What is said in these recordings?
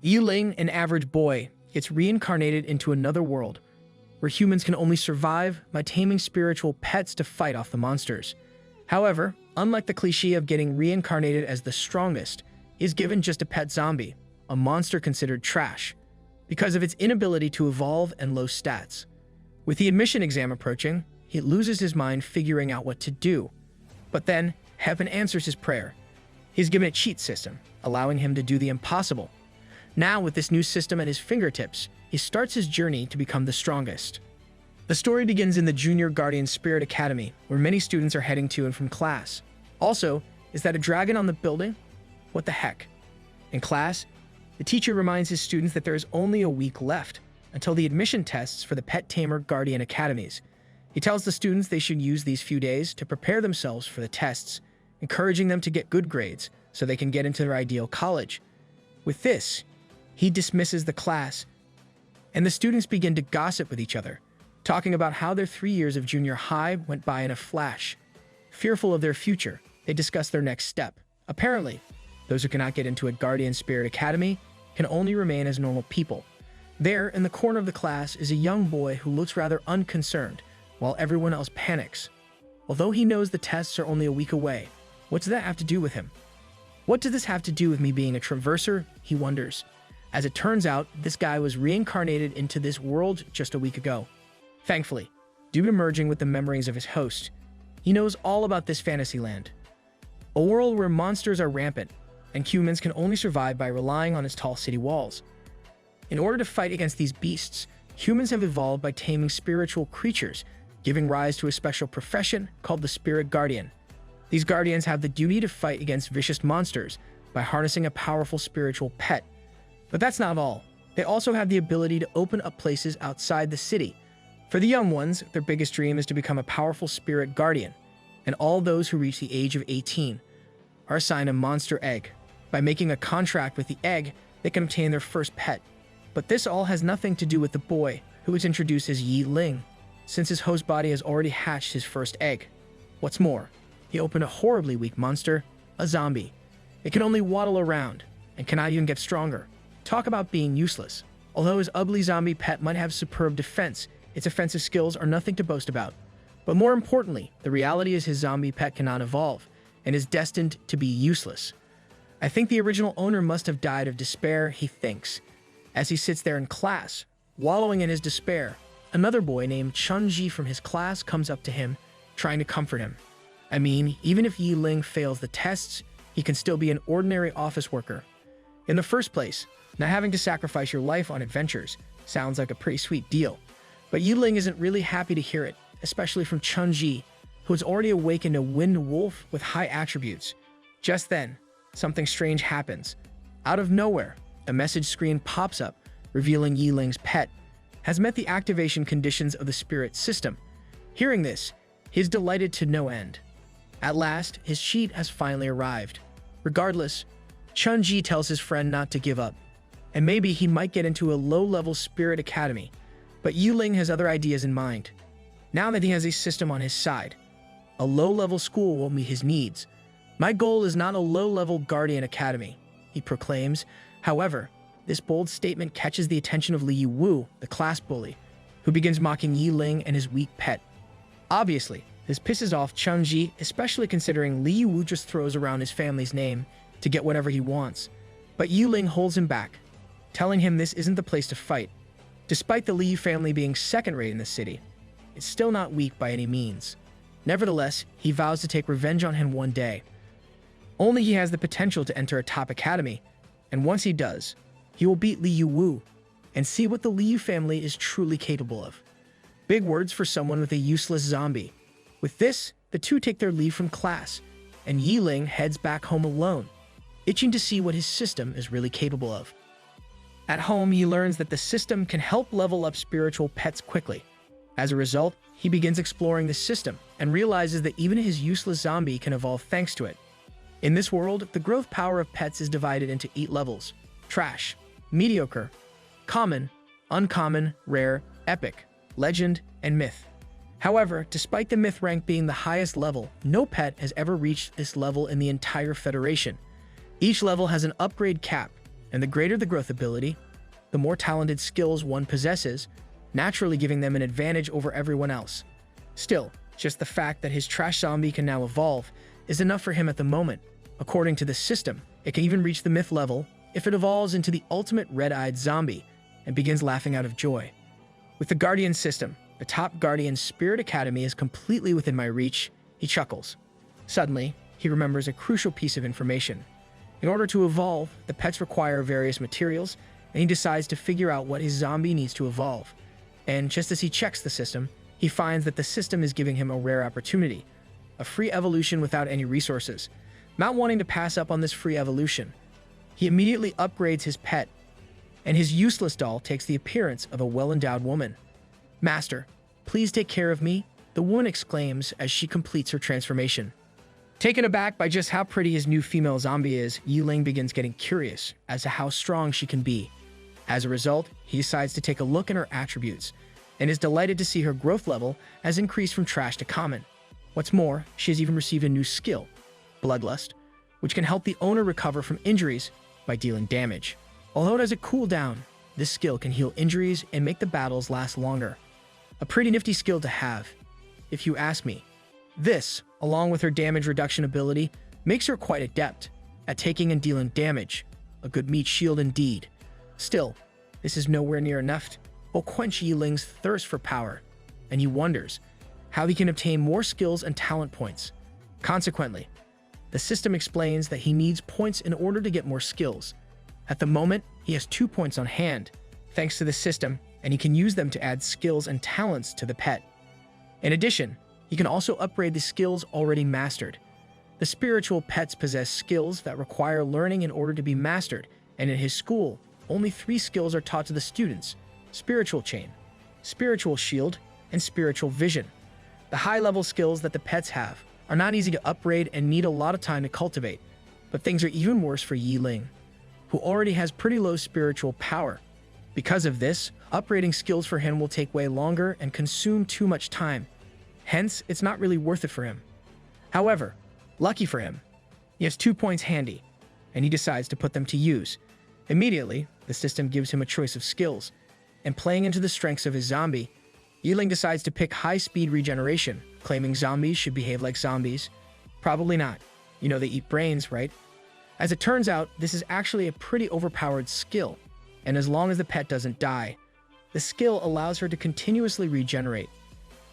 Yiling, an average boy, gets reincarnated into another world where humans can only survive by taming spiritual pets to fight off the monsters. However, unlike the cliché of getting reincarnated as the strongest, he is given just a pet zombie, a monster considered trash, because of its inability to evolve and low stats. With the admission exam approaching, he loses his mind figuring out what to do. But then, heaven answers his prayer. He's given a cheat system, allowing him to do the impossible. Now, with this new system at his fingertips, he starts his journey to become the strongest. The story begins in the Junior Guardian Spirit Academy, where many students are heading to and from class. Also, is that a dragon on the building? What the heck? In class, the teacher reminds his students that there is only a week left until the admission tests for the Pet Tamer Guardian Academies. He tells the students they should use these few days to prepare themselves for the tests, encouraging them to get good grades so they can get into their ideal college. With this, he dismisses the class, and the students begin to gossip with each other, talking about how their 3 years of junior high went by in a flash. Fearful of their future, they discuss their next step. Apparently, those who cannot get into a Guardian Spirit Academy can only remain as normal people. There, in the corner of the class, is a young boy who looks rather unconcerned, while everyone else panics. Although he knows the tests are only a week away, what does that have to do with him? What does this have to do with me being a traverser? He wonders. As it turns out, this guy was reincarnated into this world just a week ago. Thankfully, due to merging with the memories of his host, he knows all about this fantasy land. A world where monsters are rampant, and humans can only survive by relying on its tall city walls. In order to fight against these beasts, humans have evolved by taming spiritual creatures, giving rise to a special profession called the Spirit Guardian. These guardians have the duty to fight against vicious monsters by harnessing a powerful spiritual pet. But that's not all. They also have the ability to open up places outside the city. For the young ones, their biggest dream is to become a powerful spirit guardian, and all those who reach the age of 18 are assigned a monster egg. By making a contract with the egg, they can obtain their first pet. But this all has nothing to do with the boy, who is introduced as Yi Ling, since his host body has already hatched his first egg. What's more, he opened a horribly weak monster, a zombie. It can only waddle around, and cannot even get stronger. Talk about being useless. Although his ugly zombie pet might have superb defense, its offensive skills are nothing to boast about. But more importantly, the reality is his zombie pet cannot evolve, and is destined to be useless. I think the original owner must have died of despair, he thinks. As he sits there in class, wallowing in his despair, another boy named Chunji from his class comes up to him, trying to comfort him. I mean, even if Yi Ling fails the tests, he can still be an ordinary office worker. In the first place, not having to sacrifice your life on adventures sounds like a pretty sweet deal. But Yi Ling isn't really happy to hear it, especially from Chunji, who has already awakened a wind wolf with high attributes. Just then, something strange happens. Out of nowhere, a message screen pops up, revealing Yi Ling's pet has met the activation conditions of the spirit system. Hearing this, he is delighted to no end. At last, his cheat has finally arrived. Regardless, Chunji tells his friend not to give up, and maybe he might get into a low-level spirit academy. But Yi Ling has other ideas in mind. Now that he has a system on his side, a low-level school will meet his needs. My goal is not a low-level guardian academy, he proclaims. However, this bold statement catches the attention of Li Wu, the class bully, who begins mocking Yi Ling and his weak pet. Obviously, this pisses off Chunji, especially considering Li Wu just throws around his family's name to get whatever he wants. But Yi Ling holds him back, telling him this isn't the place to fight. Despite the Li family being second-rate in the city, it's still not weak by any means. Nevertheless, he vows to take revenge on him one day. Only he has the potential to enter a top academy, and once he does, he will beat Li Wu and see what the Li family is truly capable of. Big words for someone with a useless zombie. With this, the two take their leave from class, and Yi Ling heads back home alone, itching to see what his system is really capable of. At home, he learns that the system can help level up spiritual pets quickly. As a result, he begins exploring the system and realizes that even his useless zombie can evolve thanks to it. In this world, the growth power of pets is divided into 8 levels: trash, mediocre, common, uncommon, rare, epic, legend, and myth. However, despite the myth rank being the highest level, no pet has ever reached this level in the entire Federation. Each level has an upgrade cap, and the greater the growth ability, the more talented skills one possesses, naturally giving them an advantage over everyone else. Still, just the fact that his trash zombie can now evolve is enough for him at the moment. According to the system, it can even reach the myth level if it evolves into the ultimate red-eyed zombie and begins laughing out of joy. With the Guardian system, the top Guardian Spirit Academy is completely within my reach. He chuckles. Suddenly, he remembers a crucial piece of information. In order to evolve, the pets require various materials, and he decides to figure out what his zombie needs to evolve. And just as he checks the system, he finds that the system is giving him a rare opportunity, a free evolution without any resources. Not wanting to pass up on this free evolution, he immediately upgrades his pet, and his useless doll takes the appearance of a well-endowed woman. "Master, please take care of me," the woman exclaims as she completes her transformation. Taken aback by just how pretty his new female zombie is, Yiling begins getting curious as to how strong she can be. As a result, he decides to take a look at her attributes, and is delighted to see her growth level has increased from trash to common. What's more, she has even received a new skill, Bloodlust, which can help the owner recover from injuries by dealing damage. Although it has a cooldown, this skill can heal injuries and make the battles last longer. A pretty nifty skill to have, if you ask me. This, along with her damage reduction ability, makes her quite adept at taking and dealing damage. A good meat shield indeed. Still, this is nowhere near enough. Will quench Yiling's thirst for power, and he wonders how he can obtain more skills and talent points. Consequently, the system explains that he needs points in order to get more skills. At the moment, he has 2 points on hand, thanks to the system, and he can use them to add skills and talents to the pet. In addition, he can also upgrade the skills already mastered. The spiritual pets possess skills that require learning in order to be mastered, and in his school, only 3 skills are taught to the students: Spiritual Chain, Spiritual Shield, and Spiritual Vision. The high-level skills that the pets have are not easy to upgrade and need a lot of time to cultivate, but things are even worse for Yiling, who already has pretty low spiritual power. Because of this, upgrading skills for him will take way longer and consume too much time. Hence, it's not really worth it for him. However, lucky for him, he has 2 points handy, and he decides to put them to use. Immediately, the system gives him a choice of skills, and playing into the strengths of his zombie, Yiling decides to pick high-speed regeneration, claiming zombies should behave like zombies. Probably not. You know they eat brains, right? As it turns out, this is actually a pretty overpowered skill, and as long as the pet doesn't die, the skill allows her to continuously regenerate.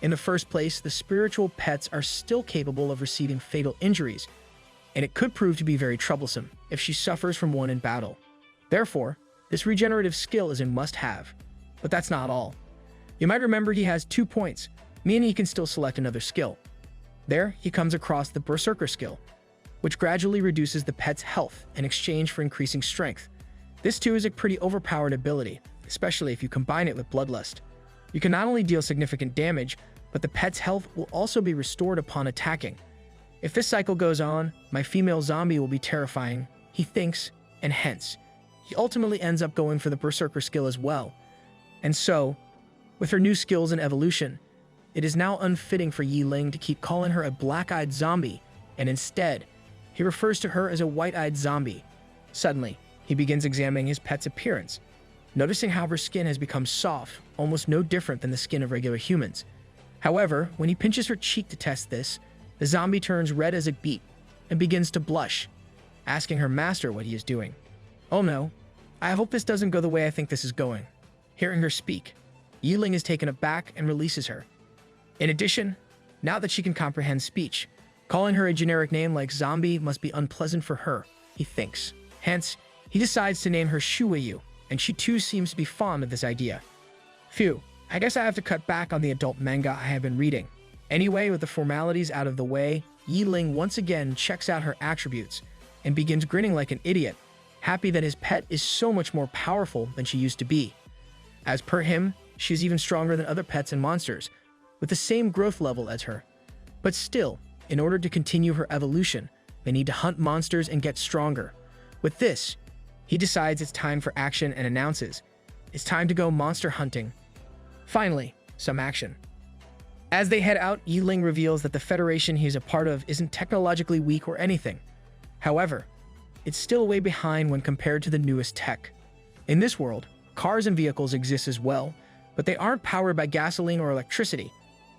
In the first place, the spiritual pets are still capable of receiving fatal injuries, and it could prove to be very troublesome if she suffers from one in battle. Therefore, this regenerative skill is a must-have. But that's not all. You might remember he has 2 points, meaning he can still select another skill. There, he comes across the Berserker skill, which gradually reduces the pet's health in exchange for increasing strength. This too is a pretty overpowered ability, especially if you combine it with Bloodlust. You can not only deal significant damage, but the pet's health will also be restored upon attacking. If this cycle goes on, my female zombie will be terrifying, he thinks, and hence, he ultimately ends up going for the Berserker skill as well. And so, with her new skills and evolution, it is now unfitting for Yiling to keep calling her a black-eyed zombie, and instead, he refers to her as a white-eyed zombie. Suddenly, he begins examining his pet's appearance, noticing how her skin has become soft, almost no different than the skin of regular humans. However, when he pinches her cheek to test this, the zombie turns red as a beet and begins to blush, asking her master what he is doing. Oh no, I hope this doesn't go the way I think this is going. Hearing her speak, Yiling is taken aback and releases her. In addition, now that she can comprehend speech, calling her a generic name like zombie must be unpleasant for her, he thinks. Hence, he decides to name her Shuayu, and she too seems to be fond of this idea. Phew, I guess I have to cut back on the adult manga I have been reading. Anyway, with the formalities out of the way, Yiling once again checks out her attributes and begins grinning like an idiot, happy that his pet is so much more powerful than she used to be. As per him, she is even stronger than other pets and monsters, with the same growth level as her. But still, in order to continue her evolution, they need to hunt monsters and get stronger. With this, he decides it's time for action and announces, it's time to go monster hunting. Finally, some action. As they head out, Yiling reveals that the Federation he is a part of isn't technologically weak or anything. However, it's still way behind when compared to the newest tech. In this world, cars and vehicles exist as well, but they aren't powered by gasoline or electricity.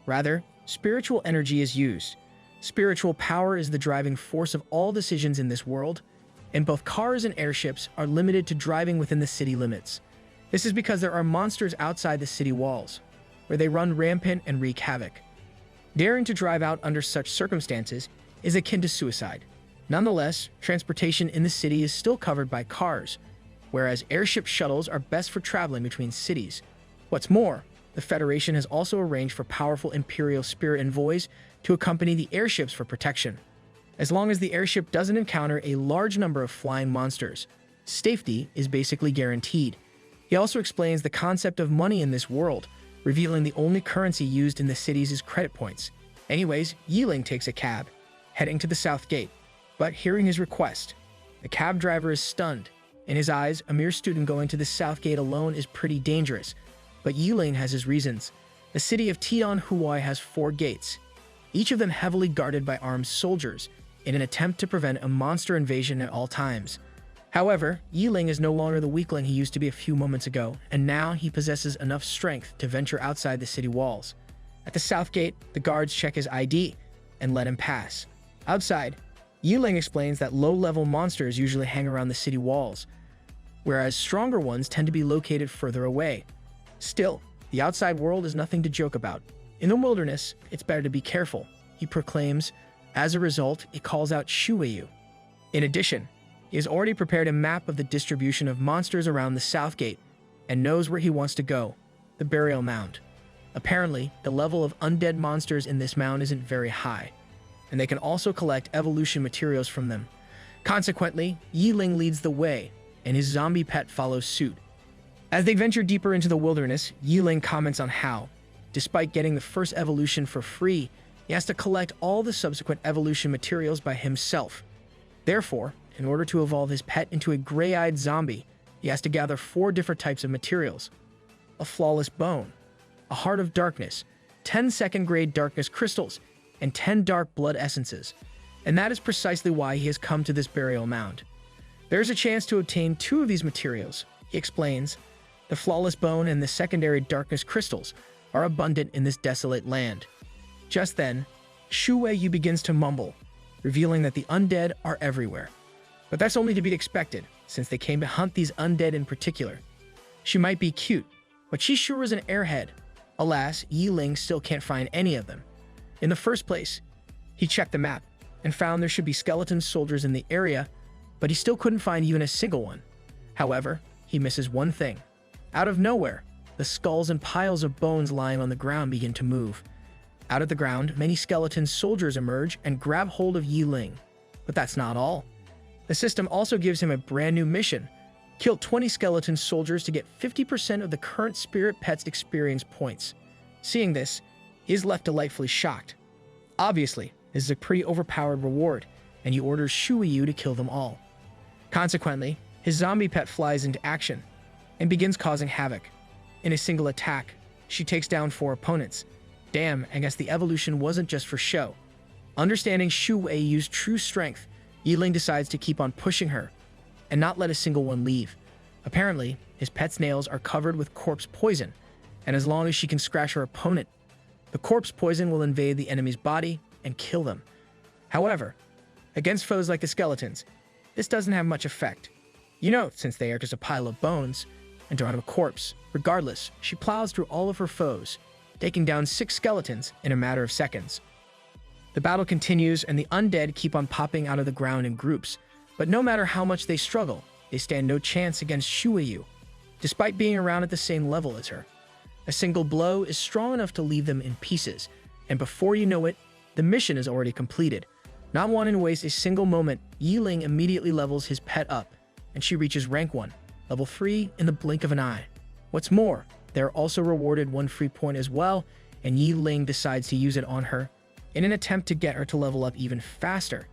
Rather, spiritual energy is used. Spiritual power is the driving force of all decisions in this world, and both cars and airships are limited to driving within the city limits. This is because there are monsters outside the city walls, where they run rampant and wreak havoc. Daring to drive out under such circumstances is akin to suicide. Nonetheless, transportation in the city is still covered by cars, whereas airship shuttles are best for traveling between cities. What's more, the Federation has also arranged for powerful Imperial spirit envoys to accompany the airships for protection. As long as the airship doesn't encounter a large number of flying monsters, safety is basically guaranteed. He also explains the concept of money in this world, revealing the only currency used in the cities is credit points. Anyways, Yiling takes a cab, heading to the south gate. But hearing his request, the cab driver is stunned. In his eyes, a mere student going to the south gate alone is pretty dangerous. But Yiling has his reasons. The city of Tidon Huai has 4 gates, each of them heavily guarded by armed soldiers, in an attempt to prevent a monster invasion at all times. However, Yiling is no longer the weakling he used to be a few moments ago, and now he possesses enough strength to venture outside the city walls. At the south gate, the guards check his ID and let him pass. Outside, Yiling explains that low-level monsters usually hang around the city walls, whereas stronger ones tend to be located further away. Still, the outside world is nothing to joke about. In the wilderness, it's better to be careful, he proclaims. As a result, he calls out Shueyu. In addition, he has already prepared a map of the distribution of monsters around the south gate and knows where he wants to go, the burial mound. Apparently, the level of undead monsters in this mound isn't very high, and they can also collect evolution materials from them. Consequently, Yiling leads the way, and his zombie pet follows suit. As they venture deeper into the wilderness, Yiling comments on how, despite getting the first evolution for free, he has to collect all the subsequent evolution materials by himself. Therefore, in order to evolve his pet into a gray-eyed zombie, he has to gather 4 different types of materials: a flawless bone, a heart of darkness, 10 second-grade darkness crystals, and 10 dark blood essences. And that is precisely why he has come to this burial mound. There is a chance to obtain 2 of these materials, he explains. The flawless bone and the secondary darkness crystals are abundant in this desolate land. Just then, Shueyu begins to mumble, revealing that the undead are everywhere. But that's only to be expected, since they came to hunt these undead in particular. She might be cute, but she sure is an airhead. Alas, Yiling still can't find any of them. In the first place, he checked the map and found there should be skeleton soldiers in the area, but he still couldn't find even a single one. However, he misses one thing. Out of nowhere, the skulls and piles of bones lying on the ground begin to move. Out of the ground, many skeleton soldiers emerge and grab hold of Yiling. But that's not all. The system also gives him a brand new mission: kill 20 skeleton soldiers to get 50% of the current spirit pet's experience points. Seeing this, he is left delightfully shocked. Obviously, this is a pretty overpowered reward, and he orders Shueyu to kill them all. Consequently, his zombie pet flies into action and begins causing havoc. In a single attack, she takes down 4 opponents. Damn, I guess the evolution wasn't just for show. Understanding Shueyu's true strength, Yiling decides to keep on pushing her and not let a single one leave. Apparently, his pet's nails are covered with corpse poison, and as long as she can scratch her opponent, the corpse poison will invade the enemy's body and kill them. However, against foes like the skeletons, this doesn't have much effect. Since they are just a pile of bones and not a corpse. Regardless, she plows through all of her foes, taking down 6 skeletons in a matter of seconds. The battle continues, and the undead keep on popping out of the ground in groups, but no matter how much they struggle, they stand no chance against Shueyu, despite being around at the same level as her. A single blow is strong enough to leave them in pieces, and before you know it, the mission is already completed. Not wanting to waste a single moment, Yiling immediately levels his pet up, and she reaches rank 1, level 3 in the blink of an eye. What's more, they're also rewarded 1 free point as well, and Yiling decides to use it on her in an attempt to get her to level up even faster.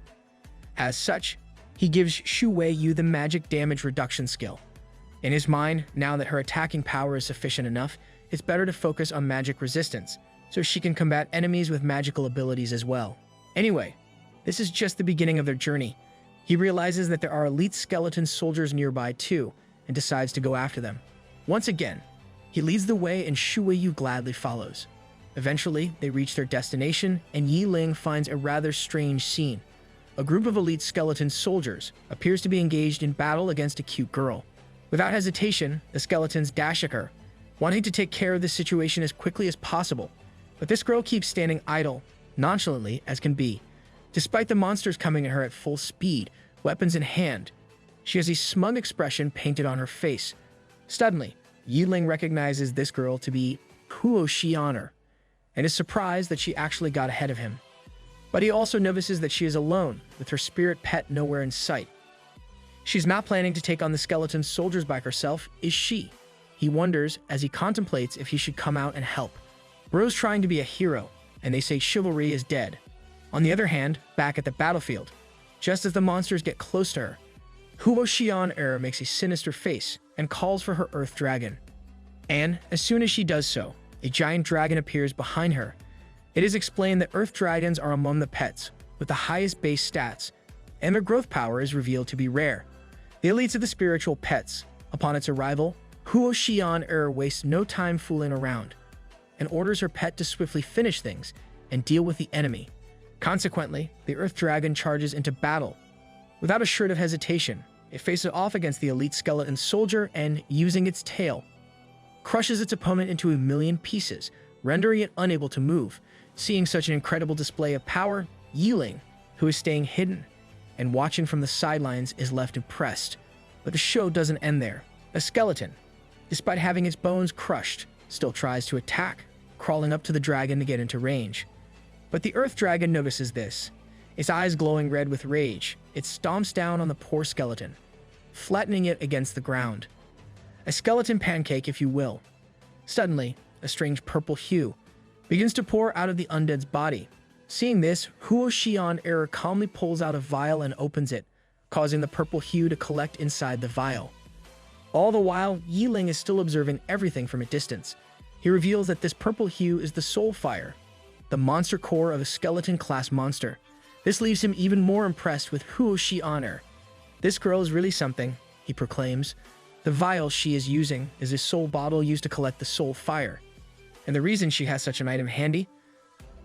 As such, he gives Shueyu the magic damage reduction skill. In his mind, now that her attacking power is sufficient enough, it's better to focus on magic resistance, so she can combat enemies with magical abilities as well. Anyway, this is just the beginning of their journey. He realizes that there are elite skeleton soldiers nearby too, and decides to go after them. Once again, he leads the way and Shuiyu gladly follows. Eventually, they reach their destination, and Yi Ling finds a rather strange scene. A group of elite skeleton soldiers appears to be engaged in battle against a cute girl. Without hesitation, the skeletons dash at her, wanting to take care of the situation as quickly as possible. But this girl keeps standing idle, nonchalantly as can be. Despite the monsters coming at her at full speed, weapons in hand, she has a smug expression painted on her face. Suddenly, Yi Ling recognizes this girl to be Huo Xianer, and is surprised that she actually got ahead of him. But he also notices that she is alone, with her spirit pet nowhere in sight. She's not planning to take on the skeleton soldiers by herself, is she? He wonders as he contemplates if he should come out and help. Bro's trying to be a hero, and they say chivalry is dead. On the other hand, back at the battlefield, just as the monsters get close to her, Huo Xianer makes a sinister face and calls for her Earth Dragon. And as soon as she does so, a giant dragon appears behind her. It is explained that Earth Dragons are among the pets with the highest base stats, and their growth power is revealed to be rare. The elites of the spiritual pets. Upon its arrival, Huo Xianer wastes no time fooling around, and orders her pet to swiftly finish things and deal with the enemy. Consequently, the Earth Dragon charges into battle. Without a shred of hesitation, it faces off against the elite skeleton soldier and, using its tail, crushes its opponent into a million pieces, rendering it unable to move. Seeing such an incredible display of power, Yi Ling, who is staying hidden and watching from the sidelines, is left impressed. But the show doesn't end there. A skeleton, despite having its bones crushed, still tries to attack, crawling up to the dragon to get into range. But the Earth Dragon notices this. Its eyes glowing red with rage, it stomps down on the poor skeleton, flattening it against the ground. A skeleton pancake, if you will. Suddenly, a strange purple hue begins to pour out of the undead's body. Seeing this, Huo Xianer calmly pulls out a vial and opens it, causing the purple hue to collect inside the vial. All the while, Yi Ling is still observing everything from a distance. He reveals that this purple hue is the soul fire, the monster core of a skeleton-class monster. This leaves him even more impressed with Huo Xianer. This girl is really something, he proclaims. The vial she is using is a soul bottle used to collect the soul fire. And the reason she has such an item handy?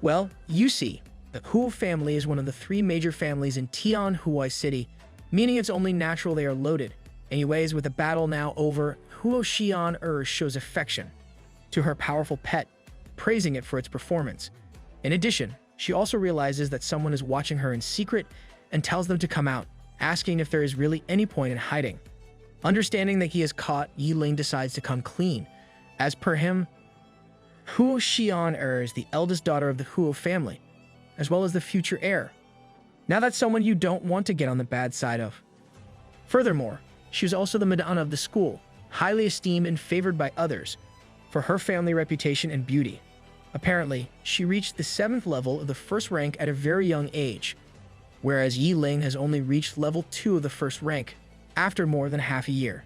Well, you see, the Huo family is one of the 3 major families in Tianhui City, meaning it's only natural they are loaded. Anyways, with the battle now over, Huo Xianer shows affection to her powerful pet, praising it for its performance. In addition, she also realizes that someone is watching her in secret and tells them to come out, asking if there is really any point in hiding. Understanding that he is caught, Yi Ling decides to come clean. As per him, Huo Xianer is the eldest daughter of the Huo family, as well as the future heir. Now that's someone you don't want to get on the bad side of. Furthermore, she was also the Madonna of the school, highly esteemed and favored by others for her family reputation and beauty. Apparently, she reached the 7th level of the first rank at a very young age, whereas Yi Ling has only reached level 2 of the first rank after more than half a year.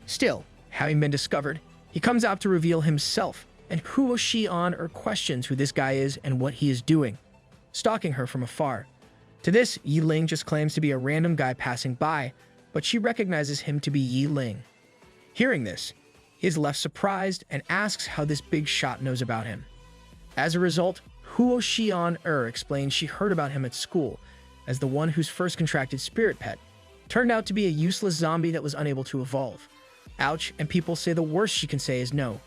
Still, having been discovered, he comes out to reveal himself, and Huo Xianer questions who this guy is and what he is doing, stalking her from afar. To this, Yi Ling just claims to be a random guy passing by, but she recognizes him to be Yi Ling. Hearing this, he is left surprised and asks how this big shot knows about him. As a result, Huo Xianer explains she heard about him at school as the one whose first contracted spirit pet turned out to be a useless zombie that was unable to evolve. Ouch, and people say the worst she can say is no.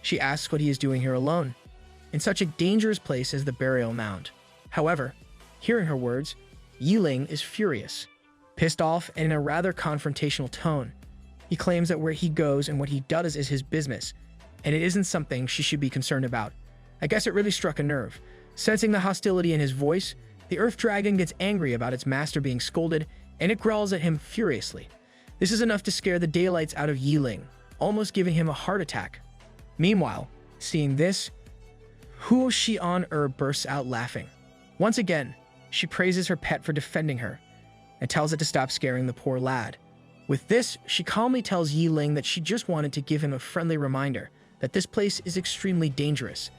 She asks what he is doing here alone, in such a dangerous place as the burial mound. However, hearing her words, Yi Ling is furious, pissed off, and in a rather confrontational tone. He claims that where he goes and what he does is his business, and it isn't something she should be concerned about. I guess it really struck a nerve. Sensing the hostility in his voice, the Earth Dragon gets angry about its master being scolded, and it growls at him furiously. This is enough to scare the daylights out of Yi Ling, almost giving him a heart attack. Meanwhile, seeing this, Huo Xianer bursts out laughing. Once again, she praises her pet for defending her, and tells it to stop scaring the poor lad. With this, she calmly tells Yi Ling that she just wanted to give him a friendly reminder that this place is extremely dangerous.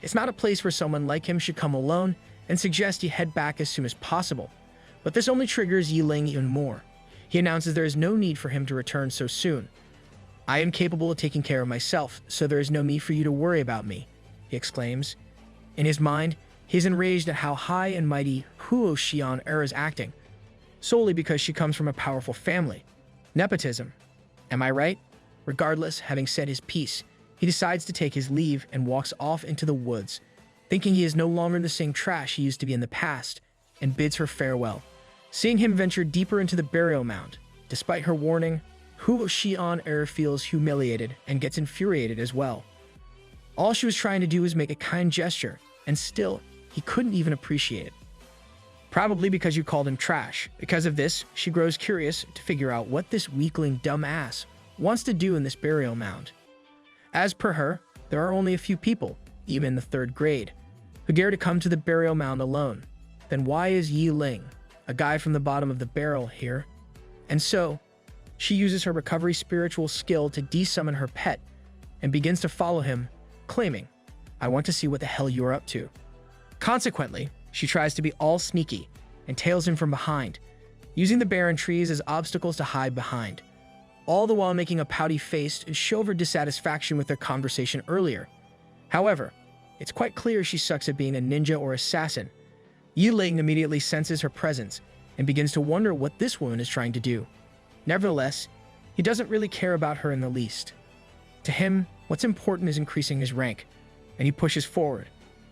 It's not a place where someone like him should come alone, and suggests he head back as soon as possible. But this only triggers Yiling even more. He announces there is no need for him to return so soon. I am capable of taking care of myself, so there is no need for you to worry about me, he exclaims. In his mind, he is enraged at how high and mighty Huo Xian is acting, solely because she comes from a powerful family. Nepotism. Am I right? Regardless, having said his piece, he decides to take his leave and walks off into the woods, thinking he is no longer the same trash he used to be in the past, and bids her farewell. Seeing him venture deeper into the burial mound, despite her warning, Huo Xian feels humiliated and gets infuriated as well. All she was trying to do was make a kind gesture, and still, he couldn't even appreciate it. Probably because you called him trash. Because of this, she grows curious to figure out what this weakling dumbass wants to do in this burial mound. As per her, there are only a few people, even in the 3rd grade, who dare to come to the burial mound alone. Then why is Yiling, a guy from the bottom of the barrel, here? And so, she uses her recovery spiritual skill to desummon her pet and begins to follow him, claiming, I want to see what the hell you're up to. Consequently, she tries to be all sneaky and tails him from behind, using the barren trees as obstacles to hide behind, all the while making a pouty face to show her dissatisfaction with their conversation earlier. However, it's quite clear she sucks at being a ninja or assassin. Yiling immediately senses her presence and begins to wonder what this woman is trying to do. Nevertheless, he doesn't really care about her in the least. To him, what's important is increasing his rank, and he pushes forward,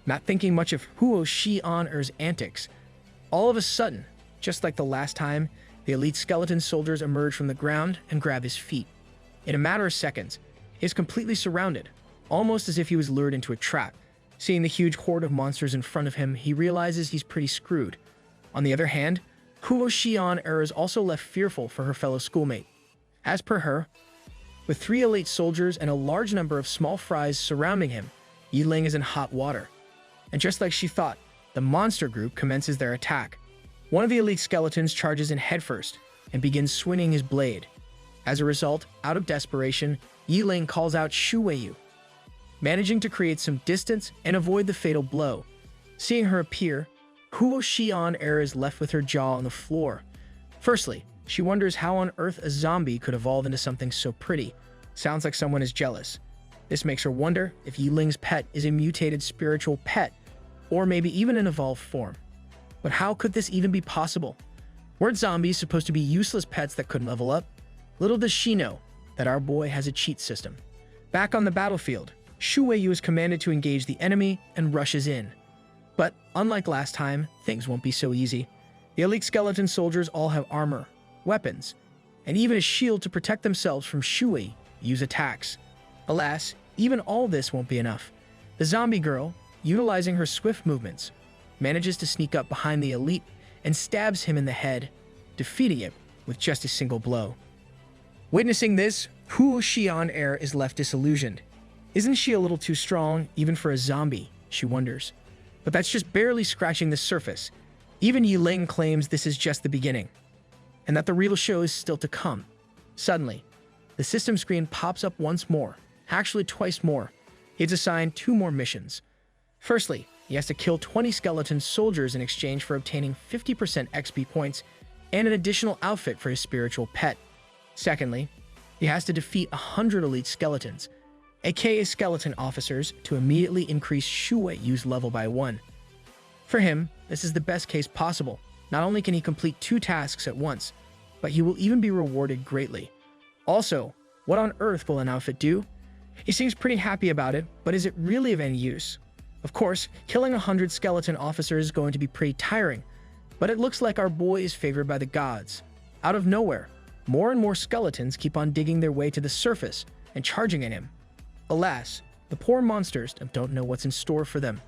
not thinking much of Huo Xian's antics. All of a sudden, just like the last time, the elite skeleton soldiers emerge from the ground and grab his feet. In a matter of seconds, he is completely surrounded, almost as if he was lured into a trap. Seeing the huge horde of monsters in front of him, he realizes he's pretty screwed. On the other hand, Huo Xian is also left fearful for her fellow schoolmate. As per her, with 3 elite soldiers and a large number of small fries surrounding him, Yiling is in hot water. And just like she thought, the monster group commences their attack. One of the elite skeletons charges in headfirst and begins swinging his blade. As a result, out of desperation, Yiling calls out Shu Weiyu, managing to create some distance and avoid the fatal blow. Seeing her appear, Huo Xian is left with her jaw on the floor. Firstly, she wonders how on earth a zombie could evolve into something so pretty. Sounds like someone is jealous. This makes her wonder if Yiling's pet is a mutated spiritual pet, or maybe even an evolved form. But how could this even be possible? Weren't zombies supposed to be useless pets that couldn't level up? Little does she know that our boy has a cheat system. Back on the battlefield, Shu Weiyu is commanded to engage the enemy and rushes in. But unlike last time, things won't be so easy. The elite skeleton soldiers all have armor, weapons, and even a shield to protect themselves from Shu Weiyu's attacks. Alas, even all this won't be enough. The zombie girl, utilizing her swift movements, manages to sneak up behind the elite and stabs him in the head, defeating him with just a single blow. Witnessing this, Huo Xian is left disillusioned. Isn't she a little too strong, even for a zombie, she wonders. But that's just barely scratching the surface. Even Yiling claims this is just the beginning, and that the real show is still to come. Suddenly, the system screen pops up once more, actually twice more. He's assigned 2 more missions. Firstly, he has to kill 20 skeleton soldiers in exchange for obtaining 50% XP points and an additional outfit for his spiritual pet. Secondly, he has to defeat 100 elite skeletons, aka skeleton officers, to immediately increase Shu Weiyu's level by 1. For him, this is the best case possible. Not only can he complete 2 tasks at once, but he will even be rewarded greatly. Also, what on earth will an outfit do? He seems pretty happy about it, but is it really of any use? Of course, killing 100 skeleton officers is going to be pretty tiring, but it looks like our boy is favored by the gods. Out of nowhere, more and more skeletons keep on digging their way to the surface and charging at him. Alas, the poor monsters don't know what's in store for them.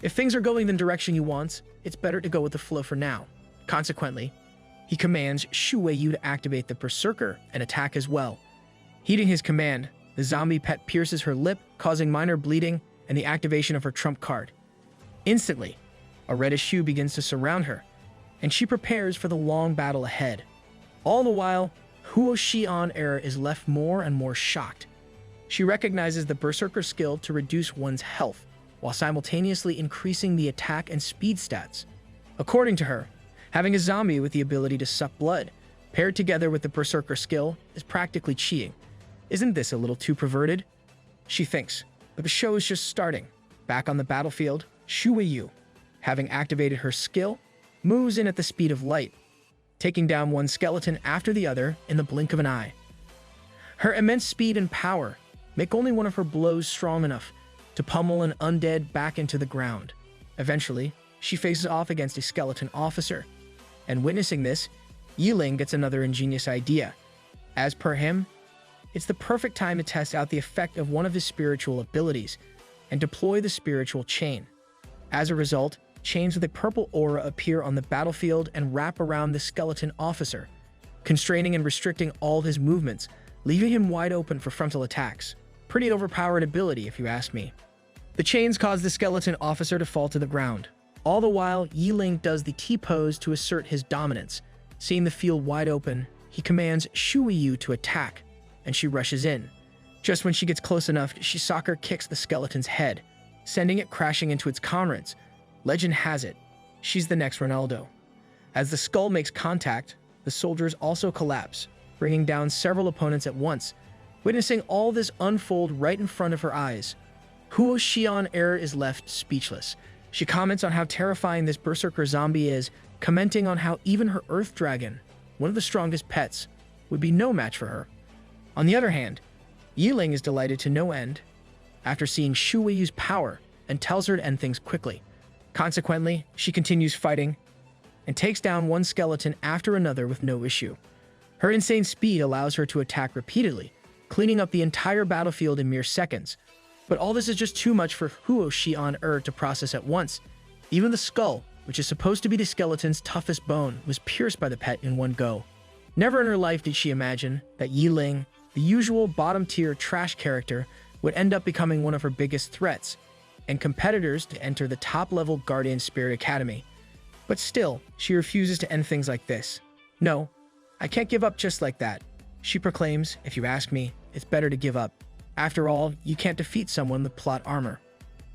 If things are going the direction he wants, it's better to go with the flow for now. Consequently, he commands Shu Weiyu to activate the Berserker and attack as well. Heeding his command, the zombie pet pierces her lip, causing minor bleeding and the activation of her trump card. Instantly, a reddish hue begins to surround her, and she prepares for the long battle ahead. All the while, Huo Xian is left more and more shocked. She recognizes the Berserker skill to reduce one's health, while simultaneously increasing the attack and speed stats. According to her, Having a zombie with the ability to suck blood, paired together with the berserker skill, is practically cheating. Isn't this a little too perverted? She thinks, but the show is just starting. Back on the battlefield, Shu Wei-yu, having activated her skill, moves in at the speed of light, taking down one skeleton after the other in the blink of an eye. Her immense speed and power make only one of her blows strong enough to pummel an undead back into the ground. Eventually, she faces off against a skeleton officer, and witnessing this, Yiling gets another ingenious idea. As per him, it's the perfect time to test out the effect of one of his spiritual abilities and deploy the spiritual chain. As a result, chains with a purple aura appear on the battlefield and wrap around the skeleton officer, constraining and restricting all of his movements, leaving him wide open for frontal attacks. Pretty overpowered ability, if you ask me. The chains cause the skeleton officer to fall to the ground. All the while, Yiling does the T-pose to assert his dominance. Seeing the field wide open, he commands Shu Wei-yu to attack, and she rushes in. Just when she gets close enough, she soccer kicks the skeleton's head, sending it crashing into its comrades. Legend has it, she's the next Ronaldo. As the skull makes contact, the soldiers also collapse, bringing down several opponents at once. Witnessing all this unfold right in front of her eyes, Huo Xian is left speechless. She comments on how terrifying this berserker zombie is, commenting on how even her earth dragon, one of the strongest pets, would be no match for her. On the other hand, Yiling is delighted to no end after seeing Shu Wei-yu's power and tells her to end things quickly. Consequently, she continues fighting and takes down one skeleton after another with no issue. Her insane speed allows her to attack repeatedly, cleaning up the entire battlefield in mere seconds. But all this is just too much for Huo Xian to process at once. Even the skull, which is supposed to be the skeleton's toughest bone, was pierced by the pet in one go. Never in her life did she imagine that Yiling, the usual bottom-tier trash character, would end up becoming one of her biggest threats and competitors to enter the top-level Guardian Spirit Academy. But still, she refuses to end things like this. No, I can't give up just like that. She proclaims, if you ask me, it's better to give up. After all, you can't defeat someone with plot armor.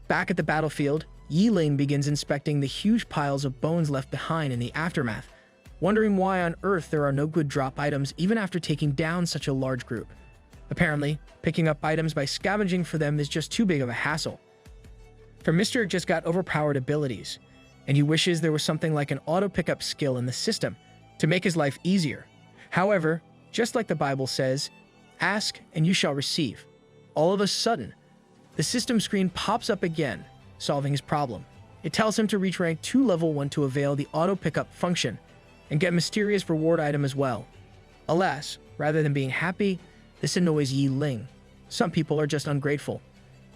Back at the battlefield, Yiling begins inspecting the huge piles of bones left behind in the aftermath, wondering why on earth there are no good drop items even after taking down such a large group. Apparently, picking up items by scavenging for them is just too big of a hassle. For Mr. just got overpowered abilities, and he wishes there was something like an auto pickup skill in the system to make his life easier. However, just like the Bible says, ask and you shall receive. All of a sudden, the system screen pops up again, solving his problem. It tells him to reach rank 2 level 1 to avail the auto pickup function and get a mysterious reward item as well. Alas, rather than being happy, this annoys Yiling. Some people are just ungrateful.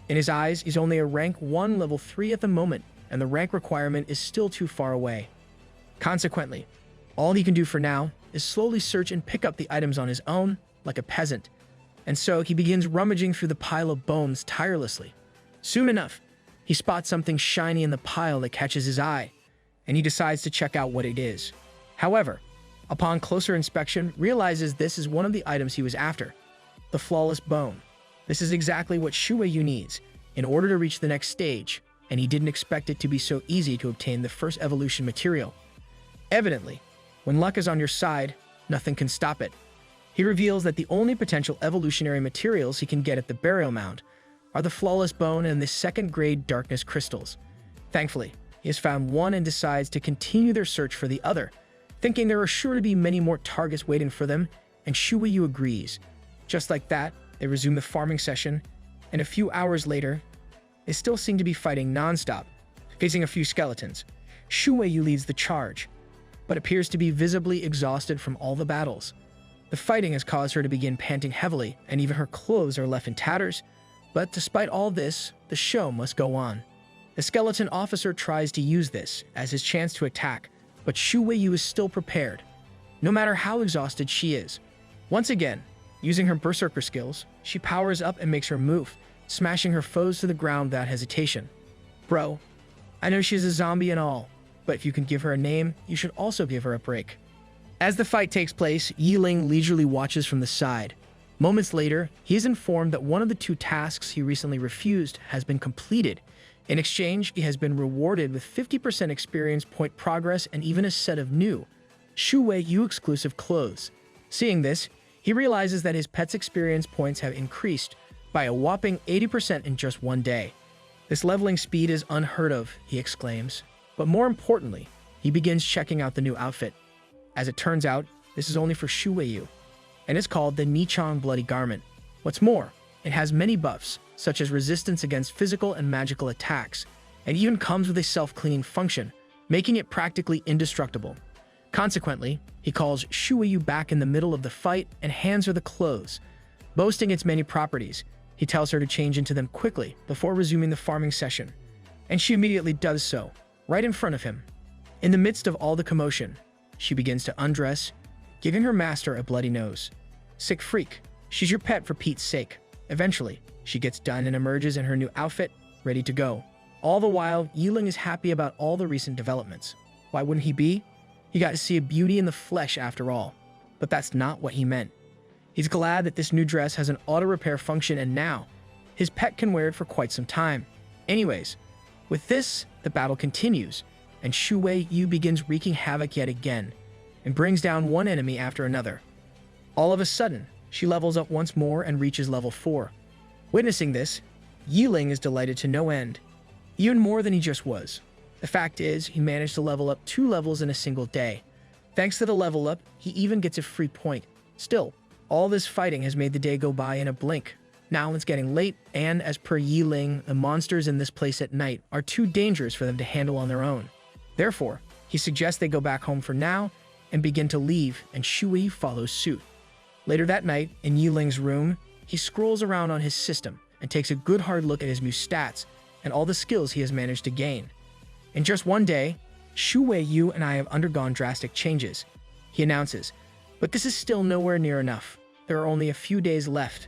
In his eyes, he's only a rank 1 level 3 at the moment, and the rank requirement is still too far away. Consequently, all he can do for now is slowly search and pick up the items on his own, like a peasant. And so he begins rummaging through the pile of bones tirelessly. Soon enough, he spots something shiny in the pile that catches his eye, and he decides to check out what it is. However, upon closer inspection, realizes this is one of the items he was after, the flawless bone. This is exactly what Shu Wei-yu needs in order to reach the next stage, and he didn't expect it to be so easy to obtain the first evolution material. Evidently, when luck is on your side, nothing can stop it. He reveals that the only potential evolutionary materials he can get at the burial mound are the flawless bone and the second-grade darkness crystals. Thankfully, he has found one and decides to continue their search for the other, thinking there are sure to be many more targets waiting for them, and Shu Wei-yu agrees. Just like that, they resume the farming session, and a few hours later, they still seem to be fighting non-stop, facing a few skeletons. Shu Wei-yu leads the charge, but appears to be visibly exhausted from all the battles. The fighting has caused her to begin panting heavily, and even her clothes are left in tatters. But despite all this, the show must go on. The skeleton officer tries to use this as his chance to attack, but Shu Wei-yu is still prepared, no matter how exhausted she is. Once again, using her berserker skills, she powers up and makes her move, smashing her foes to the ground without hesitation. Bro, I know she's a zombie and all, but if you can give her a name, you should also give her a break. As the fight takes place, Yiling leisurely watches from the side. Moments later, he is informed that one of the 2 tasks he recently refused has been completed, In exchange, he has been rewarded with 50% experience point progress and even a set of new Shu Wei Yu exclusive clothes. Seeing this, he realizes that his pet's experience points have increased by a whopping 80% in just one day. This leveling speed is unheard of, he exclaims. But more importantly, he begins checking out the new outfit. As it turns out, this is only for Shu Wei Yu, and it's called the Nichang Bloody Garment. What's more, it has many buffs, such as resistance against physical and magical attacks, and even comes with a self-cleaning function, making it practically indestructible. Consequently, he calls Shu Wei Yu back in the middle of the fight and hands her the clothes. Boasting its many properties, he tells her to change into them quickly before resuming the farming session, and she immediately does so, right in front of him. In the midst of all the commotion, she begins to undress, giving her master a bloody nose. Sick freak, she's your pet for Pete's sake. Eventually, she gets done and emerges in her new outfit, ready to go. All the while, Yiling is happy about all the recent developments. Why wouldn't he be? He got to see a beauty in the flesh after all. But that's not what he meant. He's glad that this new dress has an auto-repair function, and now, his pet can wear it for quite some time. Anyways, with this, the battle continues, and Shu Wei Yu begins wreaking havoc yet again, and brings down one enemy after another. All of a sudden, she levels up once more and reaches level 4. Witnessing this, Yiling is delighted to no end, even more than he just was. The fact is, he managed to level up 2 levels in a single day. Thanks to the level up, he even gets a free point. Still, all this fighting has made the day go by in a blink. Now it's getting late, and as per Yiling, the monsters in this place at night are too dangerous for them to handle on their own. Therefore, he suggests they go back home for now and begin to leave, and Shu Wei follows suit. Later that night, in Yiling's room, he scrolls around on his system and takes a good hard look at his new stats and all the skills he has managed to gain. In just one day, Shu Wei Yu and I have undergone drastic changes, he announces, but this is still nowhere near enough. There are only a few days left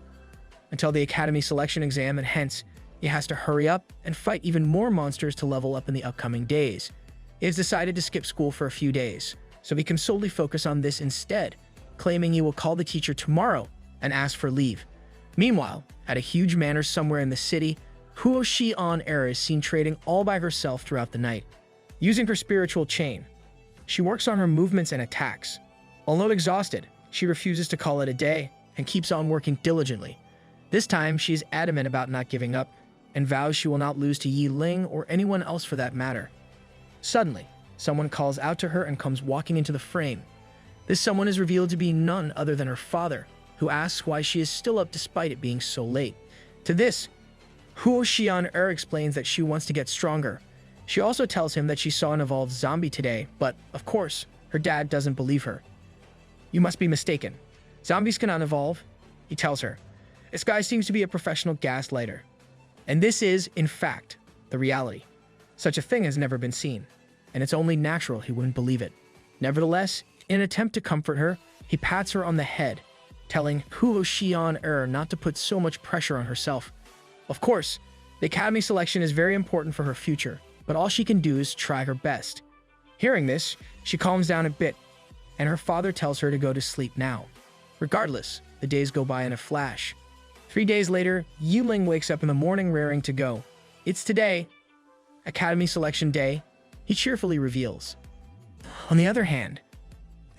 until the Academy selection exam, and hence, he has to hurry up and fight even more monsters to level up in the upcoming days. He has decided to skip school for a few days, so he can solely focus on this instead, claiming he will call the teacher tomorrow and ask for leave. Meanwhile, at a huge manor somewhere in the city, Huo Xian is seen trading all by herself throughout the night. Using her spiritual chain, she works on her movements and attacks. Although exhausted, she refuses to call it a day and keeps on working diligently. This time, she is adamant about not giving up and vows she will not lose to Yiling or anyone else for that matter. Suddenly, someone calls out to her and comes walking into the frame. This someone is revealed to be none other than her father, who asks why she is still up despite it being so late. To this, Huo Xian explains that she wants to get stronger. She also tells him that she saw an evolved zombie today, but, of course, her dad doesn't believe her. You must be mistaken. Zombies cannot evolve, he tells her. This guy seems to be a professional gaslighter. And this is, in fact, the reality. Such a thing has never been seen, and it's only natural he wouldn't believe it. Nevertheless, in an attempt to comfort her, he pats her on the head, telling Huo Xian not to put so much pressure on herself. Of course, the Academy selection is very important for her future, but all she can do is try her best. Hearing this, she calms down a bit, and her father tells her to go to sleep now. Regardless, the days go by in a flash. 3 days later, Yiling wakes up in the morning raring to go. It's today, Academy Selection Day, he cheerfully reveals. On the other hand,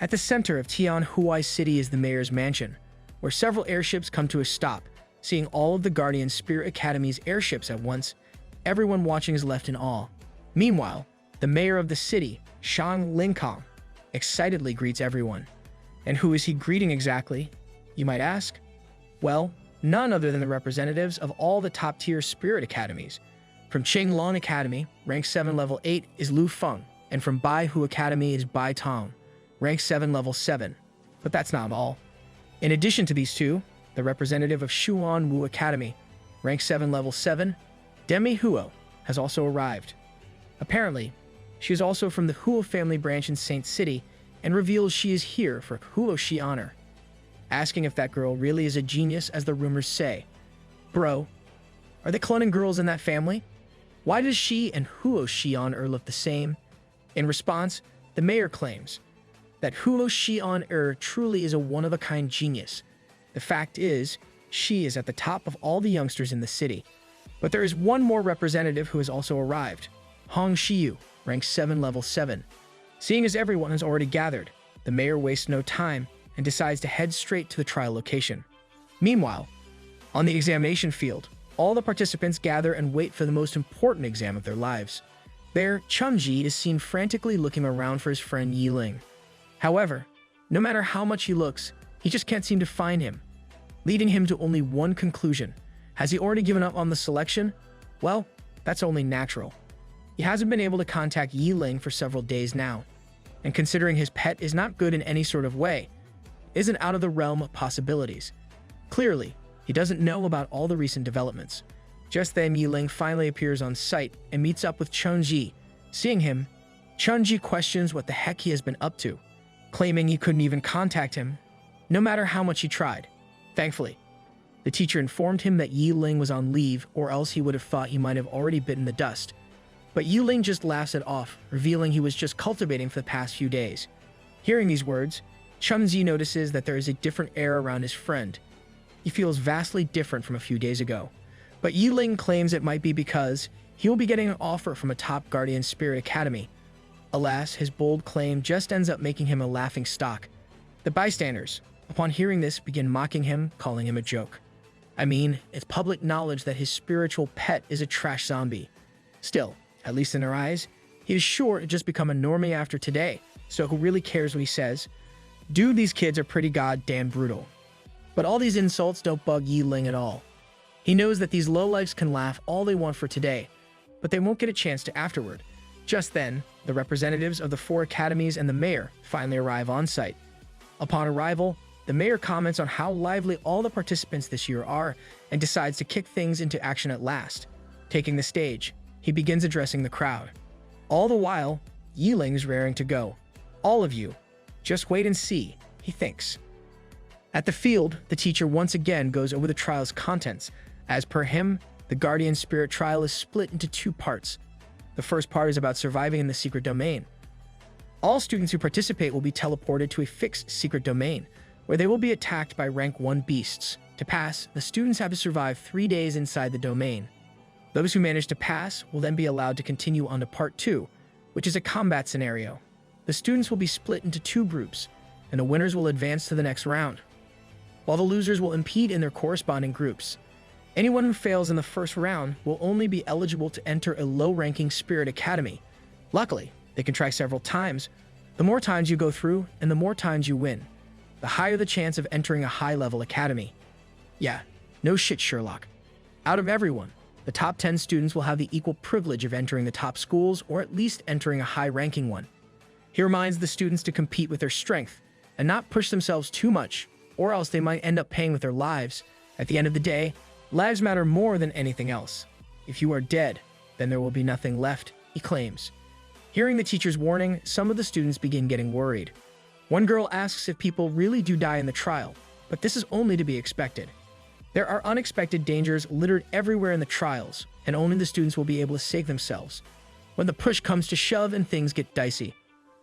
at the center of Tianhuai City is the mayor's mansion, where several airships come to a stop. Seeing all of the Guardian Spirit Academy's airships at once, everyone watching is left in awe. Meanwhile, the mayor of the city, Shang Lingkong, excitedly greets everyone. And who is he greeting exactly, you might ask? Well, none other than the representatives of all the top-tier spirit academies. From Qinglong Academy, rank 7 level 8 is Lu Feng, and from Baihu Academy is Bai Tong, rank 7 level 7. But that's not all. In addition to these two, the representative of Xuan Wu Academy, rank 7 level 7, Demi Huo, has also arrived. Apparently, she is also from the Huo family branch in Saint City and reveals she is here for Huo Xian, asking if that girl really is a genius as the rumors say. Bro, are they cloning girls in that family? Why does she and Huo Xian look the same? In response, the mayor claims that Huo Xian truly is a one-of-a-kind genius. The fact is, she is at the top of all the youngsters in the city. But there is one more representative who has also arrived. Hong Shiyu, rank 7, level 7. Seeing as everyone has already gathered, the mayor wastes no time and decides to head straight to the trial location. Meanwhile, on the examination field, all the participants gather and wait for the most important exam of their lives. There, Chunji is seen frantically looking around for his friend Yi Ling. However, no matter how much he looks, he just can't seem to find him, leading him to only one conclusion. Has he already given up on the selection? Well, that's only natural. He hasn't been able to contact Yi Ling for several days now, and considering his pet is not good in any sort of way, isn't out of the realm of possibilities. Clearly, he doesn't know about all the recent developments. Just then, Yi Ling finally appears on site and meets up with Chunji. Seeing him, Chunji questions what the heck he has been up to, claiming he couldn't even contact him, no matter how much he tried. Thankfully, the teacher informed him that Yi Ling was on leave, or else he would have thought he might have already bitten the dust. But Yi Ling just laughs it off, revealing he was just cultivating for the past few days. Hearing these words, Chunji notices that there is a different air around his friend. He feels vastly different from a few days ago. But Yi Ling claims it might be because he will be getting an offer from a top Guardian Spirit Academy. Alas, his bold claim just ends up making him a laughing stock. The bystanders, upon hearing this, begin mocking him, calling him a joke. I mean, it's public knowledge that his spiritual pet is a trash zombie. Still, at least in their eyes, he is sure to just become a normie after today, so who really cares what he says? Dude, these kids are pretty goddamn brutal. But all these insults don't bug Yi Ling at all. He knows that these lowlifes can laugh all they want for today, but they won't get a chance to afterward. Just then, the representatives of the 4 academies and the mayor finally arrive on site. Upon arrival, the mayor comments on how lively all the participants this year are and decides to kick things into action at last. Taking the stage, he begins addressing the crowd. All the while, Yi Ling is raring to go. All of you, just wait and see, he thinks. At the field, the teacher once again goes over the trial's contents. As per him, the Guardian Spirit trial is split into 2 parts. The first part is about surviving in the secret domain. All students who participate will be teleported to a fixed secret domain, where they will be attacked by rank 1 beasts. To pass, the students have to survive 3 days inside the domain. Those who manage to pass will then be allowed to continue on to part 2, which is a combat scenario. The students will be split into 2 groups, and the winners will advance to the next round, while the losers will compete in their corresponding groups. Anyone who fails in the first round will only be eligible to enter a low-ranking Spirit Academy. Luckily, they can try several times. The more times you go through, and the more times you win, the higher the chance of entering a high-level academy. Yeah, no shit, Sherlock. Out of everyone, the top 10 students will have the equal privilege of entering the top schools, or at least entering a high-ranking one. He reminds the students to compete with their strength and not push themselves too much, or else they might end up paying with their lives. At the end of the day, lives matter more than anything else. If you are dead, then there will be nothing left, he claims. Hearing the teacher's warning, some of the students begin getting worried. One girl asks if people really do die in the trial, but this is only to be expected. There are unexpected dangers littered everywhere in the trials, and only the students will be able to save themselves when the push comes to shove and things get dicey.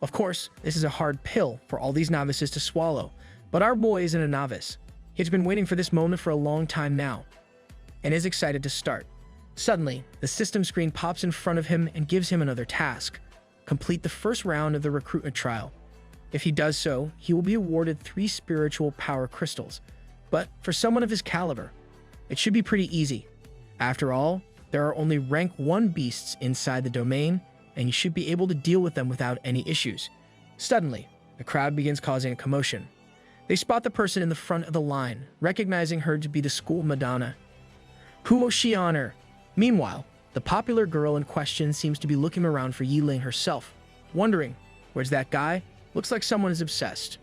Of course, this is a hard pill for all these novices to swallow, but our boy isn't a novice. He's been waiting for this moment for a long time now, and is excited to start. Suddenly, the system screen pops in front of him and gives him another task: complete the first round of the recruitment trial. If he does so, he will be awarded 3 spiritual power crystals. But for someone of his caliber, it should be pretty easy. After all, there are only rank 1 beasts inside the domain, and you should be able to deal with them without any issues. Suddenly, the crowd begins causing a commotion. They spot the person in the front of the line, recognizing her to be the school Madonna. Who will she honor? Meanwhile, the popular girl in question seems to be looking around for Yi Ling herself, wondering, where's that guy? Looks like someone is obsessed.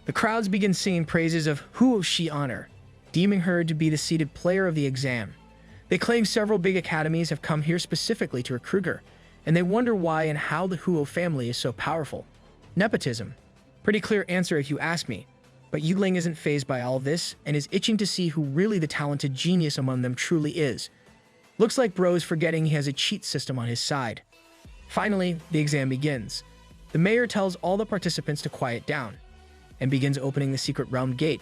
The crowds begin singing praises of who will she honor, deeming her to be the seeded player of the exam. They claim several big academies have come here specifically to recruit her, and they wonder why and how the Huo family is so powerful. Nepotism. Pretty clear answer if you ask me, but Yi Ling isn't fazed by all this and is itching to see who really the talented genius among them truly is. Looks like bro is forgetting he has a cheat system on his side. Finally, the exam begins. The mayor tells all the participants to quiet down and begins opening the secret realm gate,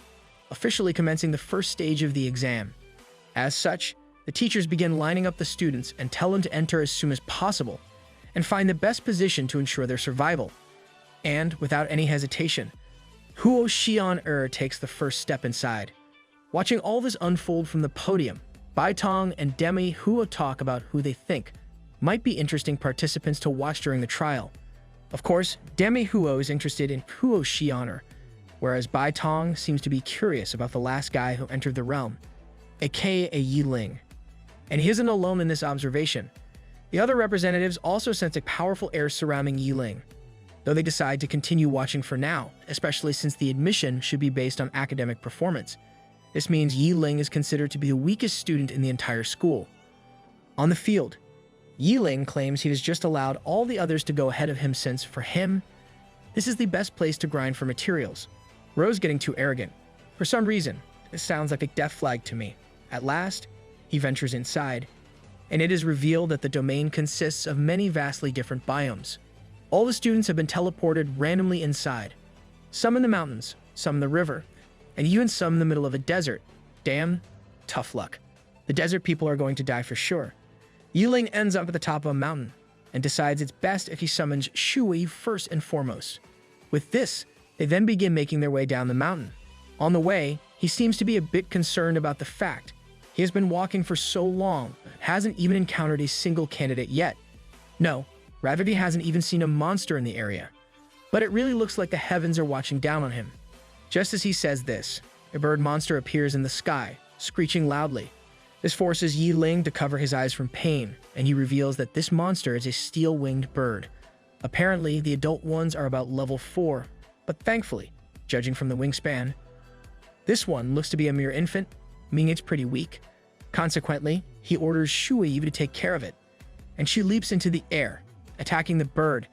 officially commencing the first stage of the exam. As such, The teachers begin lining up the students and tell them to enter as soon as possible and find the best position to ensure their survival. And, without any hesitation, Huo Xian takes the first step inside. Watching all this unfold from the podium, Bai Tong and Demi Huo talk about who they think might be interesting participants to watch during the trial. Of course, Demi Huo is interested in Huo Xian, whereas Bai Tong seems to be curious about the last guy who entered the realm, aka Yi Ling. And he isn't alone in this observation. The other representatives also sense a powerful air surrounding Yi Ling, though they decide to continue watching for now, especially since the admission should be based on academic performance. This means Yi Ling is considered to be the weakest student in the entire school. On the field, Yi Ling claims he has just allowed all the others to go ahead of him since, for him, this is the best place to grind for materials. Rose getting too arrogant. For some reason, this sounds like a death flag to me. At last, he ventures inside, and it is revealed that the domain consists of many vastly different biomes. All the students have been teleported randomly inside. Some in the mountains, some in the river, and even some in the middle of a desert. Damn, tough luck. The desert people are going to die for sure. Yi Ling ends up at the top of a mountain and decides it's best if he summons Shui first and foremost. With this, they then begin making their way down the mountain. On the way, he seems to be a bit concerned about the fact he has been walking for so long, but hasn't even encountered a single candidate yet. No, rather he hasn't even seen a monster in the area. But it really looks like the heavens are watching down on him. Just as he says this, a bird monster appears in the sky, screeching loudly. This forces Yi Ling to cover his eyes from pain, and he reveals that this monster is a steel-winged bird. Apparently, the adult ones are about level 4, but thankfully, judging from the wingspan, this one looks to be a mere infant, meaning it's pretty weak. Consequently, he orders Shui to take care of it, and she leaps into the air, attacking the bird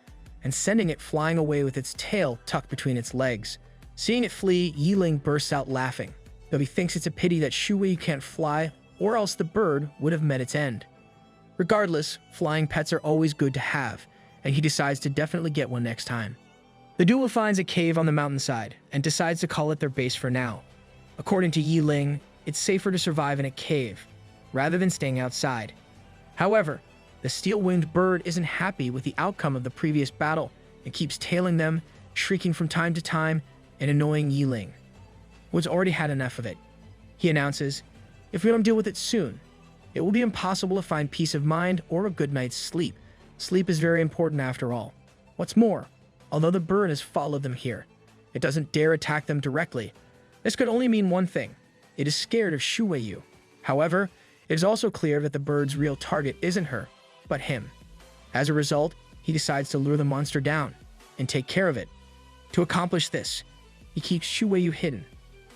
and sending it flying away with its tail tucked between its legs. Seeing it flee, Yi Ling bursts out laughing, though he thinks it's a pity that Shui can't fly, or else the bird would have met its end. Regardless, flying pets are always good to have, and he decides to definitely get one next time. The duo finds a cave on the mountainside and decides to call it their base for now. According to Yi Ling, it's safer to survive in a cave, rather than staying outside. However, the steel-winged bird isn't happy with the outcome of the previous battle and keeps tailing them, shrieking from time to time, and annoying Yi Ling, who has already had enough of it. He announces, if we don't deal with it soon, it will be impossible to find peace of mind or a good night's sleep. Sleep is very important after all. What's more, although the bird has followed them here, it doesn't dare attack them directly. This could only mean one thing. It is scared of Shuiyu. However, it is also clear that the bird's real target isn't her, but him. As a result, he decides to lure the monster down and take care of it. To accomplish this, he keeps Shuiyu hidden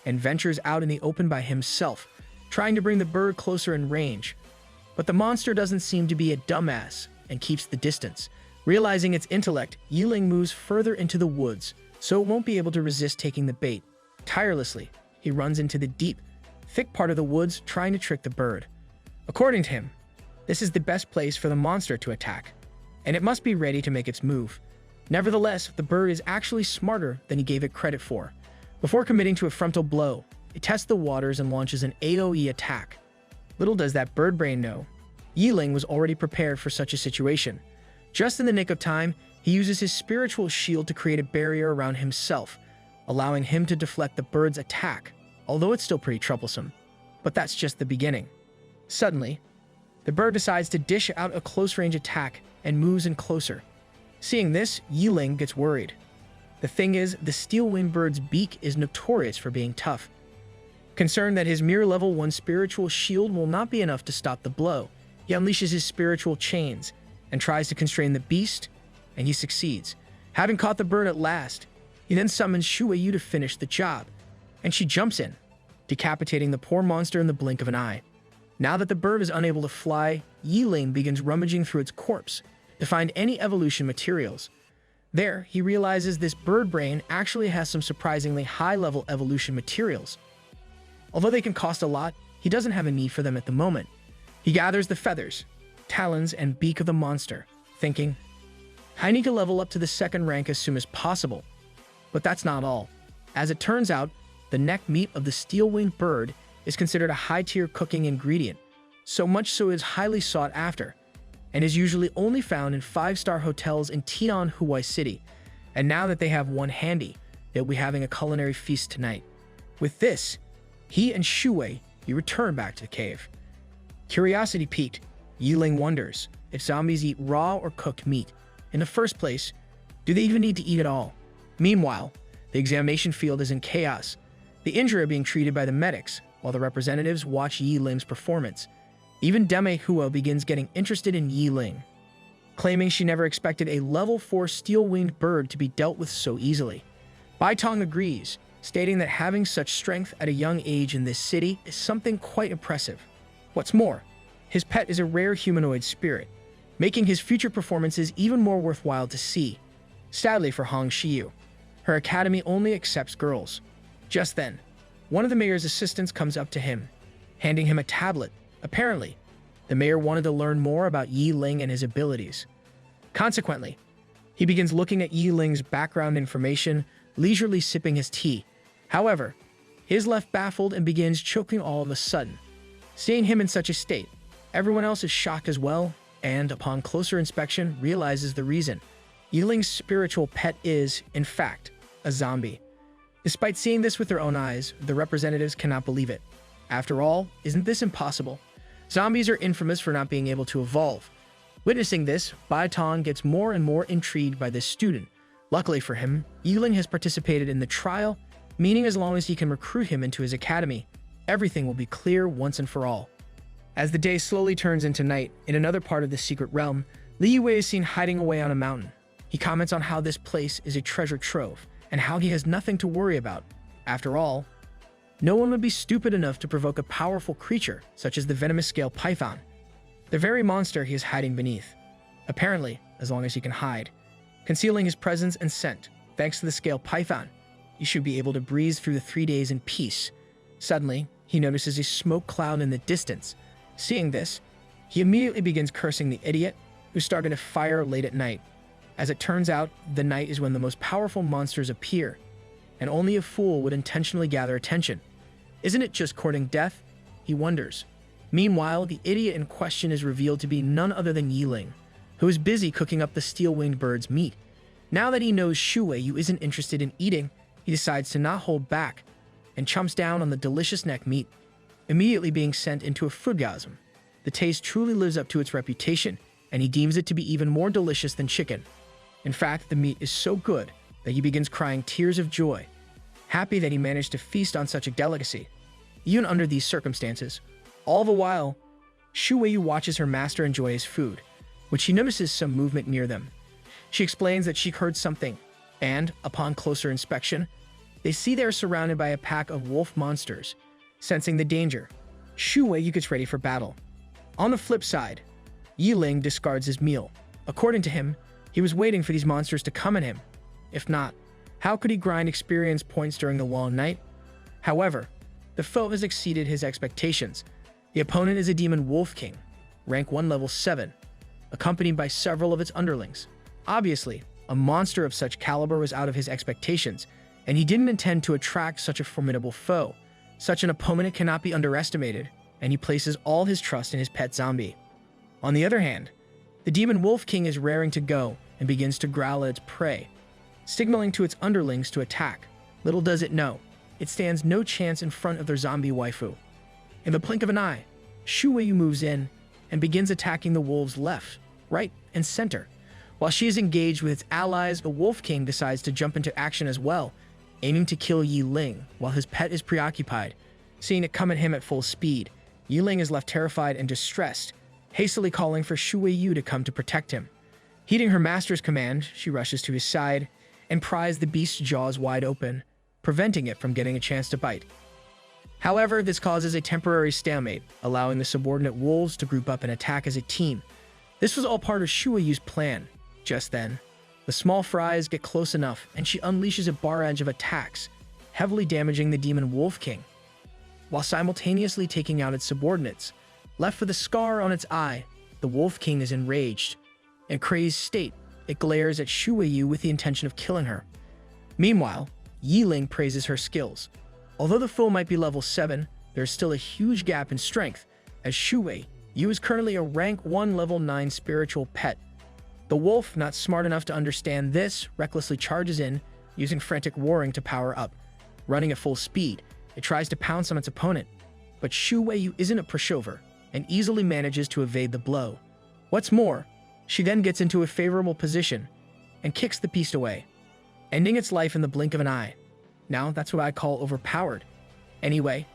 and ventures out in the open by himself, trying to bring the bird closer in range. But the monster doesn't seem to be a dumbass and keeps the distance. Realizing its intellect, Yi Ling moves further into the woods, so it won't be able to resist taking the bait. Tirelessly, he runs into the deep, thick part of the woods trying to trick the bird. According to him, this is the best place for the monster to attack, and it must be ready to make its move. Nevertheless, the bird is actually smarter than he gave it credit for. Before committing to a frontal blow, it tests the waters and launches an AoE attack. Little does that bird brain know, Yi Ling was already prepared for such a situation. Just in the nick of time, he uses his spiritual shield to create a barrier around himself, allowing him to deflect the bird's attack, although it's still pretty troublesome. But that's just the beginning. Suddenly, the bird decides to dish out a close-range attack and moves in closer. Seeing this, Yi Ling gets worried. The thing is, the steel-winged bird's beak is notorious for being tough. Concerned that his mere level 1 spiritual shield will not be enough to stop the blow, he unleashes his spiritual chains and tries to constrain the beast, and he succeeds. Having caught the bird at last, he then summons Shuiyu to finish the job, and she jumps in, decapitating the poor monster in the blink of an eye. Now that the bird is unable to fly, Yi Ling begins rummaging through its corpse to find any evolution materials. There, he realizes this bird brain actually has some surprisingly high-level evolution materials. Although they can cost a lot, he doesn't have a need for them at the moment. He gathers the feathers, talons, and beak of the monster, thinking, I need to level up to the 2nd rank as soon as possible. But that's not all. As it turns out, the neck meat of the steel-winged bird is considered a high-tier cooking ingredient, so much so it is highly sought after, and is usually only found in 5-star hotels in Tinan, Hawaii City. And now that they have one handy, they'll be having a culinary feast tonight. With this, he and Shuwei return back to the cave. Curiosity piqued, Yiling wonders if zombies eat raw or cooked meat. In the first place, do they even need to eat at all? Meanwhile, the examination field is in chaos. The injured are being treated by the medics, while the representatives watch Yiling's performance. Even Deme Hua begins getting interested in Yiling, claiming she never expected a level 4 steel-winged bird to be dealt with so easily. Bai Tong agrees, stating that having such strength at a young age in this city is something quite impressive. What's more, his pet is a rare humanoid spirit, making his future performances even more worthwhile to see. Sadly for Hong Shiyu, her academy only accepts girls. Just then, one of the mayor's assistants comes up to him, handing him a tablet. Apparently, the mayor wanted to learn more about Yiling and his abilities. Consequently, he begins looking at Yiling's background information, leisurely sipping his tea. However, he is left baffled and begins choking all of a sudden. Seeing him in such a state, everyone else is shocked as well, and upon closer inspection, realizes the reason. Yiling's spiritual pet is, in fact, a zombie. Despite seeing this with their own eyes, the representatives cannot believe it. After all, isn't this impossible? Zombies are infamous for not being able to evolve. Witnessing this, Bai Tong gets more and more intrigued by this student. Luckily for him, Yiling has participated in the trial, meaning as long as he can recruit him into his academy, everything will be clear once and for all. As the day slowly turns into night, in another part of the secret realm, Li Yue is seen hiding away on a mountain. He comments on how this place is a treasure trove, and how he has nothing to worry about. After all, no one would be stupid enough to provoke a powerful creature such as the venomous scale python, the very monster he is hiding beneath. Apparently, as long as he can hide, concealing his presence and scent, thanks to the scale python, he should be able to breeze through the 3 days in peace. Suddenly, he notices a smoke cloud in the distance. Seeing this, he immediately begins cursing the idiot who started a fire late at night. As it turns out, the night is when the most powerful monsters appear, and only a fool would intentionally gather attention. Isn't it just courting death? He wonders. Meanwhile, the idiot in question is revealed to be none other than Yiling, who is busy cooking up the steel-winged bird's meat. Now that he knows Shuwei isn't interested in eating, he decides to not hold back, and chomps down on the delicious neck meat, immediately being sent into a foodgasm. The taste truly lives up to its reputation, and he deems it to be even more delicious than chicken. In fact, the meat is so good that he begins crying tears of joy, happy that he managed to feast on such a delicacy. Even under these circumstances, all the while, Shuwei watches her master enjoy his food, when she notices some movement near them. She explains that she heard something, and, upon closer inspection, they see they are surrounded by a pack of wolf monsters. Sensing the danger, Shuwei gets ready for battle. On the flip side, Yiling discards his meal. According to him, he was waiting for these monsters to come at him. If not, how could he grind experience points during the long night? However, the foe has exceeded his expectations. The opponent is a demon wolf king, rank 1 level 7, accompanied by several of its underlings. Obviously, a monster of such caliber was out of his expectations, and he didn't intend to attract such a formidable foe. Such an opponent cannot be underestimated, and he places all his trust in his pet zombie. On the other hand, the demon wolf king is raring to go and begins to growl at its prey, signaling to its underlings to attack. Little does it know, it stands no chance in front of their zombie waifu. In the blink of an eye, Shuwei moves in and begins attacking the wolves left, right, and center. While she is engaged with its allies, the wolf king decides to jump into action as well, aiming to kill Yiling while his pet is preoccupied. Seeing it come at him at full speed, Yiling is left terrified and distressed, hastily calling for Shuwei to come to protect him. Heeding her master's command, she rushes to his side and pries the beast's jaws wide open, preventing it from getting a chance to bite. However, this causes a temporary stalemate, allowing the subordinate wolves to group up and attack as a team. This was all part of Shuwei's plan. Just then, the small fries get close enough and she unleashes a barrage of attacks, heavily damaging the demon wolf king, while simultaneously taking out its subordinates. Left with a scar on its eye, the wolf king is enraged. In crazed state, it glares at Shuwei with the intention of killing her. Meanwhile, Yiling praises her skills. Although the foe might be level 7, there is still a huge gap in strength, as Shuwei Yu is currently a rank 1 level 9 spiritual pet. The wolf, not smart enough to understand this, recklessly charges in, using frantic roaring to power up. Running at full speed, it tries to pounce on its opponent, but Shu Weiyu isn't a pushover and easily manages to evade the blow. What's more, she then gets into a favorable position and kicks the beast away, ending its life in the blink of an eye. Now, that's what I call overpowered. Anyway,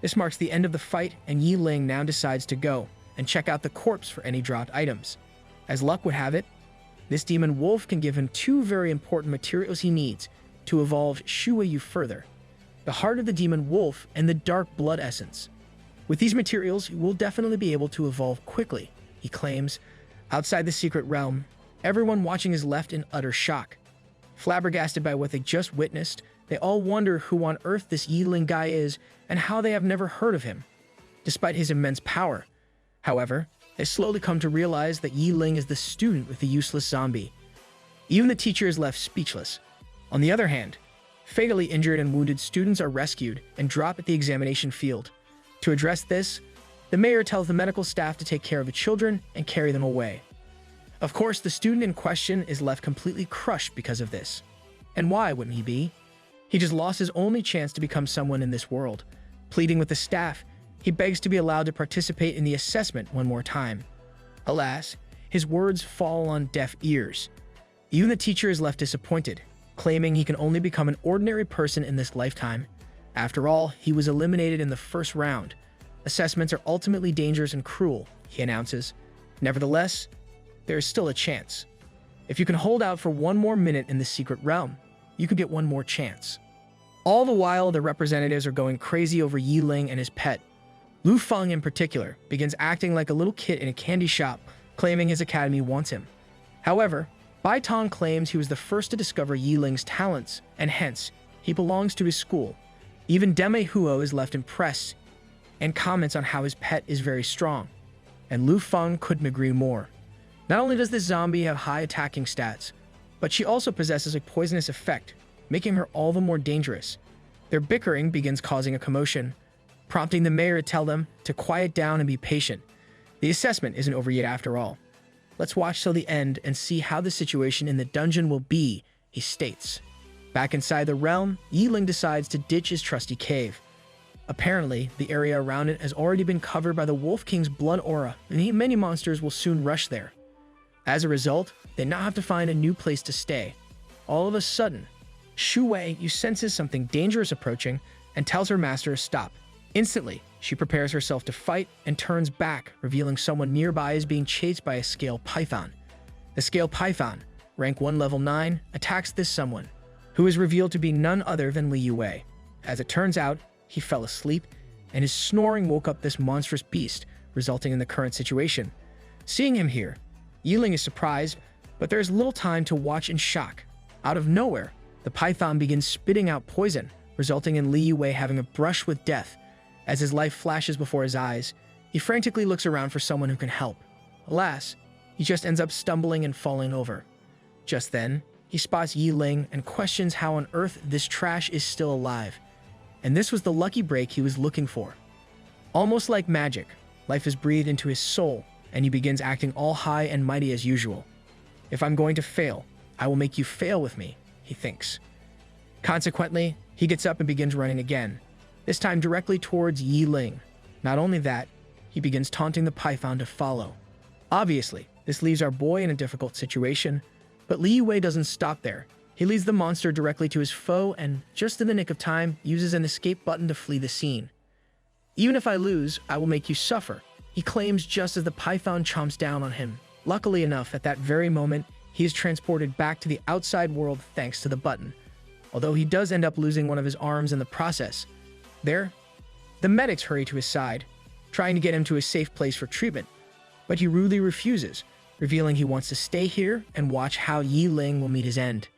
this marks the end of the fight, and Yi Ling now decides to go and check out the corpse for any dropped items. As luck would have it, this demon wolf can give him two very important materials he needs to evolve Shu Weiyu further: the heart of the demon wolf and the dark blood essence. With these materials, you will definitely be able to evolve quickly, he claims. Outside the secret realm, everyone watching is left in utter shock. Flabbergasted by what they just witnessed, they all wonder who on earth this Yi Ling guy is and how they have never heard of him, despite his immense power. However, they slowly come to realize that Yi Ling is the student with the useless zombie. Even the teacher is left speechless. On the other hand, fatally injured and wounded students are rescued and drop at the examination field. To address this, the mayor tells the medical staff to take care of the children and carry them away. Of course, the student in question is left completely crushed because of this. And why wouldn't he be? He just lost his only chance to become someone in this world. Pleading with the staff, he begs to be allowed to participate in the assessment one more time. Alas, his words fall on deaf ears. Even the teacher is left disappointed, claiming he can only become an ordinary person in this lifetime. After all, he was eliminated in the first round. Assessments are ultimately dangerous and cruel, he announces. Nevertheless, there is still a chance. If you can hold out for one more minute in the secret realm, you could get one more chance. All the while, the representatives are going crazy over Yi Ling and his pet. Lu Feng, in particular, begins acting like a little kid in a candy shop, claiming his academy wants him. However, Bai Tong claims he was the first to discover Yi Ling's talents, and hence, he belongs to his school. Even Deme Huo is left impressed and comments on how his pet is very strong. And Lu Feng couldn't agree more. Not only does this zombie have high attacking stats, but she also possesses a poisonous effect, making her all the more dangerous. Their bickering begins causing a commotion, prompting the mayor to tell them to quiet down and be patient. The assessment isn't over yet after all. Let's watch till the end and see how the situation in the dungeon will be, he states. Back inside the realm, Yi Ling decides to ditch his trusty cave. Apparently, the area around it has already been covered by the Wolf King's blood aura, and many monsters will soon rush there. As a result, they now have to find a new place to stay. All of a sudden, Shu Weiyu senses something dangerous approaching and tells her master to stop. Instantly, she prepares herself to fight and turns back, revealing someone nearby is being chased by a scale python. The scale python, rank 1 level 9, attacks this someone, who is revealed to be none other than Li Yue. As it turns out, he fell asleep, and his snoring woke up this monstrous beast, resulting in the current situation. Seeing him here, Yi Ling is surprised, but there is little time to watch in shock. Out of nowhere, the python begins spitting out poison, resulting in Li Yue having a brush with death. As his life flashes before his eyes, he frantically looks around for someone who can help. Alas, he just ends up stumbling and falling over. Just then, he spots Yi Ling and questions how on earth this trash is still alive. And this was the lucky break he was looking for. Almost like magic, life is breathed into his soul, and he begins acting all high and mighty as usual. If I'm going to fail, I will make you fail with me, he thinks. Consequently, he gets up and begins running again, this time directly towards Yi Ling. Not only that, he begins taunting the python to follow. Obviously, this leaves our boy in a difficult situation, but Li Yue doesn't stop there. He leads the monster directly to his foe and, just in the nick of time, uses an escape button to flee the scene. Even if I lose, I will make you suffer, he claims just as the python chomps down on him. Luckily enough, at that very moment, he is transported back to the outside world thanks to the button, although he does end up losing one of his arms in the process. There, the medics hurry to his side, trying to get him to a safe place for treatment, but he rudely refuses, revealing he wants to stay here and watch how Yi Ling will meet his end.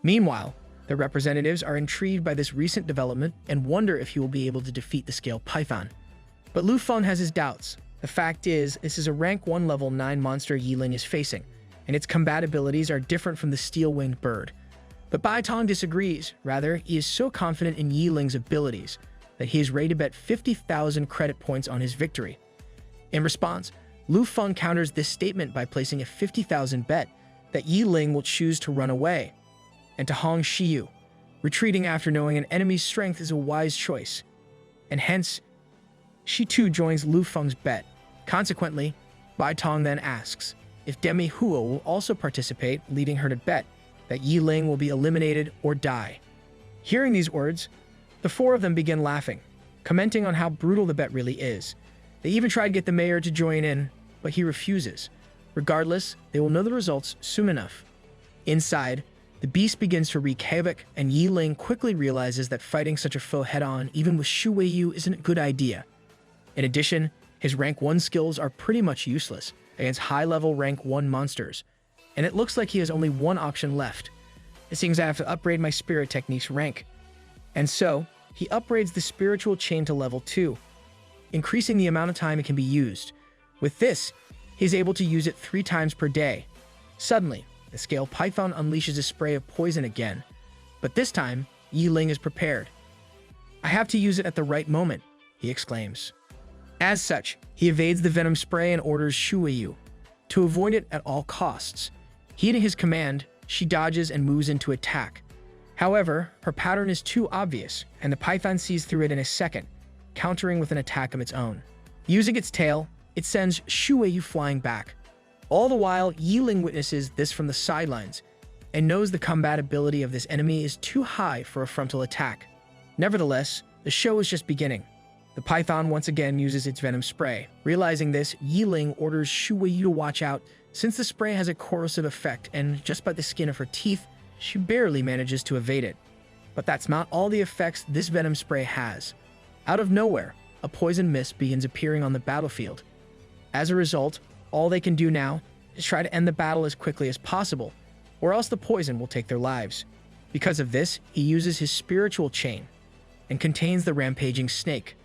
Meanwhile, the representatives are intrigued by this recent development and wonder if he will be able to defeat the scale python. But Lu Feng has his doubts. The fact is, this is a rank 1 level 9 monster Yi Ling is facing, and its combat abilities are different from the steel-winged bird. But Bai Tong disagrees. Rather, he is so confident in Yi Ling's abilities that he is ready to bet 50,000 credit points on his victory. In response, Lu Feng counters this statement by placing a 50,000 bet that Yi Ling will choose to run away, and to Hong Shiyu, retreating after knowing an enemy's strength is a wise choice, and hence, she too joins Lu Feng's bet. Consequently, Bai Tong then asks if Demi Huo will also participate, leading her to bet that Yi Ling will be eliminated or die. Hearing these words, the four of them begin laughing, commenting on how brutal the bet really is. They even try to get the mayor to join in, but he refuses. Regardless, they will know the results soon enough. Inside, the beast begins to wreak havoc, and Yi Ling quickly realizes that fighting such a foe head-on, even with Shu Weiyu, isn't a good idea. In addition, his rank 1 skills are pretty much useless against high-level rank 1 monsters, and it looks like he has only one option left. It seems I have to upgrade my spirit technique's rank. And so, he upgrades the spiritual chain to level 2, increasing the amount of time it can be used. With this, he's able to use it 3 times per day. Suddenly, the scale python unleashes a spray of poison again, but this time, Yi Ling is prepared. "I have to use it at the right moment," he exclaims. As such, he evades the venom spray and orders Shu Weiyu to avoid it at all costs. Heeding his command, she dodges and moves into attack. However, her pattern is too obvious, and the python sees through it in a second, countering with an attack of its own. Using its tail, it sends Shu Weiyu flying back. All the while, Yi Ling witnesses this from the sidelines and knows the combat ability of this enemy is too high for a frontal attack. Nevertheless, the show is just beginning. The python once again uses its venom spray. Realizing this, Yi Ling orders Shu Weiyu to watch out, since the spray has a corrosive effect, and just by the skin of her teeth, she barely manages to evade it. But that's not all the effects this venom spray has. Out of nowhere, a poison mist begins appearing on the battlefield. As a result, all they can do now is try to end the battle as quickly as possible, or else the poison will take their lives. Because of this, he uses his spiritual chain and contains the rampaging snake.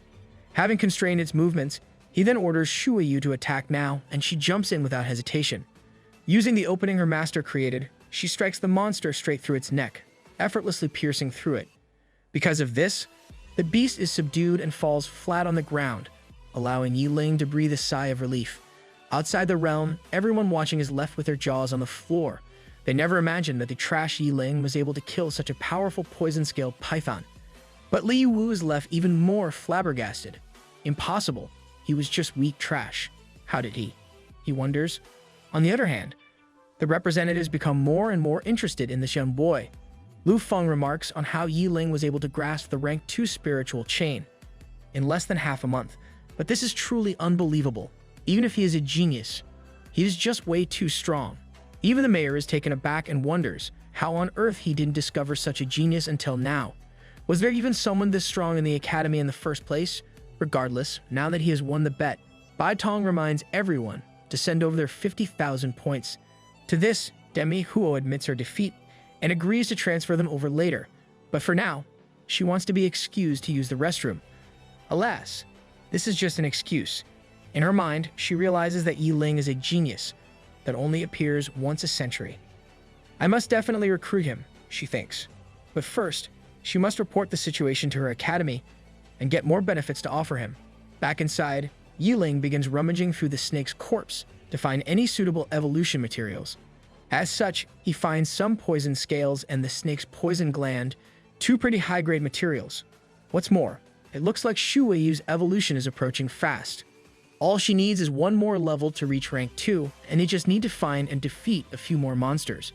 Having constrained its movements, he then orders Shu Weiyu to attack now, and she jumps in without hesitation. Using the opening her master created, she strikes the monster straight through its neck, effortlessly piercing through it. Because of this, the beast is subdued and falls flat on the ground, allowing Yi Ling to breathe a sigh of relief. Outside the realm, everyone watching is left with their jaws on the floor. They never imagined that the trash Yi Ling was able to kill such a powerful poison-scaled python. But Li Wu is left even more flabbergasted. Impossible. He was just weak trash. How did he? He wonders. On the other hand, the representatives become more and more interested in this young boy. Lu Feng remarks on how Yi Ling was able to grasp the rank 2 spiritual chain in less than half a month. But this is truly unbelievable. Even if he is a genius, he is just way too strong. Even the mayor is taken aback and wonders how on earth he didn't discover such a genius until now. Was there even someone this strong in the academy in the first place? Regardless, now that he has won the bet, Bai Tong reminds everyone to send over their 50,000 points. To this, Demi Huo admits her defeat and agrees to transfer them over later. But for now, she wants to be excused to use the restroom. Alas, this is just an excuse. In her mind, she realizes that Yi Ling is a genius that only appears once a century. I must definitely recruit him, she thinks. But first, she must report the situation to her academy and get more benefits to offer him. Back inside, Yi Ling begins rummaging through the snake's corpse to find any suitable evolution materials. As such, he finds some poison scales and the snake's poison gland, 2 pretty high-grade materials. What's more, it looks like Shu Weiyu's evolution is approaching fast. All she needs is one more level to reach rank 2, and they just need to find and defeat a few more monsters.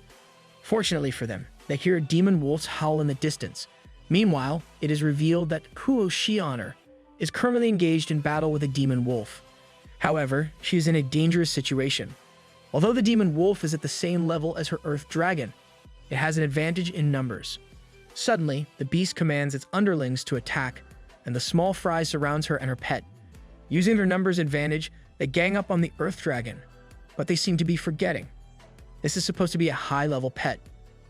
Fortunately for them, they hear a demon wolf's howl in the distance. Meanwhile, it is revealed that Kuo Xianer is currently engaged in battle with a demon wolf. However, she is in a dangerous situation. Although the demon wolf is at the same level as her earth dragon, it has an advantage in numbers. Suddenly, the beast commands its underlings to attack, and the small fry surrounds her and her pet. Using their numbers advantage, they gang up on the earth dragon, but they seem to be forgetting. This is supposed to be a high-level pet.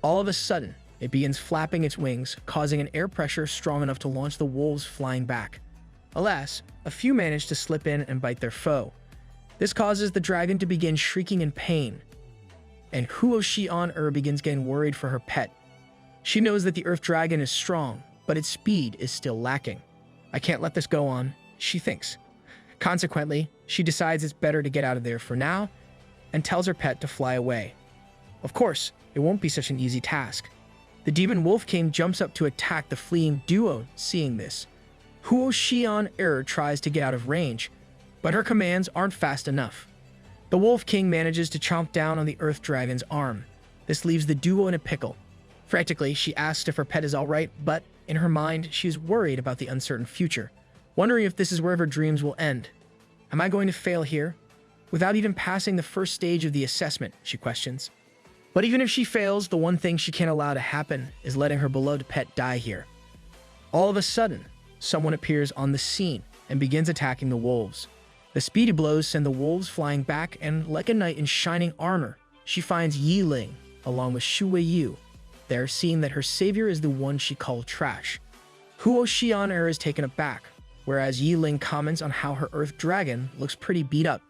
All of a sudden, it begins flapping its wings, causing an air pressure strong enough to launch the wolves flying back. Alas, a few manage to slip in and bite their foe. This causes the dragon to begin shrieking in pain, and Huo Xian begins getting worried for her pet. She knows that the earth dragon is strong, but its speed is still lacking. I can't let this go on, she thinks. Consequently, she decides it's better to get out of there for now and tells her pet to fly away. Of course, it won't be such an easy task. The demon wolf king jumps up to attack the fleeing duo. Seeing this, Huo Xian tries to get out of range, but her commands aren't fast enough. The wolf king manages to chomp down on the earth dragon's arm. This leaves the duo in a pickle. Frantically, she asks if her pet is alright, but in her mind, she is worried about the uncertain future, wondering if this is where her dreams will end. Am I going to fail here? Without even passing the first stage of the assessment, she questions. But even if she fails, the one thing she can't allow to happen is letting her beloved pet die here. All of a sudden, someone appears on the scene and begins attacking the wolves. The speedy blows send the wolves flying back, and like a knight in shining armor, she finds Yi Ling along with Shu Weiyu. There, seeing that her savior is the one she called trash. Huo Xian is taken aback, whereas Yi Ling comments on how her earth dragon looks pretty beat up.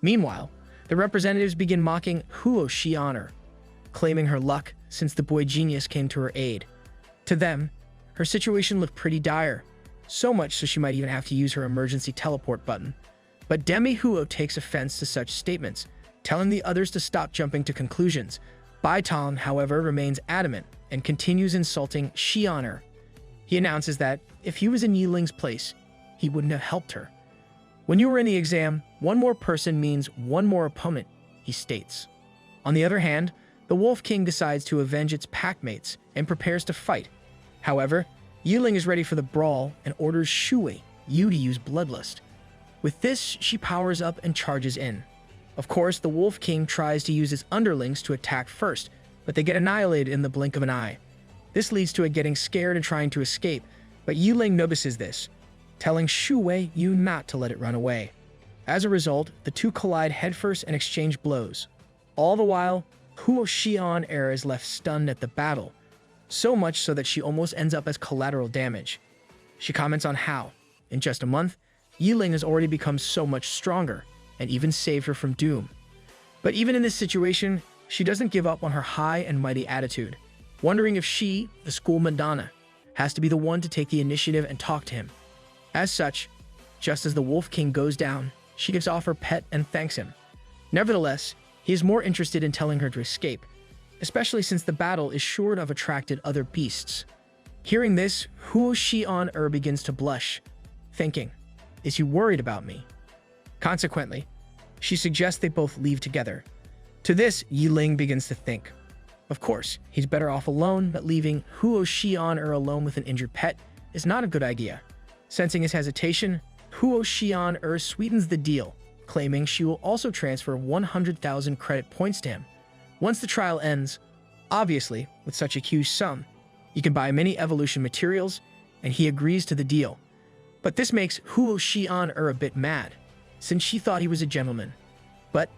Meanwhile, the representatives begin mocking Huo Xian, claiming her luck since the boy genius came to her aid. To them, her situation looked pretty dire, so much so she might even have to use her emergency teleport button. But Demi Huo takes offense to such statements, telling the others to stop jumping to conclusions. Bai Tong, however, remains adamant and continues insulting Xian. He announces that if he was in Yi Ling's place, he wouldn't have helped her. When you were in the exam, one more person means one more opponent, he states. On the other hand, the Wolf King decides to avenge its packmates and prepares to fight. However, Yi Ling is ready for the brawl and orders Shu Weiyu to use Bloodlust. With this, she powers up and charges in. Of course, the Wolf King tries to use his underlings to attack first, but they get annihilated in the blink of an eye. This leads to it getting scared and trying to escape, but Yi Ling notices this, telling Shu Weiyu not to let it run away. As a result, the two collide headfirst and exchange blows. All the while, Huo Xian is left stunned at the battle, so much so that she almost ends up as collateral damage. She comments on how, in just a month, Yi Ling has already become so much stronger, and even saved her from doom. But even in this situation, she doesn't give up on her high and mighty attitude, wondering if she, the school Madonna, has to be the one to take the initiative and talk to him. As such, just as the Wolf King goes down, she gives off her pet and thanks him. Nevertheless, he is more interested in telling her to escape, especially since the battle is sure to have attracted other beasts. Hearing this, Huo Xian begins to blush, thinking, "Is he worried about me?" Consequently, she suggests they both leave together. To this, Yi Ling begins to think. Of course, he's better off alone, but leaving Huo Xian alone with an injured pet is not a good idea. Sensing his hesitation, Huo Xian sweetens the deal, claiming she will also transfer 100,000 credit points to him. Once the trial ends, obviously, with such a huge sum, you can buy many evolution materials, and he agrees to the deal. But this makes Huo Xian a bit mad, since she thought he was a gentleman. But,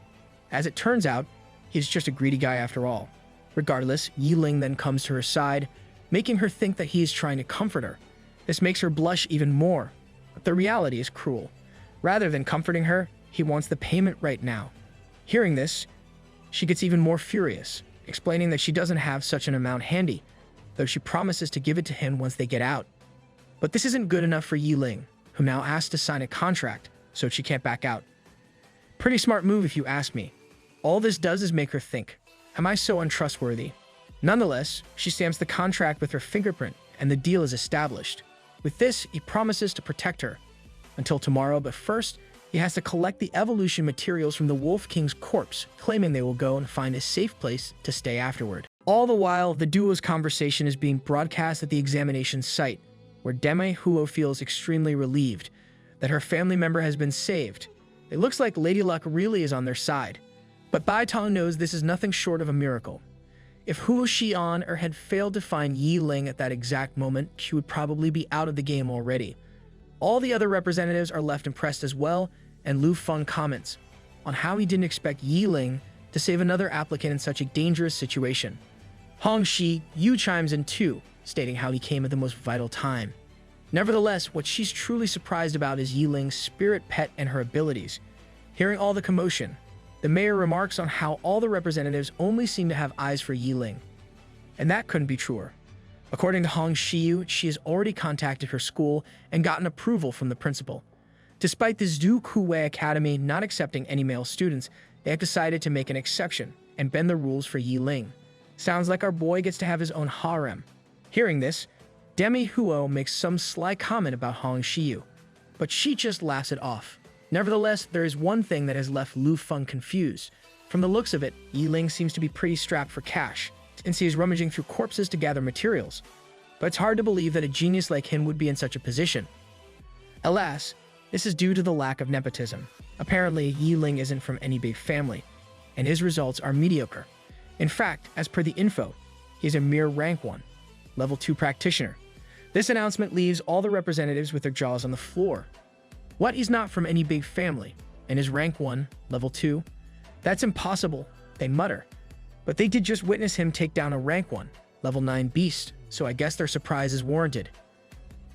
as it turns out, he's just a greedy guy after all. Regardless, Yi Ling then comes to her side, making her think that he is trying to comfort her. This makes her blush even more, but the reality is cruel. Rather than comforting her, he wants the payment right now. Hearing this, she gets even more furious, explaining that she doesn't have such an amount handy, though she promises to give it to him once they get out. But this isn't good enough for Yi Ling, who now asks to sign a contract, so she can't back out. Pretty smart move if you ask me. All this does is make her think, am I so untrustworthy? Nonetheless, she stamps the contract with her fingerprint, and the deal is established. With this, he promises to protect her until tomorrow, but first, he has to collect the evolution materials from the Wolf King's corpse, claiming they will go and find a safe place to stay afterward. All the while, the duo's conversation is being broadcast at the examination site, where Demi Huo feels extremely relieved that her family member has been saved. It looks like Lady Luck really is on their side, but Bai Tong knows this is nothing short of a miracle. If Huo Xian had failed to find Yi Ling at that exact moment, she would probably be out of the game already. All the other representatives are left impressed as well, and Lu Feng comments on how he didn't expect Yi Ling to save another applicant in such a dangerous situation. Hong Shi-yu chimes in too, stating how he came at the most vital time. Nevertheless, what she's truly surprised about is Yi Ling's spirit pet and her abilities. Hearing all the commotion, the mayor remarks on how all the representatives only seem to have eyes for Yi Ling. And that couldn't be truer. According to Hong Shi-yu, she has already contacted her school and gotten approval from the principal. Despite the Zhu Kuwei Academy not accepting any male students, they have decided to make an exception and bend the rules for Yi Ling. Sounds like our boy gets to have his own harem. Hearing this, Demi Huo makes some sly comment about Hong Xiyu, but she just laughs it off. Nevertheless, there is one thing that has left Lu Feng confused. From the looks of it, Yi Ling seems to be pretty strapped for cash, since he is rummaging through corpses to gather materials. But it's hard to believe that a genius like him would be in such a position. Alas, this is due to the lack of nepotism. Apparently, Yi Ling isn't from any big family, and his results are mediocre. In fact, as per the info, he's a mere rank 1, level 2 practitioner. This announcement leaves all the representatives with their jaws on the floor. What, he's not from any big family, and is rank 1, level 2? That's impossible, they mutter. But they did just witness him take down a rank 1, level 9 beast, so I guess their surprise is warranted.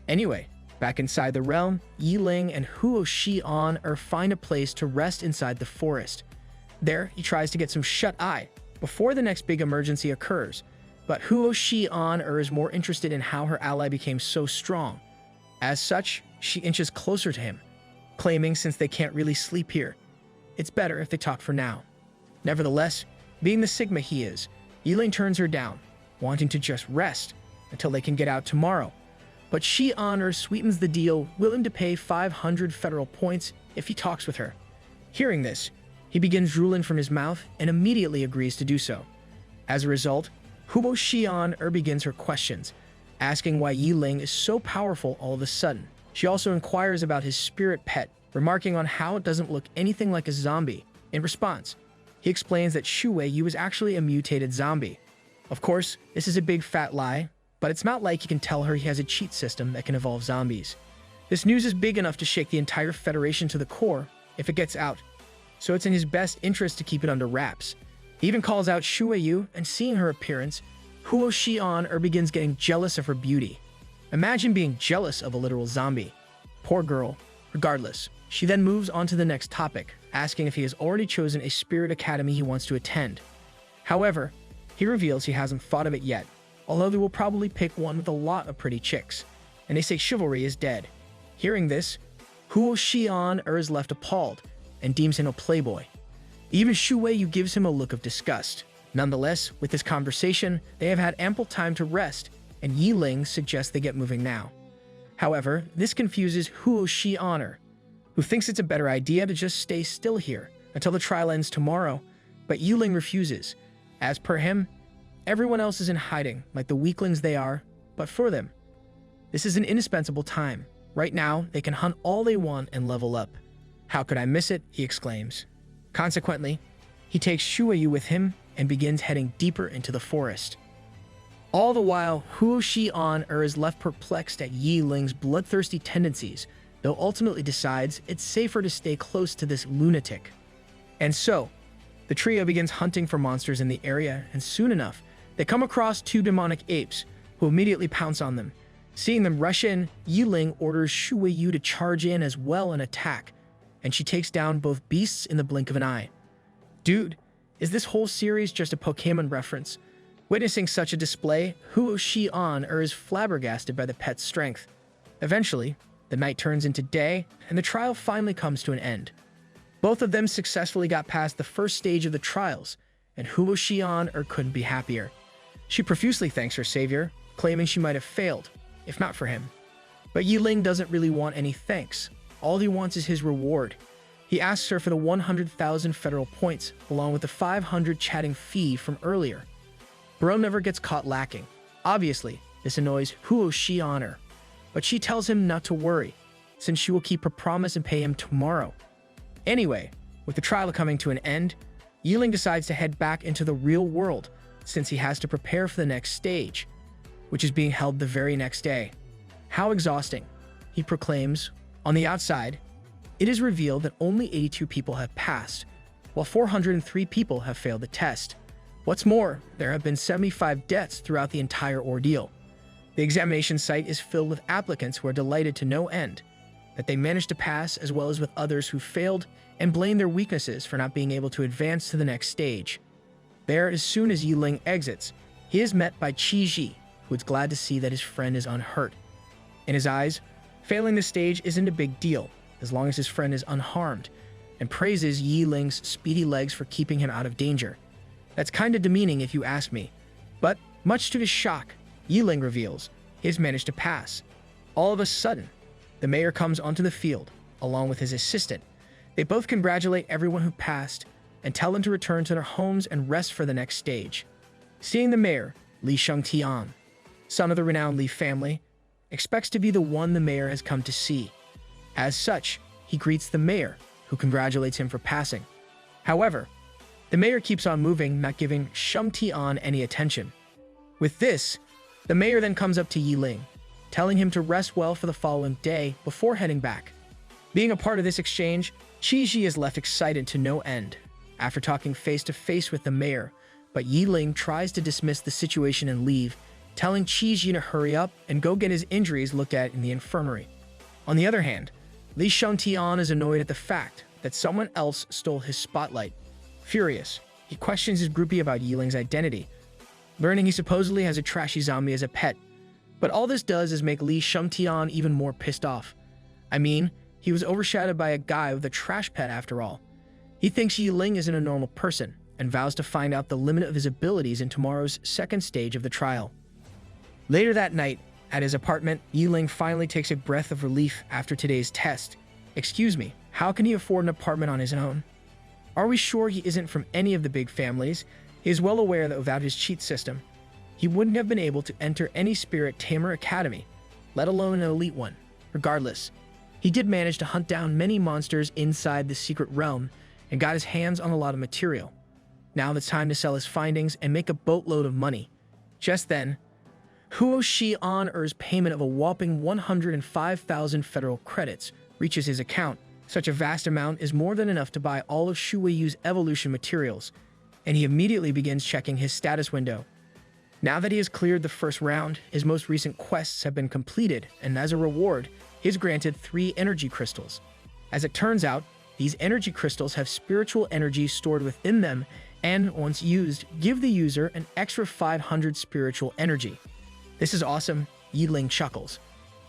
Anyway, back inside the realm, Yi Ling and Huo Xian find a place to rest inside the forest. There, he tries to get some shut-eye before the next big emergency occurs, but Huo Xian is more interested in how her ally became so strong. As such, she inches closer to him, claiming since they can't really sleep here, it's better if they talk for now. Nevertheless, being the Sigma he is, Yi Ling turns her down, wanting to just rest until they can get out tomorrow. But Xian sweetens the deal, willing to pay 500 federal points if he talks with her. Hearing this, he begins drooling from his mouth and immediately agrees to do so. As a result, Huo Xian begins her questions, asking why Yi Ling is so powerful all of a sudden. She also inquires about his spirit pet, remarking on how it doesn't look anything like a zombie. In response, he explains that Shu Wei was actually a mutated zombie. Of course, this is a big fat lie, but it's not like he can tell her he has a cheat system that can evolve zombies. This news is big enough to shake the entire Federation to the core if it gets out, so it's in his best interest to keep it under wraps. He even calls out Shu Wei, and seeing her appearance, Huo Xian begins getting jealous of her beauty. Imagine being jealous of a literal zombie. Poor girl. Regardless, she then moves on to the next topic, asking if he has already chosen a spirit academy he wants to attend. However, he reveals he hasn't thought of it yet, although they will probably pick one with a lot of pretty chicks, and they say chivalry is dead. Hearing this, Huo Xian is left appalled and deems him a playboy. Even Shu Wei gives him a look of disgust. Nonetheless, with this conversation, they have had ample time to rest, and Yi Ling suggests they get moving now. However, this confuses Huo Xian, who thinks it's a better idea to just stay still here until the trial ends tomorrow, but Yi Ling refuses. As per him, everyone else is in hiding, like the weaklings they are, but for them, this is an indispensable time. Right now, they can hunt all they want and level up. How could I miss it? He exclaims. Consequently, he takes Shu Wei with him and begins heading deeper into the forest. All the while, Huo Xian is left perplexed at Yi Ling's bloodthirsty tendencies, though ultimately decides it's safer to stay close to this lunatic. And so, the trio begins hunting for monsters in the area, and soon enough, they come across 2 demonic apes, who immediately pounce on them. Seeing them rush in, Yi Ling orders Shu Wei to charge in as well and attack, and she takes down both beasts in the blink of an eye. Dude, is this whole series just a Pokemon reference? Witnessing such a display, Huo Xian is flabbergasted by the pet's strength. Eventually, the night turns into day, and the trial finally comes to an end. Both of them successfully got past the first stage of the trials, and Huo Xian couldn't be happier. She profusely thanks her savior, claiming she might have failed, if not for him. But Yi Ling doesn't really want any thanks. All he wants is his reward. He asks her for the 100,000 federal points, along with the 500 chatting fee from earlier. Bro never gets caught lacking. Obviously, this annoys Huo Xian, but she tells him not to worry, since she will keep her promise and pay him tomorrow. Anyway, with the trial coming to an end, Yi Ling decides to head back into the real world, since he has to prepare for the next stage, which is being held the very next day. How exhausting, he proclaims. On the outside, it is revealed that only 82 people have passed, while 403 people have failed the test. What's more, there have been 75 deaths throughout the entire ordeal. The examination site is filled with applicants who are delighted to no end that they managed to pass, as well as with others who failed and blame their weaknesses for not being able to advance to the next stage. There, as soon as Yi Ling exits, he is met by Qi Ji, who is glad to see that his friend is unhurt. In his eyes, failing the stage isn't a big deal, as long as his friend is unharmed, and praises Yi Ling's speedy legs for keeping him out of danger. That's kinda demeaning if you ask me. But, much to his shock, Yi Ling reveals he has managed to pass. All of a sudden, the mayor comes onto the field, along with his assistant. They both congratulate everyone who passed and tell them to return to their homes and rest for the next stage. Seeing the mayor, Li Shengtian, son of the renowned Li family, expects to be the one the mayor has come to see. As such, he greets the mayor, who congratulates him for passing. However, the mayor keeps on moving, not giving Shengtian any attention. With this, the mayor then comes up to Yi Ling, telling him to rest well for the following day before heading back. Being a part of this exchange, Qi is left excited to no end after talking face-to-face with the mayor, but Yi Ling tries to dismiss the situation and leave, telling Qi to hurry up and go get his injuries looked at in the infirmary. On the other hand, Li Shengtian is annoyed at the fact that someone else stole his spotlight. Furious, he questions his groupie about Yi Ling's identity, learning he supposedly has a trashy zombie as a pet. But all this does is make Li Shengtian even more pissed off. I mean, he was overshadowed by a guy with a trash pet after all. He thinks Yi Ling isn't a normal person and vows to find out the limit of his abilities in tomorrow's second stage of the trial. Later that night, at his apartment, Yi Ling finally takes a breath of relief after today's test. Excuse me, how can he afford an apartment on his own? Are we sure he isn't from any of the big families? He is well aware that without his cheat system, he wouldn't have been able to enter any Spirit Tamer Academy, let alone an elite one. Regardless, he did manage to hunt down many monsters inside the secret realm and got his hands on a lot of material. Now it's time to sell his findings and make a boatload of money. Just then, Huo Xian's payment of a whopping 105,000 federal credits reaches his account. Such a vast amount is more than enough to buy all of Shu Weiyu's evolution materials, and he immediately begins checking his status window. Now that he has cleared the first round, his most recent quests have been completed, and as a reward, he is granted 3 energy crystals. As it turns out, these energy crystals have spiritual energy stored within them and, once used, give the user an extra 500 spiritual energy. This is awesome, Yi Ling chuckles.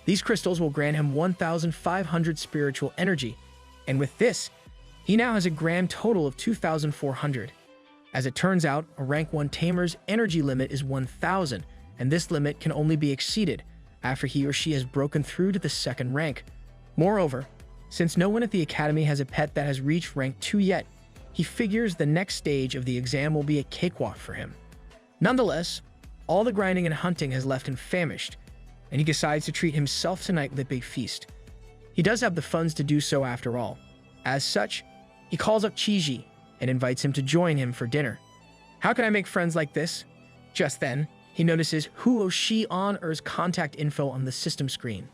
These crystals will grant him 1,500 spiritual energy, and with this, he now has a grand total of 2,400. As it turns out, a rank 1 tamer's energy limit is 1,000, and this limit can only be exceeded after he or she has broken through to the second rank. Moreover, since no one at the academy has a pet that has reached rank 2 yet, he figures the next stage of the exam will be a cakewalk for him. Nonetheless, all the grinding and hunting has left him famished, and he decides to treat himself tonight with a big feast. He does have the funds to do so after all. As such, he calls up Qi and invites him to join him for dinner. How can I make friends like this? Just then, he notices Huo Xian's contact info on the system screen.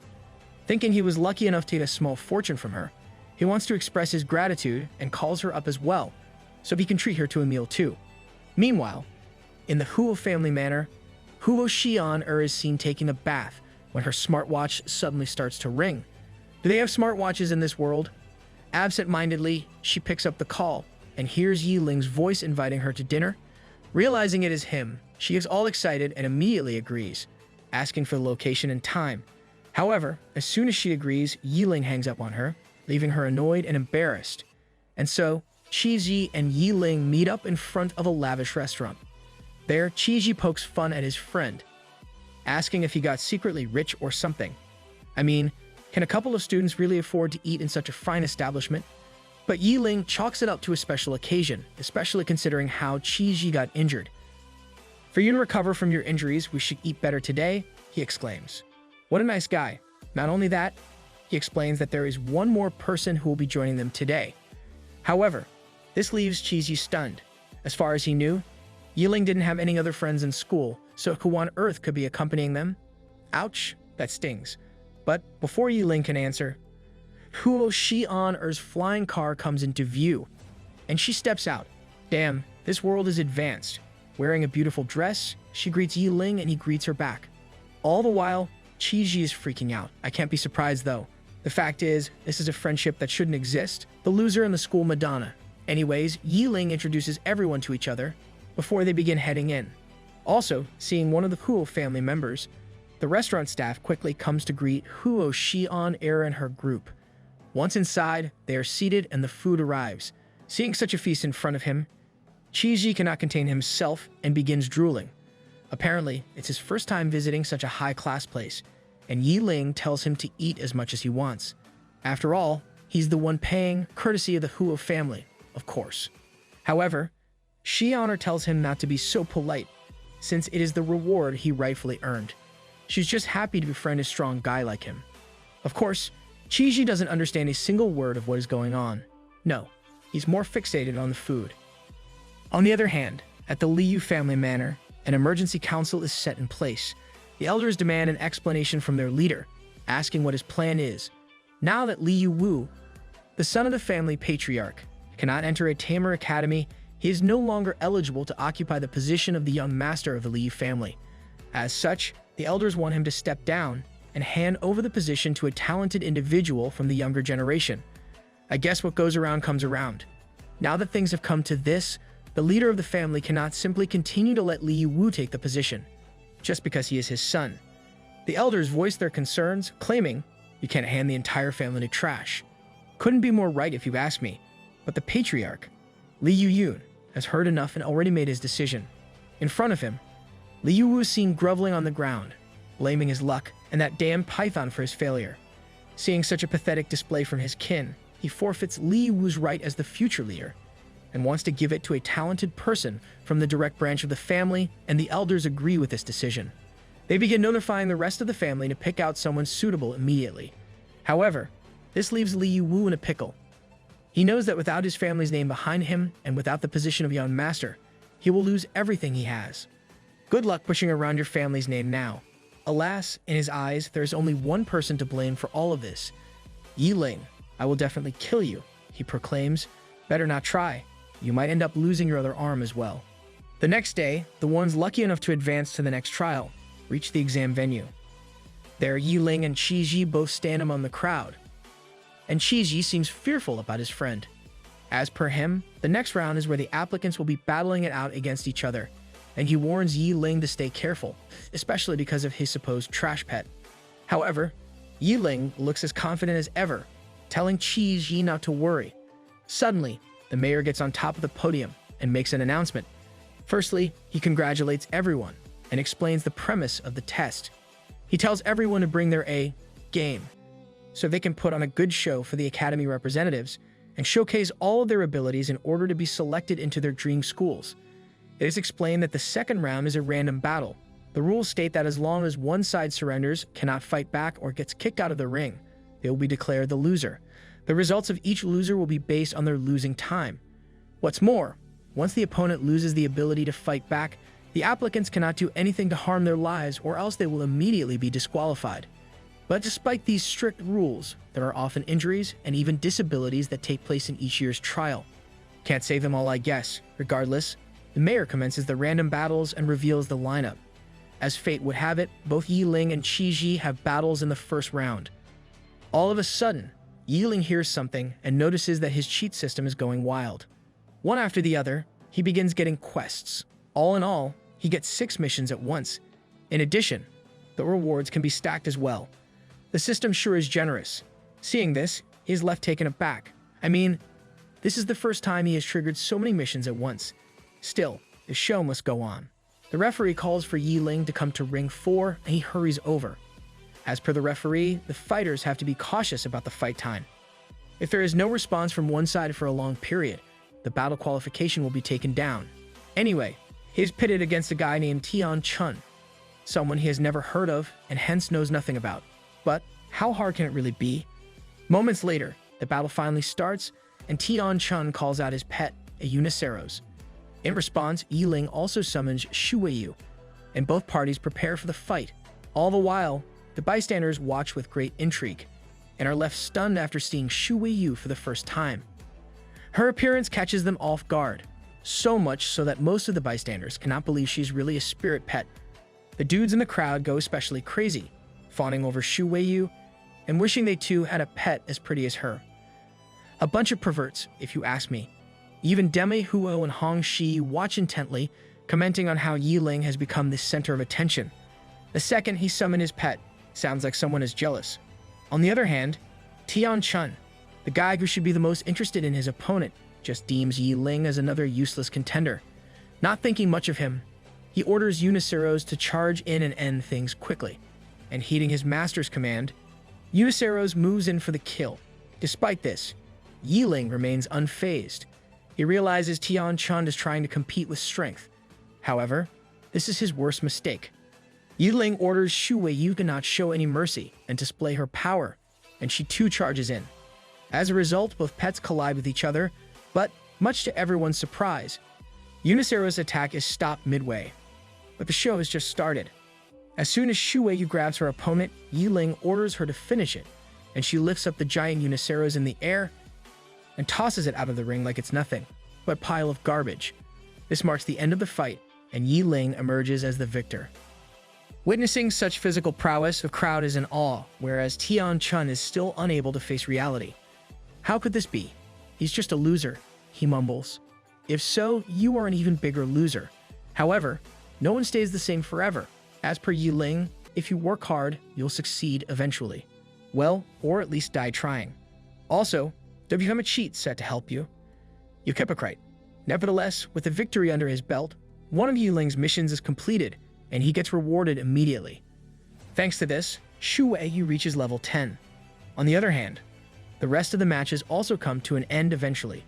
Thinking he was lucky enough to get a small fortune from her, he wants to express his gratitude and calls her up as well, so he can treat her to a meal too. Meanwhile, in the Huo family manor, Huo Xian is seen taking a bath when her smartwatch suddenly starts to ring. Do they have smartwatches in this world? Absent-mindedly, she picks up the call and hears Yi Ling's voice inviting her to dinner. Realizing it is him, she gets all excited and immediately agrees, asking for the location and time. However, as soon as she agrees, Yi Ling hangs up on her, leaving her annoyed and embarrassed. And so, Qi and Yi Ling meet up in front of a lavish restaurant. There, Qi pokes fun at his friend, asking if he got secretly rich or something. I mean, can a couple of students really afford to eat in such a fine establishment? But Yi Ling chalks it up to a special occasion, especially considering how Qi got injured. For you to recover from your injuries, we should eat better today, he exclaims. What a nice guy. Not only that, he explains that there is one more person who will be joining them today. However, this leaves Qi stunned. As far as he knew, Yi Ling didn't have any other friends in school, so who on earth could be accompanying them? Ouch, that stings. But before Yi Ling can answer, Huo Xian's flying car comes into view, and she steps out. Damn, this world is advanced. Wearing a beautiful dress, she greets Yi Ling and he greets her back. All the while, Qi is freaking out. I can't be surprised though. The fact is, this is a friendship that shouldn't exist. The loser and the school Madonna. Anyways, Yi Ling introduces everyone to each other before they begin heading in. Also, seeing one of the Huo family members, the restaurant staff quickly comes to greet Huo Xian and her group. Once inside, they are seated and the food arrives. Seeing such a feast in front of him, Qiji cannot contain himself and begins drooling. Apparently, it's his first time visiting such a high-class place, and Yi Ling tells him to eat as much as he wants. After all, he's the one paying, courtesy of the Huo family, of course. However, Shi Honor tells him not to be so polite, since it is the reward he rightfully earned. She's just happy to befriend a strong guy like him. Of course, Qiji doesn't understand a single word of what is going on. No, he's more fixated on the food. On the other hand, at the Liu family manor, an emergency council is set in place. The elders demand an explanation from their leader, asking what his plan is. Now that Liu Wu, the son of the family patriarch, cannot enter a tamer academy, he is no longer eligible to occupy the position of the young master of the Liu family. As such, the elders want him to step down and hand over the position to a talented individual from the younger generation. I guess what goes around comes around. Now that things have come to this, the leader of the family cannot simply continue to let Liu Wu take the position, just because he is his son. The elders voice their concerns, claiming, "You can't hand the entire family to trash." Couldn't be more right if you ask me, but the patriarch, Liu Yun, has heard enough and already made his decision. In front of him, Liu Wu is seen groveling on the ground, blaming his luck and that damn python for his failure. Seeing such a pathetic display from his kin, he forfeits Liu Wu's right as the future leader, and wants to give it to a talented person from the direct branch of the family, and the elders agree with this decision. They begin notifying the rest of the family to pick out someone suitable immediately. However, this leaves Liu Wu in a pickle. He knows that without his family's name behind him and without the position of young master, he will lose everything he has. Good luck pushing around your family's name now. Alas, in his eyes, there is only one person to blame for all of this. Yi Ling, I will definitely kill you, he proclaims. Better not try. You might end up losing your other arm as well. The next day, the ones lucky enough to advance to the next trial reach the exam venue. There, Yi Ling and Qiji both stand among the crowd, and Qiji seems fearful about his friend. As per him, the next round is where the applicants will be battling it out against each other, and he warns Yi Ling to stay careful, especially because of his supposed trash pet. However, Yi Ling looks as confident as ever, telling Qiji not to worry. Suddenly, the mayor gets on top of the podium and makes an announcement. Firstly, he congratulates everyone and explains the premise of the test. He tells everyone to bring their A game, so they can put on a good show for the academy representatives and showcase all of their abilities in order to be selected into their dream schools. It is explained that the second round is a random battle. The rules state that as long as one side surrenders, cannot fight back, or gets kicked out of the ring, they will be declared the loser. The results of each loser will be based on their losing time. What's more, once the opponent loses the ability to fight back, the applicants cannot do anything to harm their lives, or else they will immediately be disqualified. But despite these strict rules, there are often injuries and even disabilities that take place in each year's trial. Can't save them all, I guess. Regardless, the mayor commences the random battles and reveals the lineup. As fate would have it, both Yi Ling and Qiji have battles in the first round. All of a sudden, Yi Ling hears something and notices that his cheat system is going wild. One after the other, he begins getting quests. All in all, he gets 6 missions at once. In addition, the rewards can be stacked as well. The system sure is generous. Seeing this, he is left taken aback. I mean, this is the first time he has triggered so many missions at once. Still, the show must go on. The referee calls for Yi Ling to come to Ring 4, and he hurries over. As per the referee, the fighters have to be cautious about the fight time. If there is no response from one side for a long period, the battle qualification will be taken down. Anyway, he is pitted against a guy named Tian Chun, someone he has never heard of and hence knows nothing about. But how hard can it really be? Moments later, the battle finally starts, and Tian Chun calls out his pet, a Uniceros. In response, Yi Ling also summons Shu Weiyu, and both parties prepare for the fight. All the while, the bystanders watch with great intrigue, and are left stunned after seeing Shu Weiyu for the first time. Her appearance catches them off guard, so much so that most of the bystanders cannot believe she's really a spirit pet. The dudes in the crowd go especially crazy, fawning over Shu Weiyu and wishing they too had a pet as pretty as her. A bunch of perverts, if you ask me. Even Deme Huo and Hong Shi watch intently, commenting on how Yi Ling has become the center of attention. The second he summoned his pet, sounds like someone is jealous. On the other hand, Tian Chun, The guy who should be the most interested in his opponent just deems Yi Ling as another useless contender. Not thinking much of him, he orders Uniceros to charge in and end things quickly. And heeding his master's command, Uniceros moves in for the kill. Despite this, Yi Ling remains unfazed. He realizes Tian-chun is trying to compete with strength. However, this is his worst mistake. Yi Ling orders Shu Weiyu to not show any mercy and display her power, and she too charges in. As a result, both pets collide with each other, but much to everyone's surprise, Unicero's attack is stopped midway. But the show has just started. As soon as Shu Weiyu grabs her opponent, Yi Ling orders her to finish it, and she lifts up the giant Uniceros in the air and tosses it out of the ring like it's nothing but a pile of garbage. This marks the end of the fight, and Yi Ling emerges as the victor. Witnessing such physical prowess, the crowd is in awe, whereas Tian-chun is still unable to face reality. How could this be? He's just a loser, he mumbles. If so, you are an even bigger loser. However, no one stays the same forever. As per Yi Ling, if you work hard, you'll succeed eventually. Well, or at least die trying. Also, there'll become a cheat set to help you. You hypocrite. Nevertheless, with a victory under his belt, one of Yi Ling's missions is completed, and he gets rewarded immediately. Thanks to this, Shu Weiyu reaches level 10. On the other hand, the rest of the matches also come to an end eventually,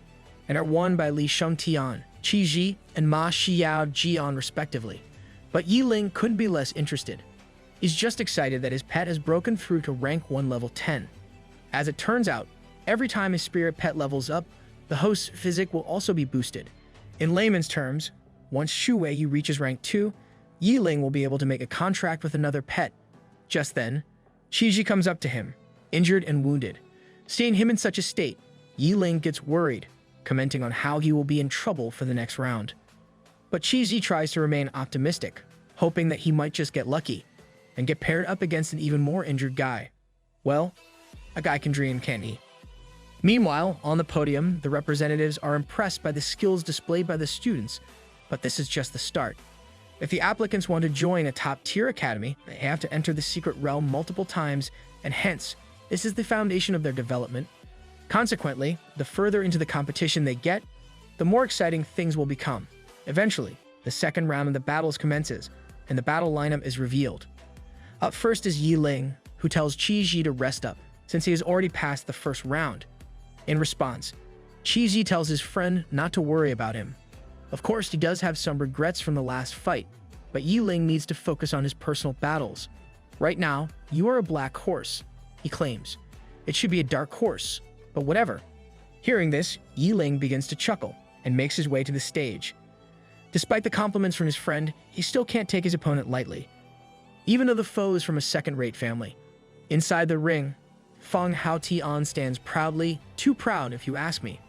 and are won by Li Shengtian, Qi Ji, and Ma Xiao Jian respectively. But Yi Ling couldn't be less interested. He's just excited that his pet has broken through to rank 1 level 10. As it turns out, every time his spirit pet levels up, the host's physique will also be boosted. In layman's terms, once Shu Weiyu reaches rank 2, Yi Ling will be able to make a contract with another pet. Just then, Qi Ji comes up to him, injured and wounded. Seeing him in such a state, Yi Ling gets worried, commenting on how he will be in trouble for the next round. But Qi Ji tries to remain optimistic, hoping that he might just get lucky and get paired up against an even more injured guy. Well, a guy can dream, can't he? Meanwhile, on the podium, the representatives are impressed by the skills displayed by the students, but this is just the start. If the applicants want to join a top-tier academy, they have to enter the secret realm multiple times, and hence, this is the foundation of their development. Consequently, the further into the competition they get, the more exciting things will become. Eventually, the second round of the battles commences, and the battle lineup is revealed. Up first is Yi Ling, who tells Qi Ji to rest up, since he has already passed the first round. In response, Qi Ji tells his friend not to worry about him. Of course, he does have some regrets from the last fight, but Yi Ling needs to focus on his personal battles. Right now, you are a black horse, he claims. It should be a dark horse, but whatever. Hearing this, Yi Ling begins to chuckle and makes his way to the stage. Despite the compliments from his friend, he still can't take his opponent lightly, even though the foe is from a second-rate family. Inside the ring, Feng Haotian stands proudly, too proud if you ask me.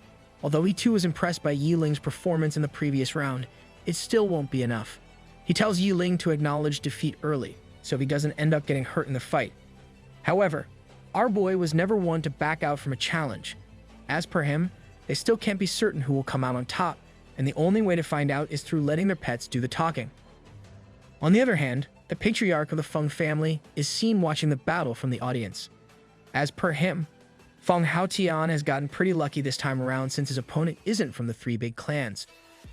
Although he too was impressed by Yi Ling's performance in the previous round, it still won't be enough. He tells Yi Ling to acknowledge defeat early, so he doesn't end up getting hurt in the fight. However, our boy was never one to back out from a challenge. As per him, they still can't be certain who will come out on top, and the only way to find out is through letting their pets do the talking. On the other hand, the patriarch of the Feng family is seen watching the battle from the audience. As per him, Feng Haotian has gotten pretty lucky this time around since his opponent isn't from the three big clans.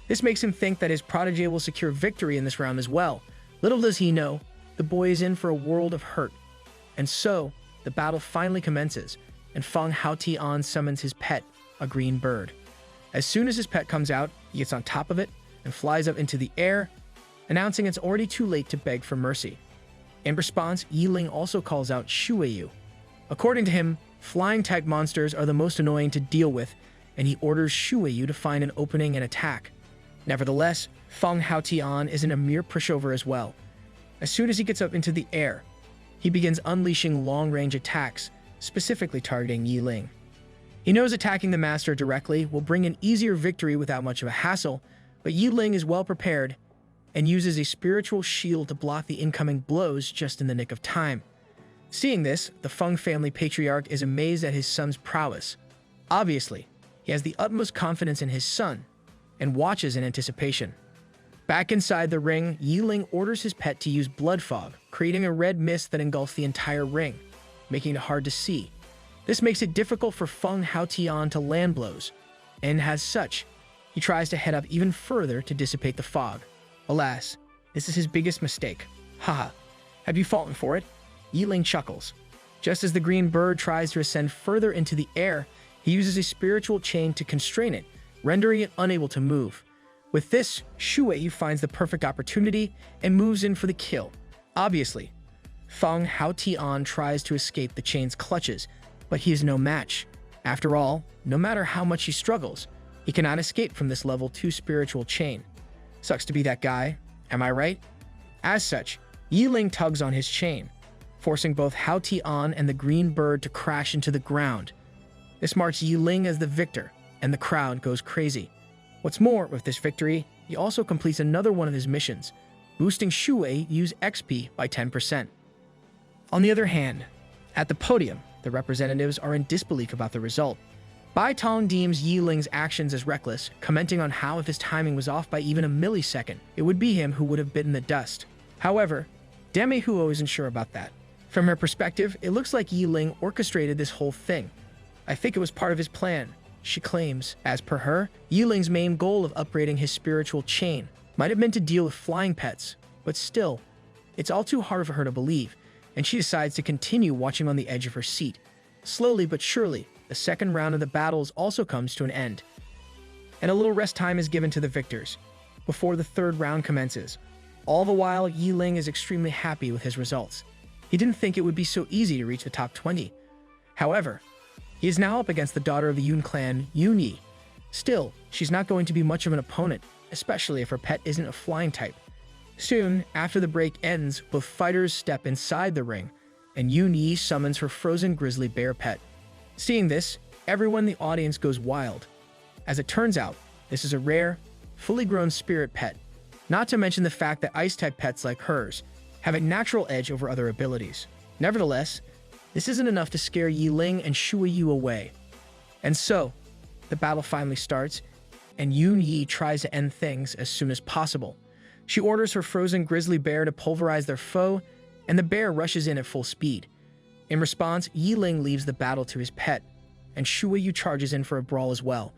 This makes him think that his protege will secure victory in this round as well. Little does he know, the boy is in for a world of hurt. And so, the battle finally commences, and Feng Haotian summons his pet, a green bird. As soon as his pet comes out, he gets on top of it and flies up into the air, announcing it's already too late to beg for mercy. In response, Yi Ling also calls out Shu Weiyu. According to him, flying-type monsters are the most annoying to deal with, and he orders Shu Weiyu to find an opening and attack. Nevertheless, Feng Haotian isn't a mere pushover as well. As soon as he gets up into the air, he begins unleashing long-range attacks, specifically targeting Yi Ling. He knows attacking the master directly will bring an easier victory without much of a hassle, but Yi Ling is well prepared and uses a spiritual shield to block the incoming blows just in the nick of time. Seeing this, the Feng family patriarch is amazed at his son's prowess. Obviously, he has the utmost confidence in his son and watches in anticipation. Back inside the ring, Yi Ling orders his pet to use blood fog, creating a red mist that engulfs the entire ring, making it hard to see. This makes it difficult for Feng Haotian to land blows, and as such, he tries to head up even further to dissipate the fog. Alas, this is his biggest mistake. Haha, have you fallen for it? Yiling chuckles. Just as the green bird tries to ascend further into the air, he uses a spiritual chain to constrain it, rendering it unable to move. With this, Shu Weiyu finds the perfect opportunity and moves in for the kill. Obviously, Feng Haotian tries to escape the chain's clutches, but he is no match. After all, no matter how much he struggles, he cannot escape from this level 2 spiritual chain. Sucks to be that guy, am I right? As such, Yiling tugs on his chain, forcing both Haotian and the green bird to crash into the ground. This marks Yiling as the victor, and the crowd goes crazy. What's more, with this victory, he also completes another one of his missions, boosting Shu Weiyu's XP by 10%. On the other hand, at the podium, the representatives are in disbelief about the result. Bai Tong deems Yiling's actions as reckless, commenting on how if his timing was off by even a millisecond, it would be him who would have bitten the dust. However, Dame Huo isn't sure about that. From her perspective, it looks like Yiling orchestrated this whole thing. I think it was part of his plan, she claims. As per her, Yiling's main goal of upgrading his spiritual chain might have been to deal with flying pets, but still, it's all too hard for her to believe, and she decides to continue watching on the edge of her seat. Slowly but surely, the second round of the battles also comes to an end, and a little rest time is given to the victors before the third round commences. All the while, Yiling is extremely happy with his results. He didn't think it would be so easy to reach the top 20. However, he is now up against the daughter of the Yun clan, Yun Yi. Still, she's not going to be much of an opponent, especially if her pet isn't a flying type. Soon, after the break ends, both fighters step inside the ring, and Yun Yi summons her frozen grizzly bear pet. Seeing this, everyone in the audience goes wild. As it turns out, this is a rare, fully grown spirit pet, not to mention the fact that ice-type pets like hers have a natural edge over other abilities. Nevertheless, this isn't enough to scare Yiling and Shu Weiyu away. And so, the battle finally starts, and Yun Yi tries to end things as soon as possible. She orders her frozen grizzly bear to pulverize their foe, and the bear rushes in at full speed. In response, Yiling leaves the battle to his pet, and Shu Weiyu charges in for a brawl as well.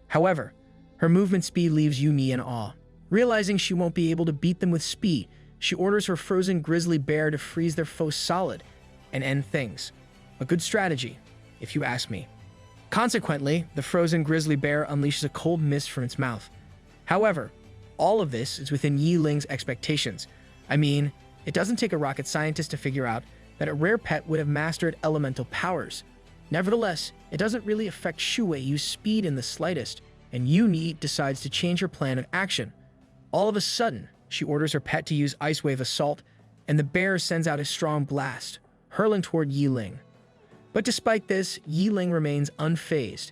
However, her movement speed leaves Yun Yi in awe. Realizing she won't be able to beat them with speed, she orders her frozen grizzly bear to freeze their foe solid and end things. A good strategy, if you ask me. Consequently, the frozen grizzly bear unleashes a cold mist from its mouth. However, all of this is within Yiling's expectations. I mean, it doesn't take a rocket scientist to figure out that a rare pet would have mastered elemental powers. Nevertheless, it doesn't really affect Shu Weiyu's speed in the slightest, and Yun Yi decides to change her plan of action. All of a sudden, she orders her pet to use Ice Wave Assault, and the bear sends out a strong blast, hurling toward Yiling. But despite this, Yiling remains unfazed.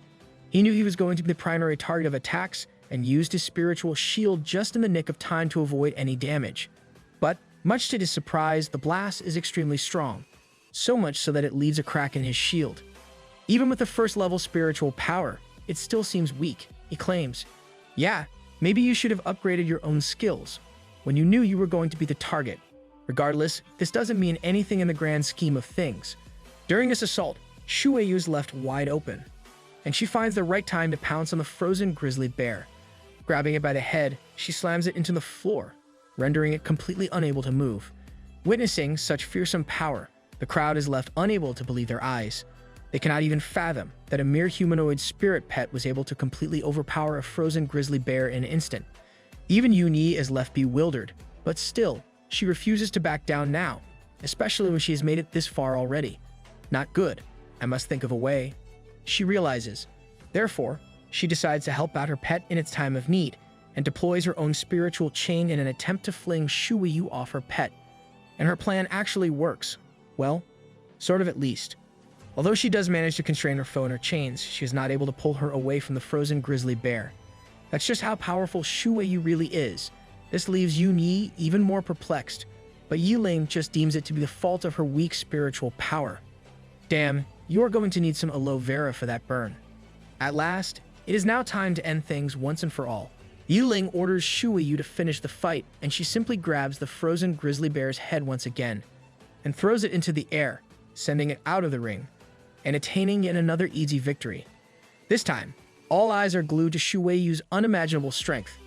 He knew he was going to be the primary target of attacks and used his spiritual shield just in the nick of time to avoid any damage. But, much to his surprise, the blast is extremely strong, so much so that it leaves a crack in his shield. Even with the first level spiritual power, it still seems weak, he claims. Yeah, maybe you should have upgraded your own skills when you knew you were going to be the target. Regardless, this doesn't mean anything in the grand scheme of things. During this assault, Shu Weiyu is left wide open, and she finds the right time to pounce on the frozen grizzly bear. Grabbing it by the head, she slams it into the floor, rendering it completely unable to move. Witnessing such fearsome power, the crowd is left unable to believe their eyes. They cannot even fathom that a mere humanoid spirit pet was able to completely overpower a frozen grizzly bear in an instant. Even Yun Yi is left bewildered, but still, she refuses to back down now, especially when she has made it this far already. Not good. I must think of a way. She realizes. Therefore, she decides to help out her pet in its time of need, and deploys her own spiritual chain in an attempt to fling Shu Weiyu off her pet. And her plan actually works. Well, sort of at least. Although she does manage to constrain her foe in her chains, she is not able to pull her away from the frozen grizzly bear. That's just how powerful Shu Weiyu really is. This leaves Yun Yi even more perplexed, but Yiling just deems it to be the fault of her weak spiritual power. Damn, you are going to need some aloe vera for that burn. At last, it is now time to end things once and for all. Yiling orders Shu Weiyu to finish the fight, and she simply grabs the frozen grizzly bear's head once again, and throws it into the air, sending it out of the ring. and attaining yet another easy victory. This time, all eyes are glued to Shu Weiyu's unimaginable strength.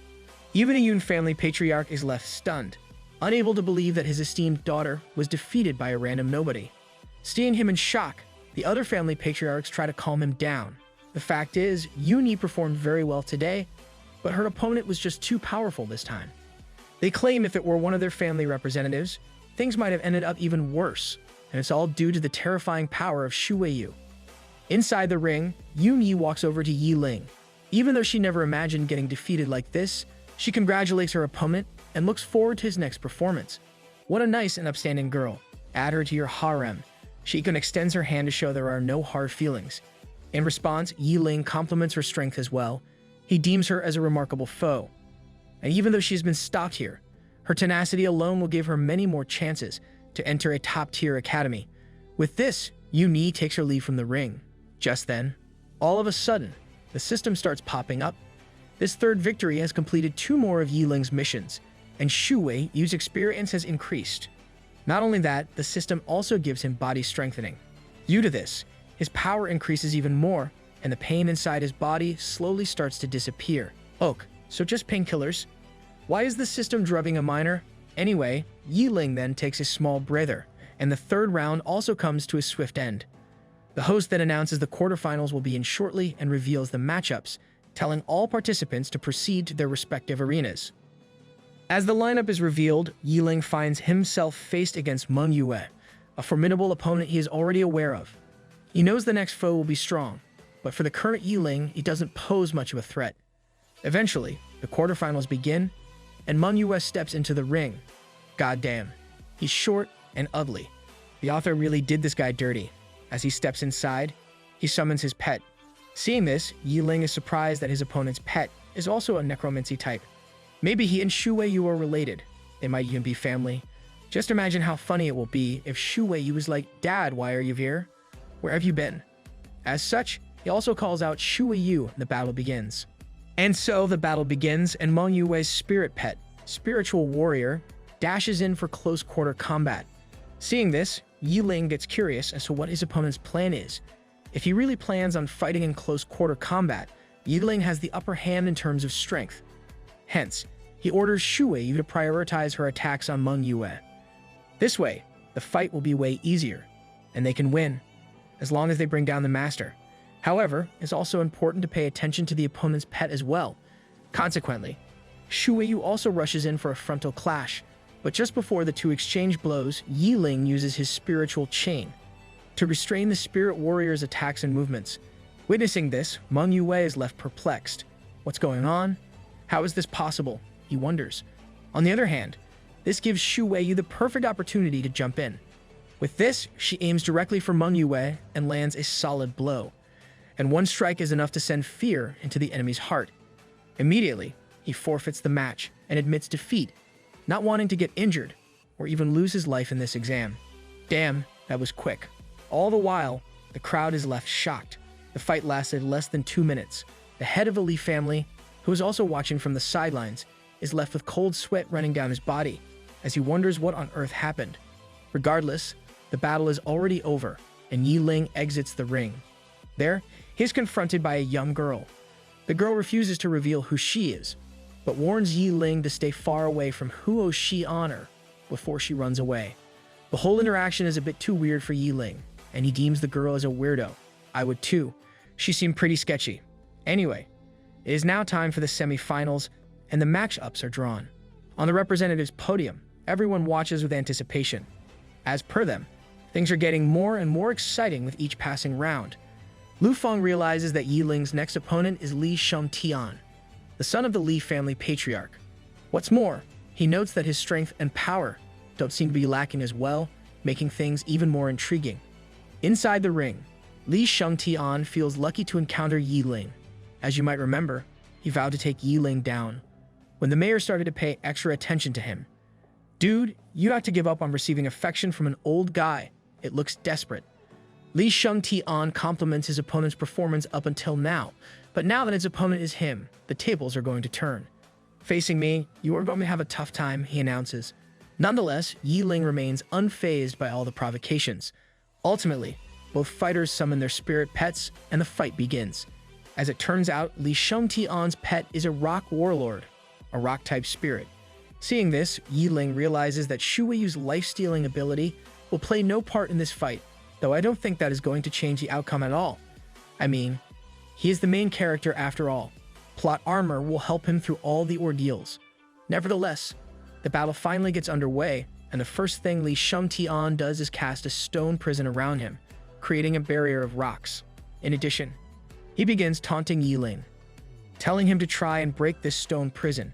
Even a Yun family patriarch is left stunned, unable to believe that his esteemed daughter was defeated by a random nobody. Seeing him in shock, the other family patriarchs try to calm him down. The fact is, Yun Yi performed very well today, but her opponent was just too powerful this time. They claim if it were one of their family representatives, things might have ended up even worse, and it's all due to the terrifying power of Shu Weiyu. Inside the ring, Yun Yi walks over to Yi Ling. Even though she never imagined getting defeated like this, she congratulates her opponent and looks forward to his next performance. What a nice and upstanding girl. Add her to your harem. Shikun extends her hand to show there are no hard feelings. In response, Yi Ling compliments her strength as well. He deems her as a remarkable foe. And even though she's been stopped here, her tenacity alone will give her many more chances to enter a top-tier academy. With this, Yun Yi takes her leave from the ring. Just then, all of a sudden, the system starts popping up. This third victory has completed 2 more of Yi Ling's missions, and Shu Weiyu's experience has increased. Not only that, the system also gives him body strengthening. Due to this, his power increases even more, and the pain inside his body slowly starts to disappear. Ok, so just painkillers? Why is the system drubbing a minor? Anyway, Yi Ling then takes a small breather, and the third round also comes to a swift end. The host then announces the quarterfinals will begin shortly and reveals the matchups, telling all participants to proceed to their respective arenas. As the lineup is revealed, Yi Ling finds himself faced against Manhua, a formidable opponent he is already aware of. He knows the next foe will be strong, but for the current Yi Ling, he doesn't pose much of a threat. Eventually, the quarterfinals begin, and Manhua steps into the ring. Goddamn, he's short and ugly. The author really did this guy dirty. As he steps inside, he summons his pet. Seeing this, Yi Ling is surprised that his opponent's pet is also a necromancy type. Maybe he and Shu Weiyu are related. They might even be family. Just imagine how funny it will be if Shu Weiyu was like, "Dad, why are you here? Where have you been?" As such, he also calls out Shu Weiyu and the battle begins. And so the battle begins, and Manhua's spirit pet, Spiritual Warrior, dashes in for close quarter combat. Seeing this, Yi Ling gets curious as to what his opponent's plan is. If he really plans on fighting in close quarter combat, Yi Ling has the upper hand in terms of strength. Hence, he orders Shu Weiyu to prioritize her attacks on Manhua. This way, the fight will be way easier, and they can win, as long as they bring down the master. However, it's also important to pay attention to the opponent's pet as well. Consequently, Shu Weiyu also rushes in for a frontal clash, but just before the two exchange blows, Yi Ling uses his spiritual chain to restrain the spirit warrior's attacks and movements. Witnessing this, Manhua is left perplexed. What's going on? How is this possible? He wonders. On the other hand, this gives Shu Weiyu the perfect opportunity to jump in. With this, she aims directly for Manhua and lands a solid blow. And one strike is enough to send fear into the enemy's heart. Immediately, he forfeits the match and admits defeat, not wanting to get injured or even lose his life in this exam. Damn, that was quick. All the while, the crowd is left shocked. The fight lasted less than 2 minutes. The head of the Li family, who is also watching from the sidelines, is left with cold sweat running down his body as he wonders what on earth happened. Regardless, the battle is already over, and Yi Ling exits the ring. There, he is confronted by a young girl. The girl refuses to reveal who she is, but warns Yi Ling to stay far away from who owes she honor before she runs away. The whole interaction is a bit too weird for Yi Ling, and he deems the girl as a weirdo. I would too. She seemed pretty sketchy. Anyway, it is now time for the semi-finals, and the match-ups are drawn. On the representatives' podium, everyone watches with anticipation. As per them, things are getting more and more exciting with each passing round. Lu Feng realizes that Yi Ling's next opponent is Li Shengtian, the son of the Li family patriarch. What's more, he notes that his strength and power don't seem to be lacking as well, making things even more intriguing. Inside the ring, Li Shengtian feels lucky to encounter Yi Ling. As you might remember, he vowed to take Yi Ling down when the mayor started to pay extra attention to him. Dude, you got to give up on receiving affection from an old guy. It looks desperate. Li Shengtian compliments his opponent's performance up until now, but now that his opponent is him, the tables are going to turn. Facing me, you are going to have a tough time, he announces. Nonetheless, Yi Ling remains unfazed by all the provocations. Ultimately, both fighters summon their spirit pets, and the fight begins. As it turns out, Li Shengtian's pet is a rock warlord, a rock-type spirit. Seeing this, Yiling realizes that Shu Weiyu's life-stealing ability will play no part in this fight, though I don't think that is going to change the outcome at all. I mean, he is the main character after all. Plot armor will help him through all the ordeals. Nevertheless, the battle finally gets underway, and the first thing Li Shengtian does is cast a stone prison around him, creating a barrier of rocks. In addition, he begins taunting Yiling, telling him to try and break this stone prison.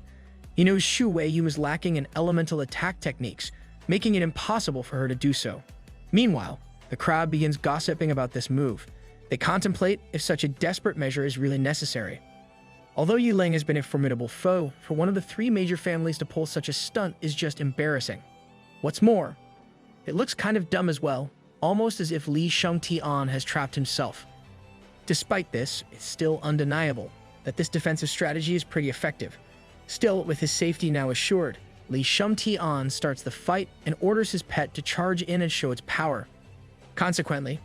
He knows Shu Weiyu is lacking in elemental attack techniques, making it impossible for her to do so. Meanwhile, the crowd begins gossiping about this move. They contemplate if such a desperate measure is really necessary. Although Yiling has been a formidable foe, for one of the three major families to pull such a stunt is just embarrassing. What's more, it looks kind of dumb as well, almost as if Li Shengtian has trapped himself. Despite this, it's still undeniable that this defensive strategy is pretty effective. Still, with his safety now assured, Li Shengtian starts the fight and orders his pet to charge in and show its power. Consequently,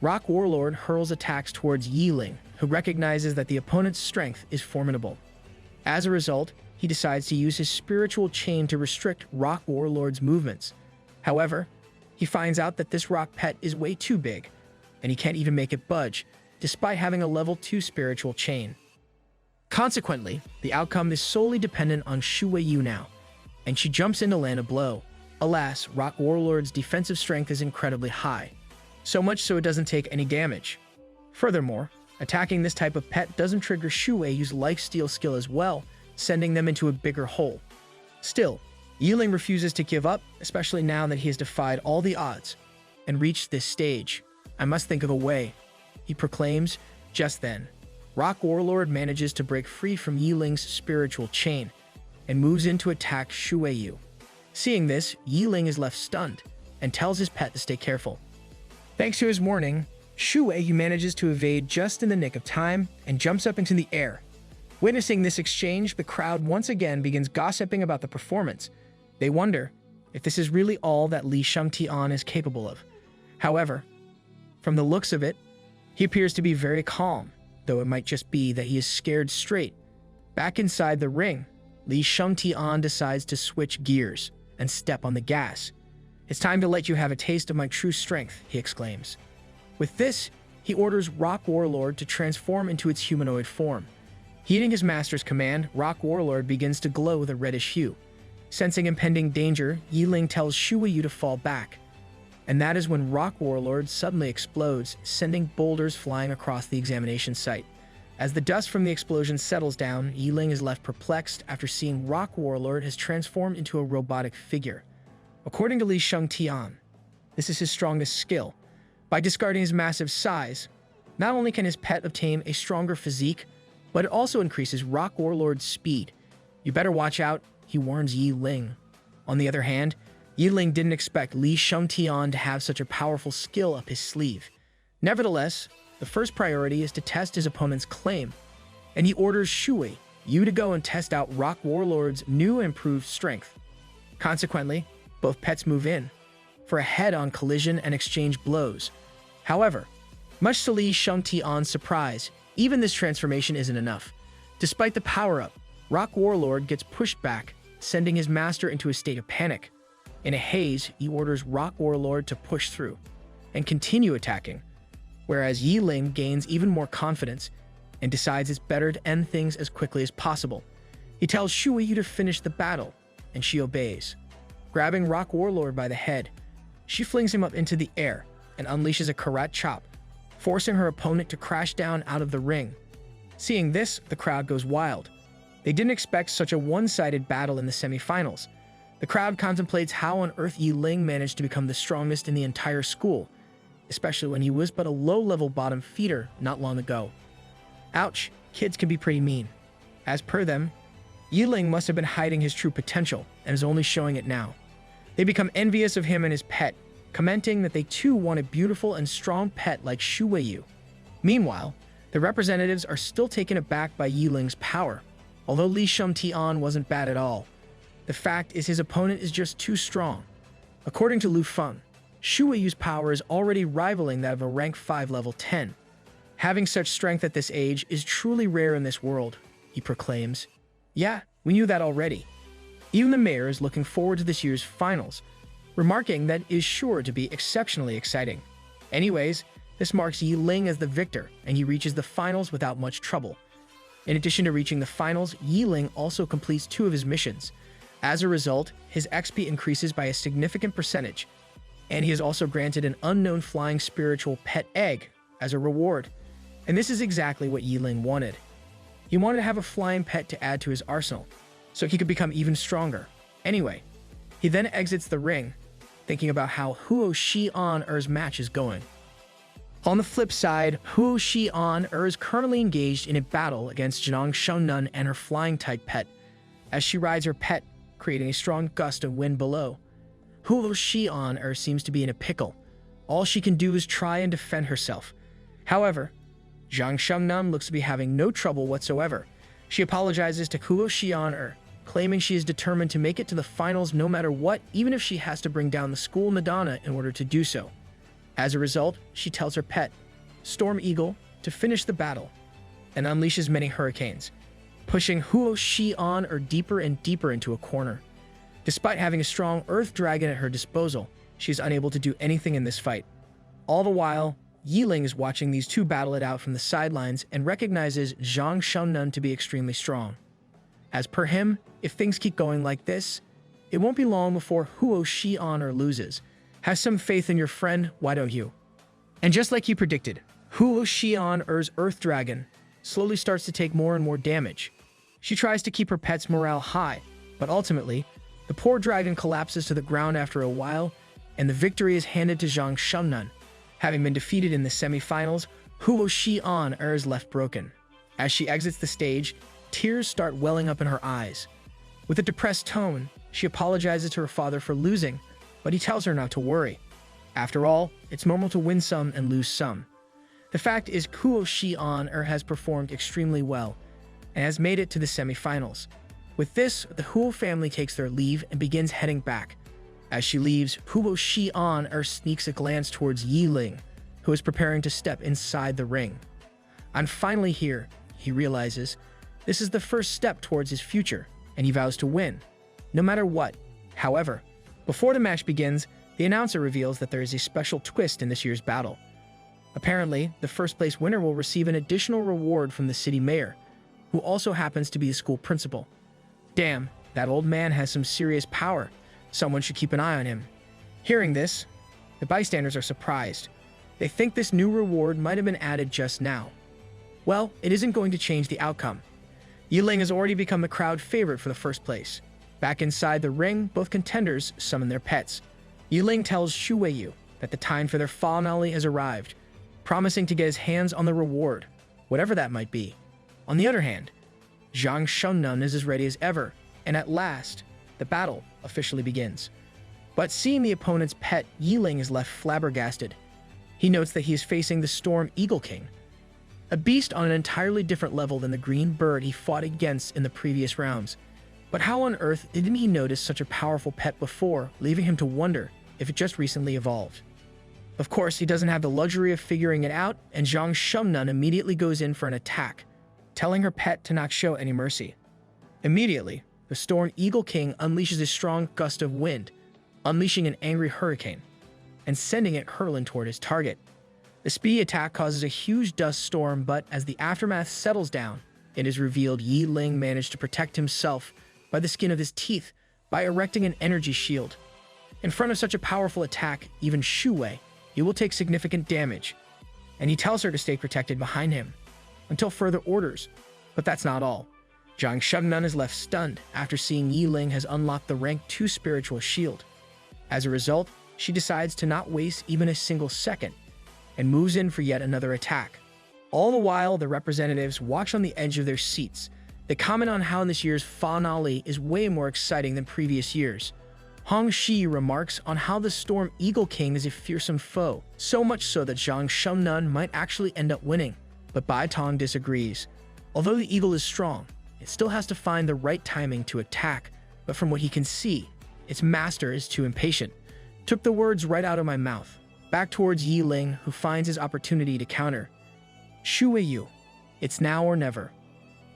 Rock Warlord hurls attacks towards Yiling, who recognizes that the opponent's strength is formidable. As a result, he decides to use his spiritual chain to restrict Rock Warlord's movements. However, he finds out that this rock pet is way too big, and he can't even make it budge, despite having a level 2 spiritual chain. Consequently, the outcome is solely dependent on Shu Weiyu now, and she jumps in to land a blow. Alas, Rock Warlord's defensive strength is incredibly high, so much so it doesn't take any damage. Furthermore, attacking this type of pet doesn't trigger Shu Weiyu's lifesteal skill as well, sending them into a bigger hole. Still, Yiling refuses to give up, especially now that he has defied all the odds and reached this stage. I must think of a way, he proclaims. Just then, Rock Warlord manages to break free from Yiling's spiritual chain and moves in to attack Shu Weiyu. Seeing this, Yiling is left stunned and tells his pet to stay careful. Thanks to his warning, Shu Weiyu manages to evade just in the nick of time and jumps up into the air. Witnessing this exchange, the crowd once again begins gossiping about the performance. They wonder if this is really all that Li Shengtian is capable of. However, from the looks of it, he appears to be very calm, though it might just be that he is scared straight. Back inside the ring, Li Shengtian decides to switch gears and step on the gas. "It's time to let you have a taste of my true strength," he exclaims. With this, he orders Rock Warlord to transform into its humanoid form. Heeding his master's command, Rock Warlord begins to glow with a reddish hue. Sensing impending danger, Yiling tells Shu Weiyu to fall back. And that is when Rock Warlord suddenly explodes, sending boulders flying across the examination site. As the dust from the explosion settles down, Yiling is left perplexed after seeing Rock Warlord has transformed into a robotic figure. According to Li Shengtian, this is his strongest skill. By discarding his massive size, not only can his pet obtain a stronger physique, but it also increases Rock Warlord's speed. "You better watch out," he warns Yiling. On the other hand, Yiling didn't expect Li Shengtian to have such a powerful skill up his sleeve. Nevertheless, the first priority is to test his opponent's claim, and he orders Shu Weiyu to go and test out Rock Warlord's new and improved strength. Consequently, both pets move in for a head-on collision and exchange blows. However, much to Li Shengtian's surprise, even this transformation isn't enough. Despite the power-up, Rock Warlord gets pushed back, sending his master into a state of panic. In a haze, he orders Rock Warlord to push through and continue attacking, whereas Yiling gains even more confidence and decides it's better to end things as quickly as possible. He tells Shu Weiyu to finish the battle, and she obeys. Grabbing Rock Warlord by the head, she flings him up into the air and unleashes a karat chop, forcing her opponent to crash down out of the ring. Seeing this, the crowd goes wild. They didn't expect such a one-sided battle in the semifinals. The crowd contemplates how on earth Yiling managed to become the strongest in the entire school, especially when he was but a low-level bottom feeder not long ago. Ouch, kids can be pretty mean. As per them, Yiling must have been hiding his true potential and is only showing it now. They become envious of him and his pet, commenting that they too want a beautiful and strong pet like Shu Weiyu. Meanwhile, the representatives are still taken aback by Yiling's power, although Li Shengtian wasn't bad at all. The fact is his opponent is just too strong. According to Lu Feng, Shu Weiyu's power is already rivaling that of a rank 5 level 10. Having such strength at this age is truly rare in this world, he proclaims. Yeah, we knew that already. Even the mayor is looking forward to this year's finals, remarking that it is sure to be exceptionally exciting. Anyways, this marks Yi Ling as the victor, and he reaches the finals without much trouble. In addition to reaching the finals, Yi Ling also completes 2 of his missions. As a result, his XP increases by a significant percentage, and he is also granted an unknown flying spiritual pet egg as a reward. And this is exactly what Yi Ling wanted. He wanted to have a flying pet to add to his arsenal, so he could become even stronger. Anyway, he then exits the ring, thinking about how Huo Xian-er's match is going. On the flip side, Huo Xian-er is currently engaged in a battle against Zhang Shounan and her flying-type pet, as she rides her pet, creating a strong gust of wind below. Huo Xian-er seems to be in a pickle. All she can do is try and defend herself. However, Zhang Shounan looks to be having no trouble whatsoever. She apologizes to Huo Xian-er, claiming she is determined to make it to the finals no matter what, even if she has to bring down the school Madonna in order to do so. As a result, she tells her pet, Storm Eagle, to finish the battle, and unleashes many hurricanes, pushing Huo Xian-er deeper and deeper into a corner. Despite having a strong earth dragon at her disposal, she is unable to do anything in this fight. All the while, Yi Ling is watching these two battle it out from the sidelines and recognizes Zhang Shounan to be extremely strong. As per him, if things keep going like this, it won't be long before Huo Xian-er loses. Have some faith in your friend, why don't you? And just like you predicted, Huo Xian-er's earth dragon slowly starts to take more and more damage. She tries to keep her pet's morale high, but ultimately, the poor dragon collapses to the ground after a while, and the victory is handed to Zhang Shounan. Having been defeated in the semi-finals, Huo Xian-er is left broken. As she exits the stage, tears start welling up in her eyes. With a depressed tone, she apologizes to her father for losing, but he tells her not to worry. After all, it's normal to win some and lose some. The fact is, Huo Xian-er has performed extremely well and has made it to the semi-finals. With this, the Huo family takes their leave and begins heading back. As she leaves, Huo Xian-er sneaks a glance towards Yi Ling, who is preparing to step inside the ring. I'm finally here, he realizes. This is the first step towards his future, and he vows to win, no matter what. However, before the match begins, the announcer reveals that there is a special twist in this year's battle. Apparently, the first-place winner will receive an additional reward from the city mayor, who also happens to be the school principal. Damn, that old man has some serious power. Someone should keep an eye on him. Hearing this, the bystanders are surprised. They think this new reward might have been added just now. Well, it isn't going to change the outcome. Yi Ling has already become the crowd favorite for the first place. Back inside the ring, both contenders summon their pets. Yi Ling tells Shu Weiyu that the time for their finale has arrived, promising to get his hands on the reward, whatever that might be. On the other hand, Zhang Shounan is as ready as ever, and at last, the battle officially begins. But seeing the opponent's pet, Yi Ling is left flabbergasted. He notes that he is facing the Storm Eagle King, a beast on an entirely different level than the green bird he fought against in the previous rounds. But how on earth didn't he notice such a powerful pet before, leaving him to wonder if it just recently evolved? Of course, he doesn't have the luxury of figuring it out, and Zhang Shounan immediately goes in for an attack, telling her pet to not show any mercy. Immediately, the Storm Eagle King unleashes a strong gust of wind, unleashing an angry hurricane, and sending it hurling toward his target. The speedy attack causes a huge dust storm, but as the aftermath settles down, it is revealed Yi Ling managed to protect himself by the skin of his teeth by erecting an energy shield. In front of such a powerful attack, even Shu Wei, he will take significant damage, and he tells her to stay protected behind him until further orders. But that's not all. Zhang Shounan is left stunned after seeing Yi Ling has unlocked the rank 2 spiritual shield. As a result, she decides to not waste even a single second and moves in for yet another attack. All the while, the representatives watch on the edge of their seats. They comment on how this year's finale is way more exciting than previous years. Hong Shi remarks on how the Storm Eagle King is a fearsome foe, so much so that Zhang Shounan might actually end up winning. But Bai Tong disagrees. Although the eagle is strong, it still has to find the right timing to attack, but from what he can see, its master is too impatient. Took the words right out of my mouth. Back towards Yi Ling, who finds his opportunity to counter. Shu Weiyu, it's now or never.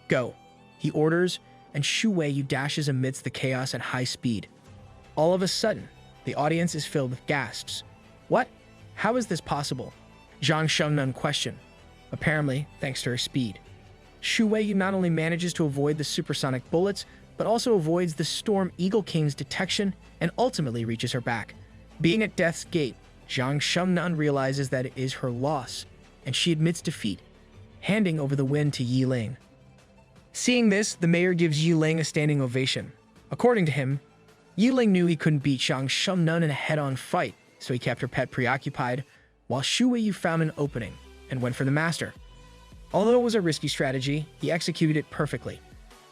Go, he orders, and Shu Weiyu dashes amidst the chaos at high speed. All of a sudden, the audience is filled with gasps. What? How is this possible? Zhang Shengnan questioned. Apparently, thanks to her speed. Shu Weiyu not only manages to avoid the supersonic bullets, but also avoids the Storm Eagle King's detection and ultimately reaches her back. Being at death's gate, Zhang Shengnan realizes that it is her loss, and she admits defeat, handing over the win to Yi Ling. Seeing this, the mayor gives Yi Ling a standing ovation. According to him, Yi Ling knew he couldn't beat Zhang Shengnan in a head-on fight, so he kept her pet preoccupied, while Shu Weiyu found an opening and went for the master. Although it was a risky strategy, he executed it perfectly.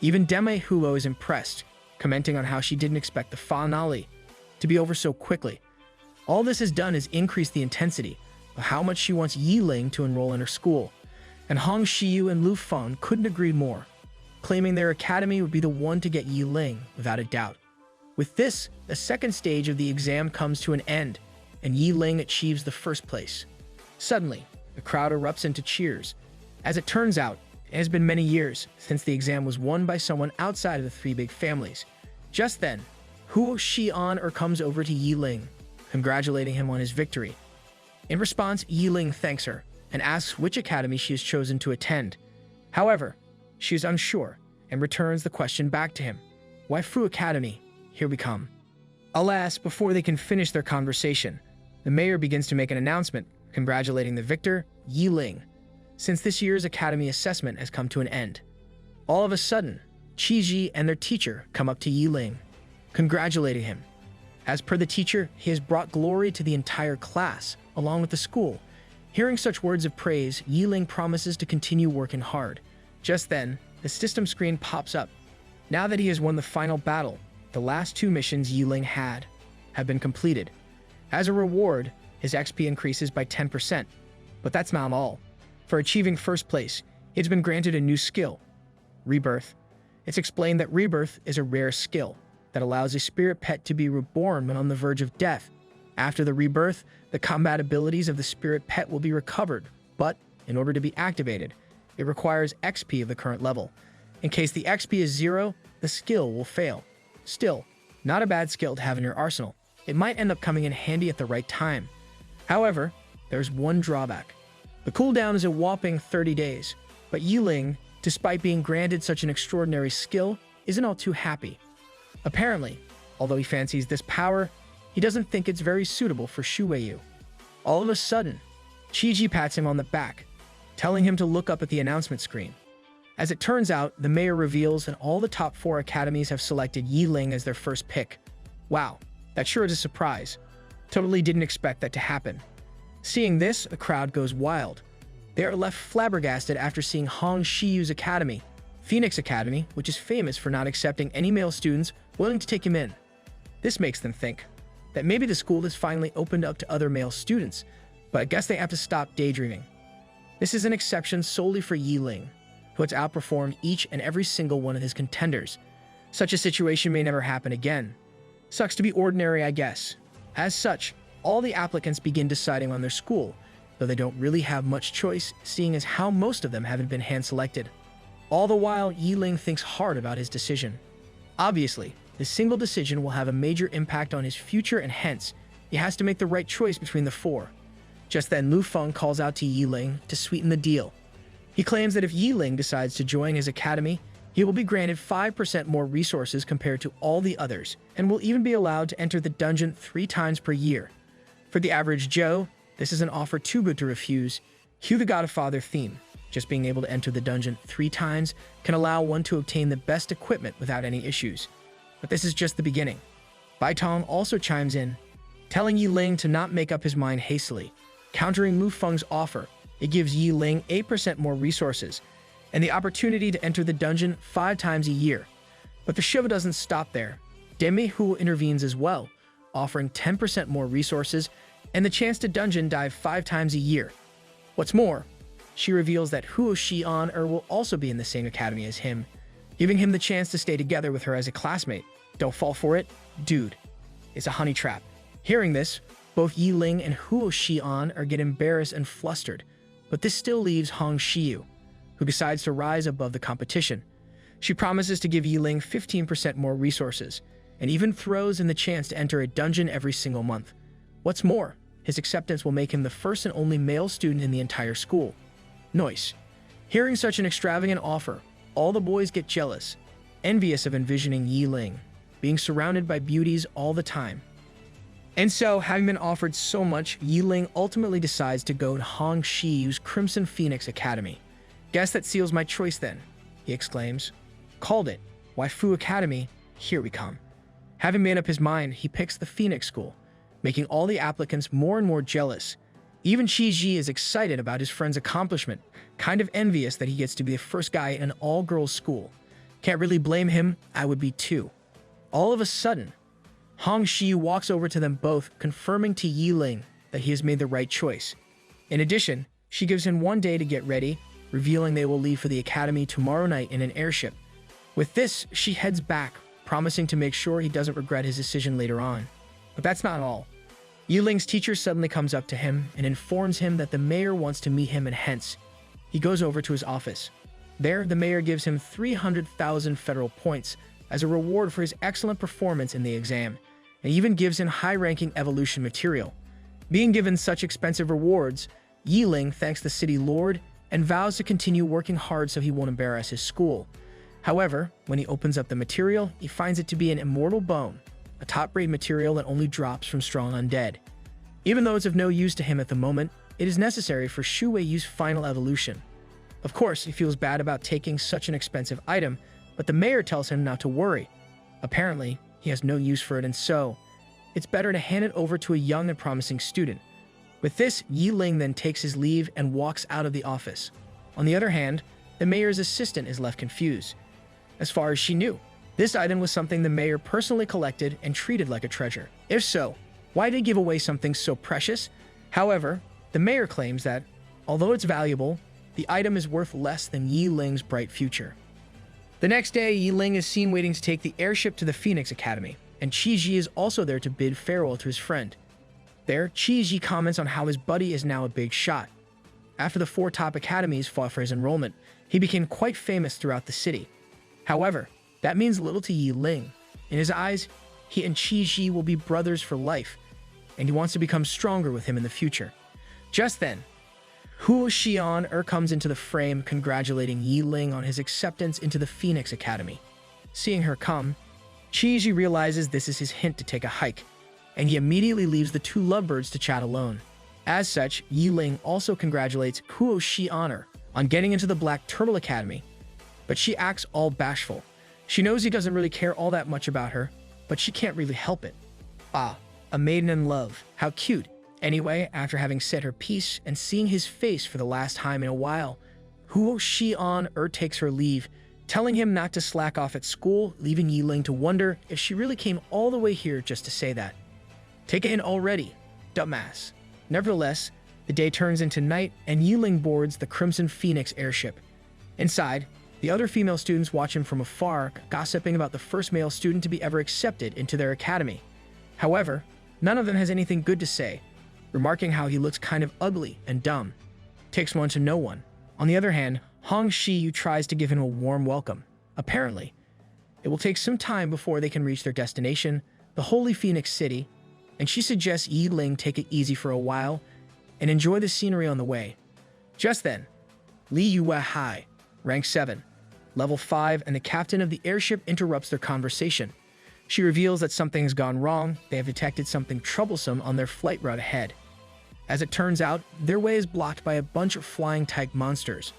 Even Deme Huo is impressed, commenting on how she didn't expect the finale to be over so quickly. All this has done is increase the intensity of how much she wants Yi Ling to enroll in her school, and Hong Shiyu and Lu Feng couldn't agree more, claiming their academy would be the one to get Yi Ling without a doubt. With this, the second stage of the exam comes to an end, and Yi Ling achieves the first place. Suddenly, the crowd erupts into cheers. As it turns out, it has been many years since the exam was won by someone outside of the three big families. Just then, Huo Xian comes over to Yi Ling, congratulating him on his victory. In response, Yi Ling thanks her and asks which academy she has chosen to attend. However, she is unsure and returns the question back to him. Why Fu Academy? Here we come. Alas, before they can finish their conversation, the mayor begins to make an announcement congratulating the victor, Yi Ling, since this year's academy assessment has come to an end. All of a sudden, Qi Ji and their teacher come up to Yi Ling, congratulating him. As per the teacher, he has brought glory to the entire class, along with the school. Hearing such words of praise, Yi Ling promises to continue working hard. Just then, the system screen pops up. Now that he has won the final battle, the last two missions Yi Ling had have been completed. As a reward, his XP increases by 10%. But that's not all. For achieving first place, he's been granted a new skill, Rebirth. It's explained that Rebirth is a rare skill that allows a spirit pet to be reborn when on the verge of death. After the rebirth, the combat abilities of the spirit pet will be recovered, but in order to be activated, it requires XP of the current level. In case the XP is 0, the skill will fail. Still, not a bad skill to have in your arsenal. It might end up coming in handy at the right time. However, there's one drawback. The cooldown is a whopping 30 days, but Yi Ling, despite being granted such an extraordinary skill, isn't all too happy. Apparently, although he fancies this power, he doesn't think it's very suitable for Shu Weiyu. All of a sudden, Qi Ji pats him on the back, telling him to look up at the announcement screen. As it turns out, the mayor reveals that all the top 4 academies have selected Yi Ling as their first pick. Wow, that sure is a surprise. Totally didn't expect that to happen. Seeing this, the crowd goes wild. They are left flabbergasted after seeing Hong Shiyu's academy, Phoenix Academy, which is famous for not accepting any male students willing to take him in. This makes them think that maybe the school has finally opened up to other male students, but I guess they have to stop daydreaming. This is an exception solely for Yi Ling, who has outperformed each and every single one of his contenders. Such a situation may never happen again. Sucks to be ordinary, I guess. As such, all the applicants begin deciding on their school, though they don't really have much choice, seeing as how most of them haven't been hand-selected. All the while, Yi Ling thinks hard about his decision. Obviously, this single decision will have a major impact on his future, and hence, he has to make the right choice between the 4. Just then, Lu Feng calls out to Yi Ling to sweeten the deal. He claims that if Yi Ling decides to join his academy, he will be granted 5% more resources compared to all the others, and will even be allowed to enter the dungeon 3 times per year. For the average Joe, this is an offer too good to refuse. Cue the Godfather theme. Just being able to enter the dungeon 3 times can allow one to obtain the best equipment without any issues. But this is just the beginning. Bai Tong also chimes in, telling Yi Ling to not make up his mind hastily. Countering Lu Feng's offer, it gives Yi Ling 8% more resources and the opportunity to enter the dungeon 5 times a year. But the show doesn't stop there. Demi Hu intervenes as well, offering 10% more resources and the chance to dungeon dive 5 times a year. What's more, she reveals that Huo Xian will also be in the same academy as him, giving him the chance to stay together with her as a classmate. Don't fall for it, dude. It's a honey trap. Hearing this, both Yi Ling and Huo Xian get embarrassed and flustered, but this still leaves Hong Xiu, who decides to rise above the competition. She promises to give Yi Ling 15% more resources, and even throws in the chance to enter a dungeon every single month. What's more, his acceptance will make him the first and only male student in the entire school. Noise. Hearing such an extravagant offer, all the boys get jealous, envious of envisioning Yi Ling, being surrounded by beauties all the time. And so, having been offered so much, Yi Ling ultimately decides to go to Hong Xiu's Crimson Phoenix Academy. "Guess that seals my choice then," he exclaims. "Called it. Waifu Academy, here we come." Having made up his mind, he picks the Phoenix School, making all the applicants more and more jealous. Even Qi Ji is excited about his friend's accomplishment, kind of envious that he gets to be the first guy in an all-girls school. Can't really blame him, I would be too. All of a sudden, Hong Xiu walks over to them both, confirming to Yi Ling that he has made the right choice. In addition, she gives him 1 day to get ready, revealing they will leave for the academy tomorrow night in an airship. With this, she heads back, promising to make sure he doesn't regret his decision later on. But that's not all. Yi Ling's teacher suddenly comes up to him and informs him that the mayor wants to meet him, and hence, he goes over to his office. There, the mayor gives him 300,000 federal points as a reward for his excellent performance in the exam, and even gives him high-ranking evolution material. Being given such expensive rewards, Yi Ling thanks the city lord and vows to continue working hard so he won't embarrass his school. However, when he opens up the material, he finds it to be an immortal bone, a top-grade material that only drops from strong undead. Even though it's of no use to him at the moment, it is necessary for Shu Weiyu's final evolution. Of course, he feels bad about taking such an expensive item, but the mayor tells him not to worry. Apparently, he has no use for it, and so, it's better to hand it over to a young and promising student. With this, Yi Ling then takes his leave and walks out of the office. On the other hand, the mayor's assistant is left confused. As far as she knew, this item was something the mayor personally collected and treated like a treasure. If so, why did he give away something so precious? However, the mayor claims that, although it's valuable, the item is worth less than Yi Ling's bright future. The next day, Yi Ling is seen waiting to take the airship to the Phoenix Academy, and Qi Ji is also there to bid farewell to his friend. There, Qi Ji comments on how his buddy is now a big shot. After the 4 top academies fought for his enrollment, he became quite famous throughout the city. However, that means little to Yi Ling. In his eyes, he and Qi Ji will be brothers for life, and he wants to become stronger with him in the future. Just then, Huo Xian comes into the frame, congratulating Yi Ling on his acceptance into the Phoenix Academy. Seeing her come, Qi Ji realizes this is his hint to take a hike, and he immediately leaves the 2 lovebirds to chat alone. As such, Yi Ling also congratulates Huo Xian on getting into the Black Turtle Academy, but she acts all bashful. She knows he doesn't really care all that much about her, but she can't really help it. Ah, a maiden in love. How cute. Anyway, after having said her piece and seeing his face for the last time in a while, Huo Xian takes her leave, telling him not to slack off at school, leaving Yi Ling to wonder if she really came all the way here just to say that. Take it in already, dumbass. Nevertheless, the day turns into night and Yi Ling boards the Crimson Phoenix airship. Inside, the other female students watch him from afar, gossiping about the first male student to be ever accepted into their academy. However, none of them has anything good to say, remarking how he looks kind of ugly and dumb. Takes one to know one. On the other hand, Hong Xiu tries to give him a warm welcome. Apparently, it will take some time before they can reach their destination, the Holy Phoenix City, and she suggests Yi Ling take it easy for a while and enjoy the scenery on the way. Just then, Li Yue Hai, rank 7, level 5, and the captain of the airship interrupts their conversation. She reveals that something has gone wrong. They have detected something troublesome on their flight route ahead. As it turns out, their way is blocked by a bunch of flying-type monsters.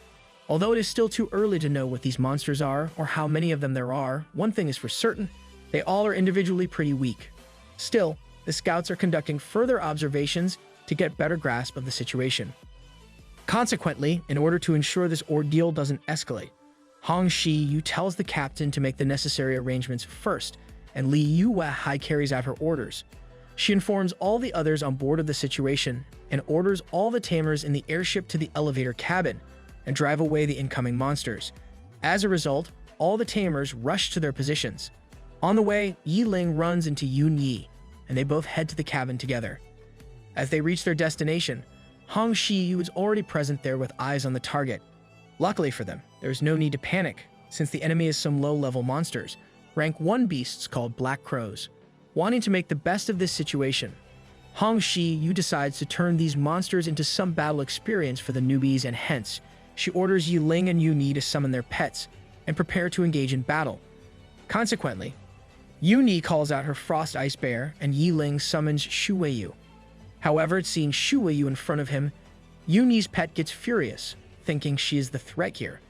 Although it is still too early to know what these monsters are or how many of them there are, one thing is for certain, they all are individually pretty weak. Still, the scouts are conducting further observations to get better grasp of the situation. Consequently, in order to ensure this ordeal doesn't escalate, Hong Xiu tells the captain to make the necessary arrangements first, and Li Yue Hai carries out her orders. She informs all the others on board of the situation and orders all the tamers in the airship to the elevator cabin and drive away the incoming monsters. As a result, all the tamers rush to their positions. On the way, Yi Ling runs into Yun Yi, and they both head to the cabin together. As they reach their destination, Hong Shiyu is already present there with eyes on the target. Luckily for them, there is no need to panic, since the enemy is some low-level monsters, rank 1 beasts called Black Crows. Wanting to make the best of this situation, Hong Shiyu decides to turn these monsters into some battle experience for the newbies, and hence, she orders Yiling and Yuni to summon their pets and prepare to engage in battle. Consequently, Yuni calls out her Frost Ice Bear and Yiling summons Shuweiyu. However, seeing Shuweiyu in front of him, Yuni's pet gets furious, thinking she is the threat here.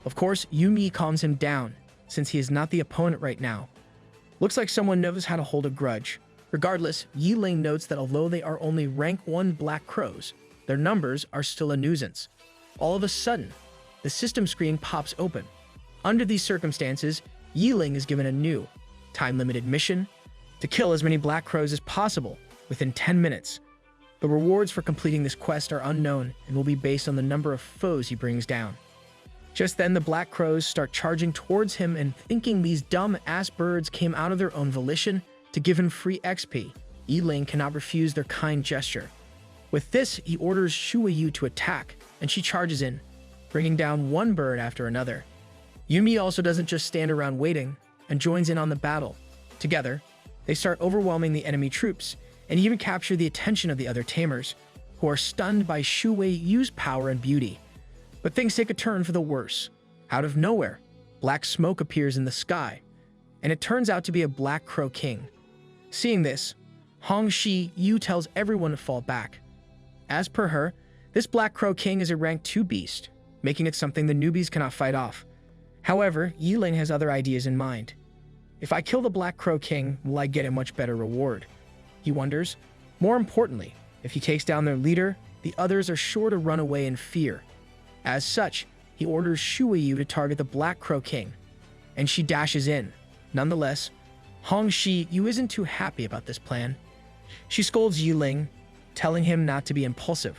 Of course, Yumi calms him down, since he is not the opponent right now. Looks like someone knows how to hold a grudge. Regardless, Yiling notes that although they are only rank 1 Black Crows, their numbers are still a nuisance. All of a sudden, the system screen pops open. Under these circumstances, Yiling is given a new, time-limited mission to kill as many Black Crows as possible within 10 minutes. The rewards for completing this quest are unknown and will be based on the number of foes he brings down. Just then, the Black Crows start charging towards him, and thinking these dumb-ass birds came out of their own volition to give him free XP, Yiling cannot refuse their kind gesture. With this, he orders Shuweiyu to attack, and she charges in, bringing down one bird after another. Yumi also doesn't just stand around waiting, and joins in on the battle. Together, they start overwhelming the enemy troops, and even capture the attention of the other tamers, who are stunned by Shuweiyu's power and beauty. But things take a turn for the worse. Out of nowhere, black smoke appears in the sky, and it turns out to be a Black Crow King. Seeing this, Hong Shiyu tells everyone to fall back. As per her, this Black Crow King is a rank 2 beast, making it something the newbies cannot fight off. However, Yiling has other ideas in mind. If I kill the Black Crow King, will I get a much better reward? He wonders. More importantly, if he takes down their leader, the others are sure to run away in fear. As such, he orders Shuweiyu to target the Black Crow King, and she dashes in. Nonetheless, Hong Shiyu isn't too happy about this plan. She scolds Yiling, telling him not to be impulsive.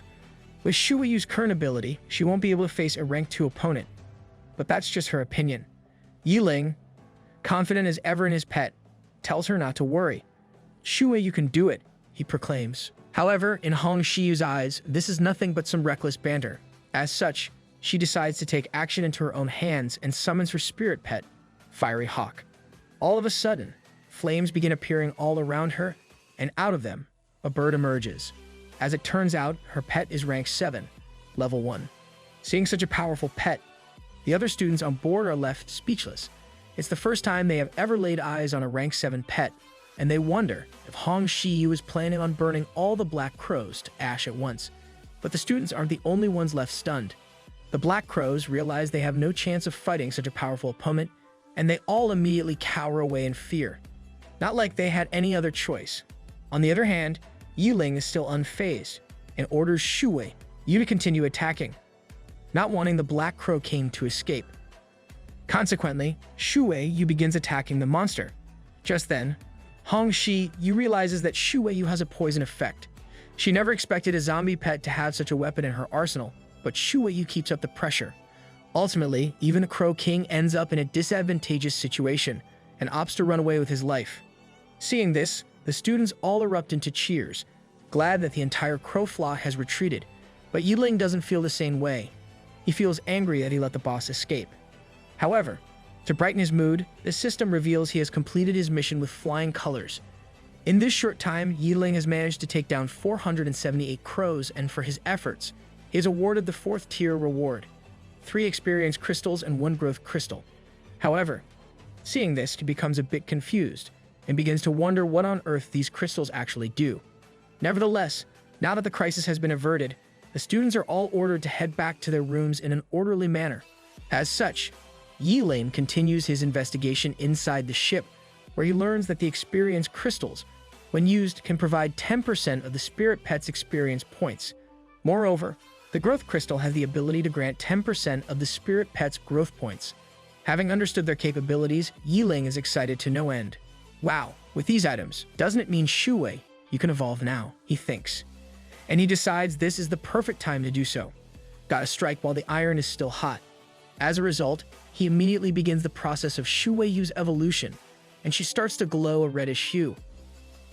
With Shuweiyu's current ability, she won't be able to face a rank 2 opponent. But that's just her opinion. Yiling, confident as ever in his pet, tells her not to worry. Shuweiyu can do it, he proclaims. However, in Hong Shiyu's eyes, this is nothing but some reckless banter. As such, she decides to take action into her own hands and summons her spirit pet, Fiery Hawk. All of a sudden, flames begin appearing all around her, and out of them, a bird emerges. As it turns out, her pet is rank 7, level 1. Seeing such a powerful pet, the other students on board are left speechless. It's the first time they have ever laid eyes on a rank 7 pet, and they wonder if Hong Shiyu is planning on burning all the Black Crows to ash at once. But the students aren't the only ones left stunned. The Black Crows realize they have no chance of fighting such a powerful opponent, and they all immediately cower away in fear. Not like they had any other choice. On the other hand, Yiling is still unfazed and orders Shuweiyu to continue attacking, not wanting the Black Crow King to escape. Consequently, Shuweiyu begins attacking the monster. Just then, Hong Shiyu realizes that Shuweiyu has a poison effect. She never expected a zombie pet to have such a weapon in her arsenal, but Shuweiyu keeps up the pressure. Ultimately, even the Crow King ends up in a disadvantageous situation and opts to run away with his life. Seeing this, the students all erupt into cheers, glad that the entire crow flock has retreated. But Yiling doesn't feel the same way. He feels angry that he let the boss escape. However, to brighten his mood, the system reveals he has completed his mission with flying colors. In this short time, Yiling has managed to take down 478 crows, and for his efforts, he is awarded the 4th tier reward, 3 experience crystals and 1 growth crystal. However, seeing this, he becomes a bit confused and begins to wonder what on earth these crystals actually do. Nevertheless, now that the crisis has been averted, the students are all ordered to head back to their rooms in an orderly manner. As such, Yiling continues his investigation inside the ship, where he learns that the experience crystals, when used, can provide 10% of the spirit pet's experience points. Moreover, the growth crystal has the ability to grant 10% of the spirit pet's growth points. Having understood their capabilities, Yiling is excited to no end. Wow, with these items, doesn't it mean Shuwei, you can evolve now, he thinks. And he decides this is the perfect time to do so. Gotta strike while the iron is still hot. As a result, he immediately begins the process of Shuweiyu's evolution, and she starts to glow a reddish hue.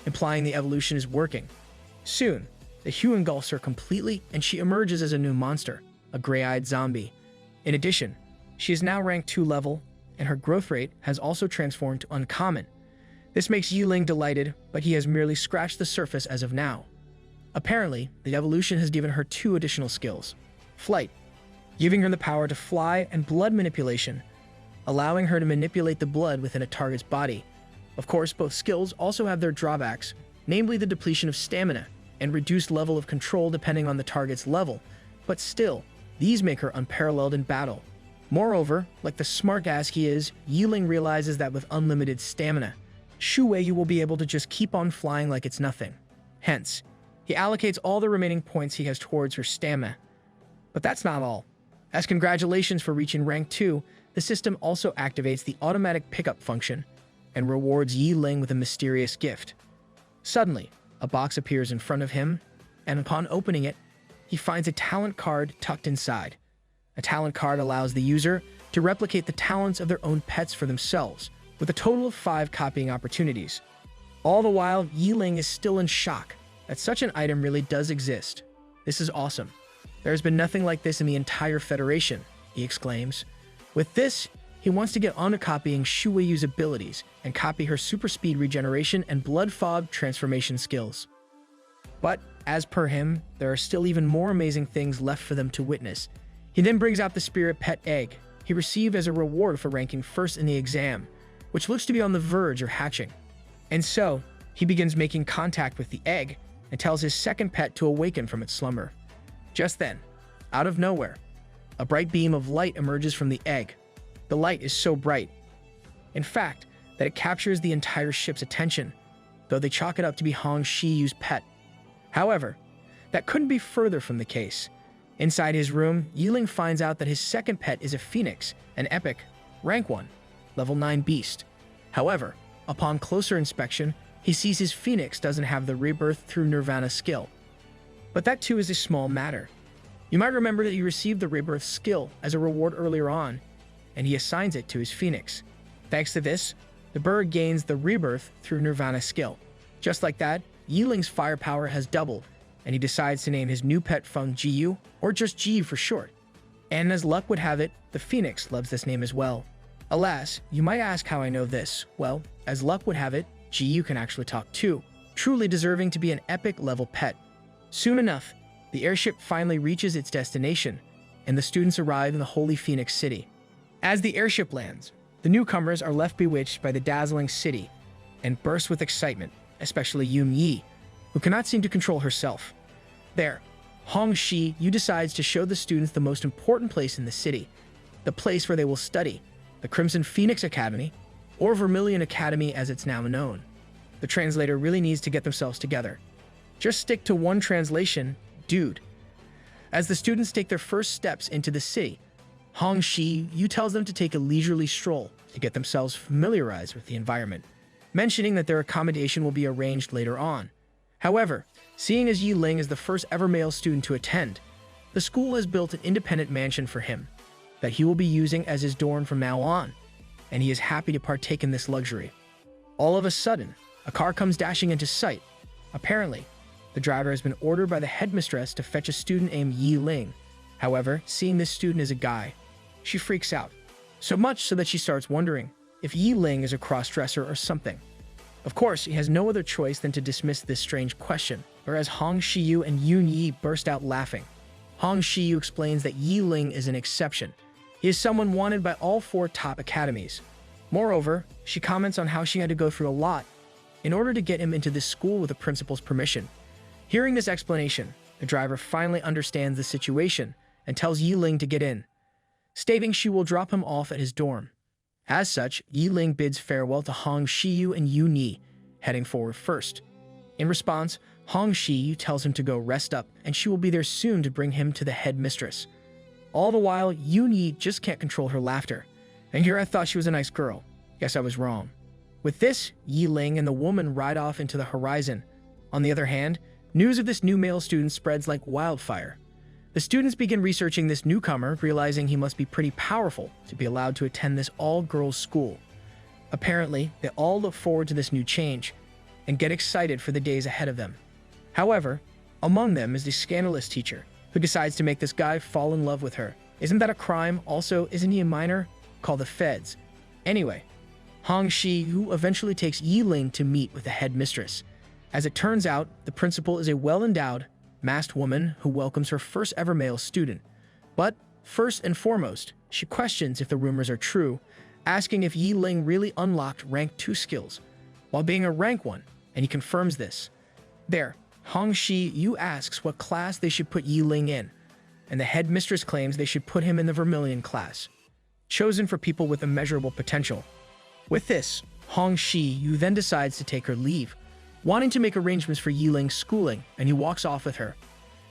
implying the evolution is working. Soon, the hue engulfs her completely and she emerges as a new monster, a gray-eyed zombie. In addition, she is now rank 2 level, and her growth rate has also transformed to uncommon. This makes Yiling delighted, but he has merely scratched the surface as of now. Apparently, the evolution has given her 2 additional skills: flight, giving her the power to fly, and blood manipulation, allowing her to manipulate the blood within a target's body. Of course, both skills also have their drawbacks, namely the depletion of stamina and reduced level of control depending on the target's level, but still, these make her unparalleled in battle. Moreover, like the smart ass he is, Yiling realizes that with unlimited stamina, Shu Weiyu will be able to just keep on flying like it's nothing. Hence, he allocates all the remaining points he has towards her stamina. But that's not all. As congratulations for reaching rank 2, the system also activates the automatic pickup function and rewards Yiling with a mysterious gift. Suddenly, a box appears in front of him, and upon opening it, he finds a talent card tucked inside. A talent card allows the user to replicate the talents of their own pets for themselves, with a total of 5 copying opportunities. All the while, Yiling is still in shock that such an item really does exist. This is awesome. There has been nothing like this in the entire Federation, he exclaims. With this, he wants to get on to copying Shu Weiyu's abilities and copy her super speed regeneration and blood fog transformation skills. But, as per him, there are still even more amazing things left for them to witness. He then brings out the spirit pet egg he received as a reward for ranking first in the exam, which looks to be on the verge of hatching. And so, he begins making contact with the egg and tells his second pet to awaken from its slumber. Just then, out of nowhere, a bright beam of light emerges from the egg. The light is so bright, in fact, that it captures the entire ship's attention, though they chalk it up to be Hong Shiyu's pet. However, that couldn't be further from the case. Inside his room, Yiling finds out that his second pet is a phoenix, an epic, rank 1, level 9 beast. However, upon closer inspection, he sees his phoenix doesn't have the rebirth through nirvana skill. But that too is a small matter. You might remember that he received the rebirth skill as a reward earlier on, and he assigns it to his phoenix. Thanks to this, the bird gains the rebirth through nirvana skill. Just like that, Yiling's firepower has doubled, and he decides to name his new pet Feng Jiyu, or just Ji for short. And as luck would have it, the phoenix loves this name as well. Alas, you might ask how I know this. Well, as luck would have it, Jiyu can actually talk too, truly deserving to be an epic level pet. Soon enough, the airship finally reaches its destination, and the students arrive in the Holy Phoenix City. As the airship lands, the newcomers are left bewitched by the dazzling city and burst with excitement, especially Yun Yi, who cannot seem to control herself. There, Hong Shi-yu decides to show the students the most important place in the city, the place where they will study, the Crimson Phoenix Academy, or Vermilion Academy as it's now known. The translator really needs to get themselves together. Just stick to one translation, dude. As the students take their first steps into the city, Hong Shi-yu tells them to take a leisurely stroll to get themselves familiarized with the environment, mentioning that their accommodation will be arranged later on. However, seeing as Yiling is the first ever male student to attend, the school has built an independent mansion for him that he will be using as his dorm from now on, and he is happy to partake in this luxury. All of a sudden, a car comes dashing into sight. Apparently, the driver has been ordered by the headmistress to fetch a student named Yiling. However, seeing this student is a guy, she freaks out, so much so that she starts wondering if Yiling is a cross-dresser or something. Of course, he has no other choice than to dismiss this strange question, whereas Hong Shi-yu and Yun Yi burst out laughing. Hong Shi-yu explains that Yiling is an exception. He is someone wanted by all 4 top academies. Moreover, she comments on how she had to go through a lot in order to get him into this school with the principal's permission. Hearing this explanation, the driver finally understands the situation and tells Yiling to get in, stating she will drop him off at his dorm. As such, Yiling bids farewell to Hong Shi-yu and Yun Yi, heading forward first. In response, Hong Shi-yu tells him to go rest up and she will be there soon to bring him to the headmistress. All the while, Yun Yi just can't control her laughter. And here I thought she was a nice girl. Guess I was wrong. With this, Yiling and the woman ride off into the horizon. On the other hand, news of this new male student spreads like wildfire. The students begin researching this newcomer, realizing he must be pretty powerful to be allowed to attend this all-girls school. Apparently, they all look forward to this new change, and get excited for the days ahead of them. However, among them is the scandalous teacher, who decides to make this guy fall in love with her. Isn't that a crime? Also, isn't he a minor? Call the feds. Anyway, Hong Shi, who eventually takes Yi Ling to meet with the headmistress. As it turns out, the principal is a well-endowed, masked woman who welcomes her first ever male student. But first and foremost, she questions if the rumors are true, asking if Yi Ling really unlocked rank 2 skills, while being a rank 1, and he confirms this. There, Hong Shi Yu asks what class they should put Yi Ling in, and the headmistress claims they should put him in the Vermilion class, chosen for people with immeasurable potential. With this, Hong Shi Yu then decides to take her leave, wanting to make arrangements for Yi Ling's schooling, and he walks off with her.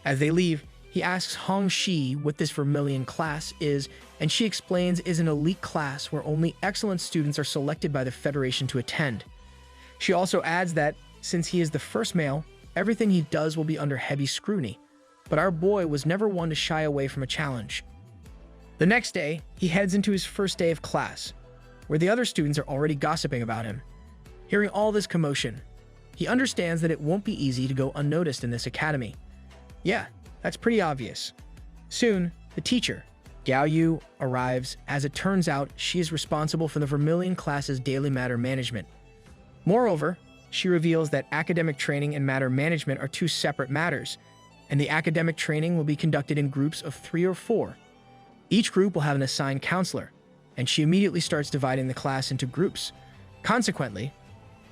As they leave, he asks Hong Shi what this Vermilion class is, and she explains is an elite class where only excellent students are selected by the Federation to attend. She also adds that, since he is the first male, everything he does will be under heavy scrutiny, but our boy was never one to shy away from a challenge. The next day, he heads into his first day of class, where the other students are already gossiping about him. Hearing all this commotion, he understands that it won't be easy to go unnoticed in this academy. Yeah, that's pretty obvious. Soon, the teacher, Gao Yu, arrives. As it turns out, she is responsible for the Vermilion class's daily matter management. Moreover, she reveals that academic training and matter management are 2 separate matters, and the academic training will be conducted in groups of 3 or 4. Each group will have an assigned counselor, and she immediately starts dividing the class into groups. Consequently,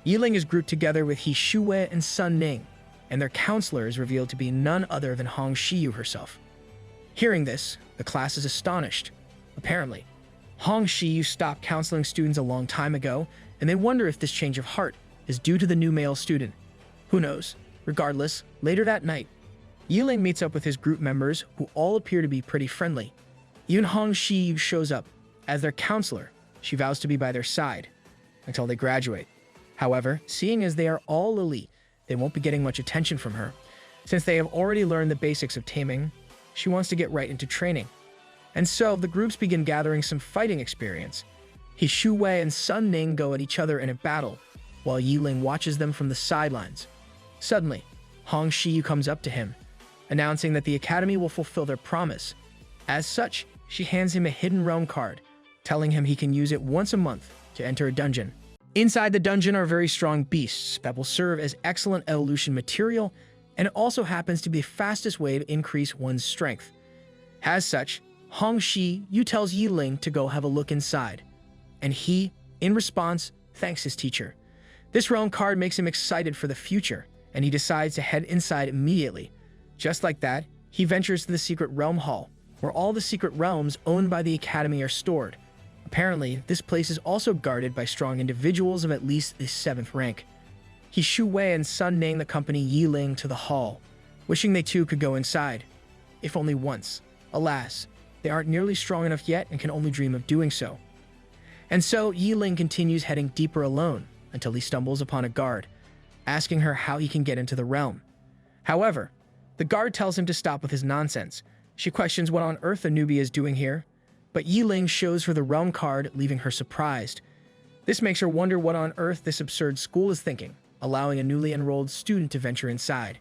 Yi Ling is grouped together with He Shuwei and Sun Ning, and their counselor is revealed to be none other than Hong Shiyu herself. Hearing this, the class is astonished. Apparently, Hong Shiyu stopped counseling students a long time ago, and they wonder if this change of heart is due to the new male student. Who knows? Regardless, later that night, Yi Ling meets up with his group members, who all appear to be pretty friendly. Even Hong Shiyu shows up. As their counselor, she vows to be by their side until they graduate. However, seeing as they are all elite, they won't be getting much attention from her. Since they have already learned the basics of taming, she wants to get right into training. And so, the groups begin gathering some fighting experience. He Shuwei and Sun Ning go at each other in a battle, while Yi Ling watches them from the sidelines. Suddenly, Hong Shiyu comes up to him, announcing that the academy will fulfill their promise. As such, she hands him a hidden realm card, telling him he can use it once a month to enter a dungeon. Inside the dungeon are very strong beasts that will serve as excellent evolution material, and it also happens to be the fastest way to increase one's strength. As such, Hong Shi Yu tells Yi Ling to go have a look inside, and he, in response, thanks his teacher. This realm card makes him excited for the future, and he decides to head inside immediately. Just like that, he ventures to the secret realm hall, where all the secret realms owned by the academy are stored. Apparently, this place is also guarded by strong individuals of at least the 7th rank. He Shuwei and Sun Ning accompany Yi Ling to the hall, wishing they too could go inside, if only once. Alas, they aren't nearly strong enough yet and can only dream of doing so. And so, Yi Ling continues heading deeper alone until he stumbles upon a guard, asking her how he can get into the realm. However, the guard tells him to stop with his nonsense. She questions what on earth a newbie is doing here, but Yi Ling shows her the realm card, leaving her surprised. This makes her wonder what on earth this absurd school is thinking, allowing a newly enrolled student to venture inside.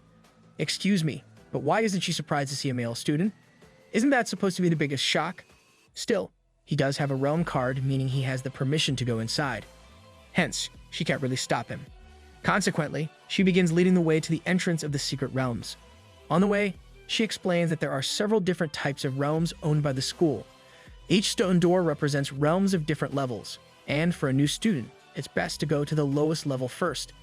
Excuse me, but why isn't she surprised to see a male student? Isn't that supposed to be the biggest shock? Still, he does have a realm card, meaning he has the permission to go inside. Hence, she can't really stop him. Consequently, she begins leading the way to the entrance of the secret realms. On the way, she explains that there are several different types of realms owned by the school. Each stone door represents realms of different levels, and for a new student, it's best to go to the lowest level first.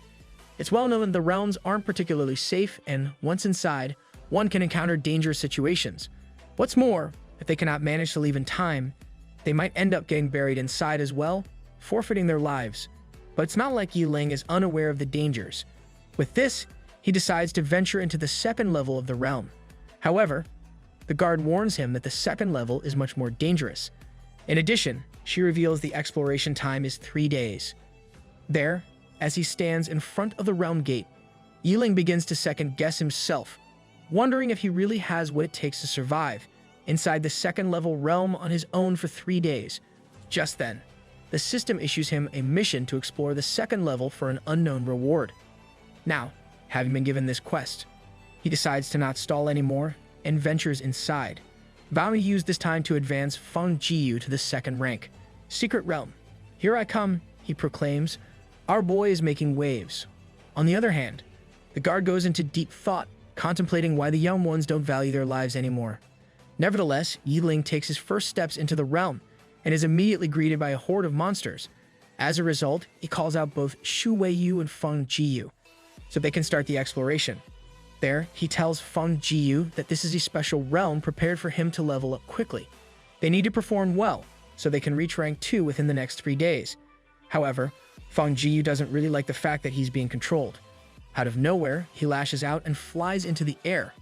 It's well known that the realms aren't particularly safe, and once inside, one can encounter dangerous situations. What's more, if they cannot manage to leave in time, they might end up getting buried inside as well, forfeiting their lives. But it's not like Yi Ling is unaware of the dangers. With this, he decides to venture into the 2nd level of the realm. However, the guard warns him that the 2nd level is much more dangerous. In addition, she reveals the exploration time is 3 days. There, as he stands in front of the realm gate, Yi Ling begins to second-guess himself, wondering if he really has what it takes to survive inside the 2nd level realm on his own for 3 days. Just then, the system issues him a mission to explore the 2nd level for an unknown reward. Now, having been given this quest, he decides to not stall anymore and ventures inside, vowing to use this time to advance Feng Jiyu to the second rank. Secret realm. Here I come, he proclaims. Our boy is making waves. On the other hand, the guard goes into deep thought, contemplating why the young ones don't value their lives anymore. Nevertheless, Yiling takes his first steps into the realm and is immediately greeted by a horde of monsters. As a result, he calls out both Shu Weiyu and Feng Jiyu, so they can start the exploration. There, he tells Feng Jiyu that this is a special realm prepared for him to level up quickly. They need to perform well, so they can reach rank 2 within the next 3 days. However, Feng Jiyu doesn't really like the fact that he's being controlled. Out of nowhere, he lashes out and flies into the air,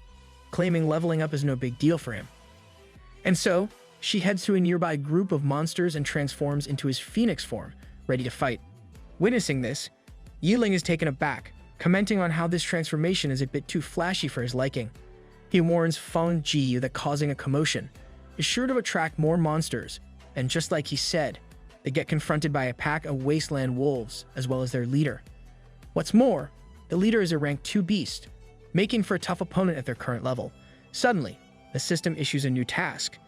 claiming leveling up is no big deal for him. And so, she heads to a nearby group of monsters and transforms into his phoenix form, ready to fight. Witnessing this, Yiling is taken aback, commenting on how this transformation is a bit too flashy for his liking. He warns Feng Jiyu that causing a commotion is sure to attract more monsters, and just like he said, they get confronted by a pack of wasteland wolves, as well as their leader. What's more, the leader is a rank 2 beast, making for a tough opponent at their current level. Suddenly, the system issues a new task.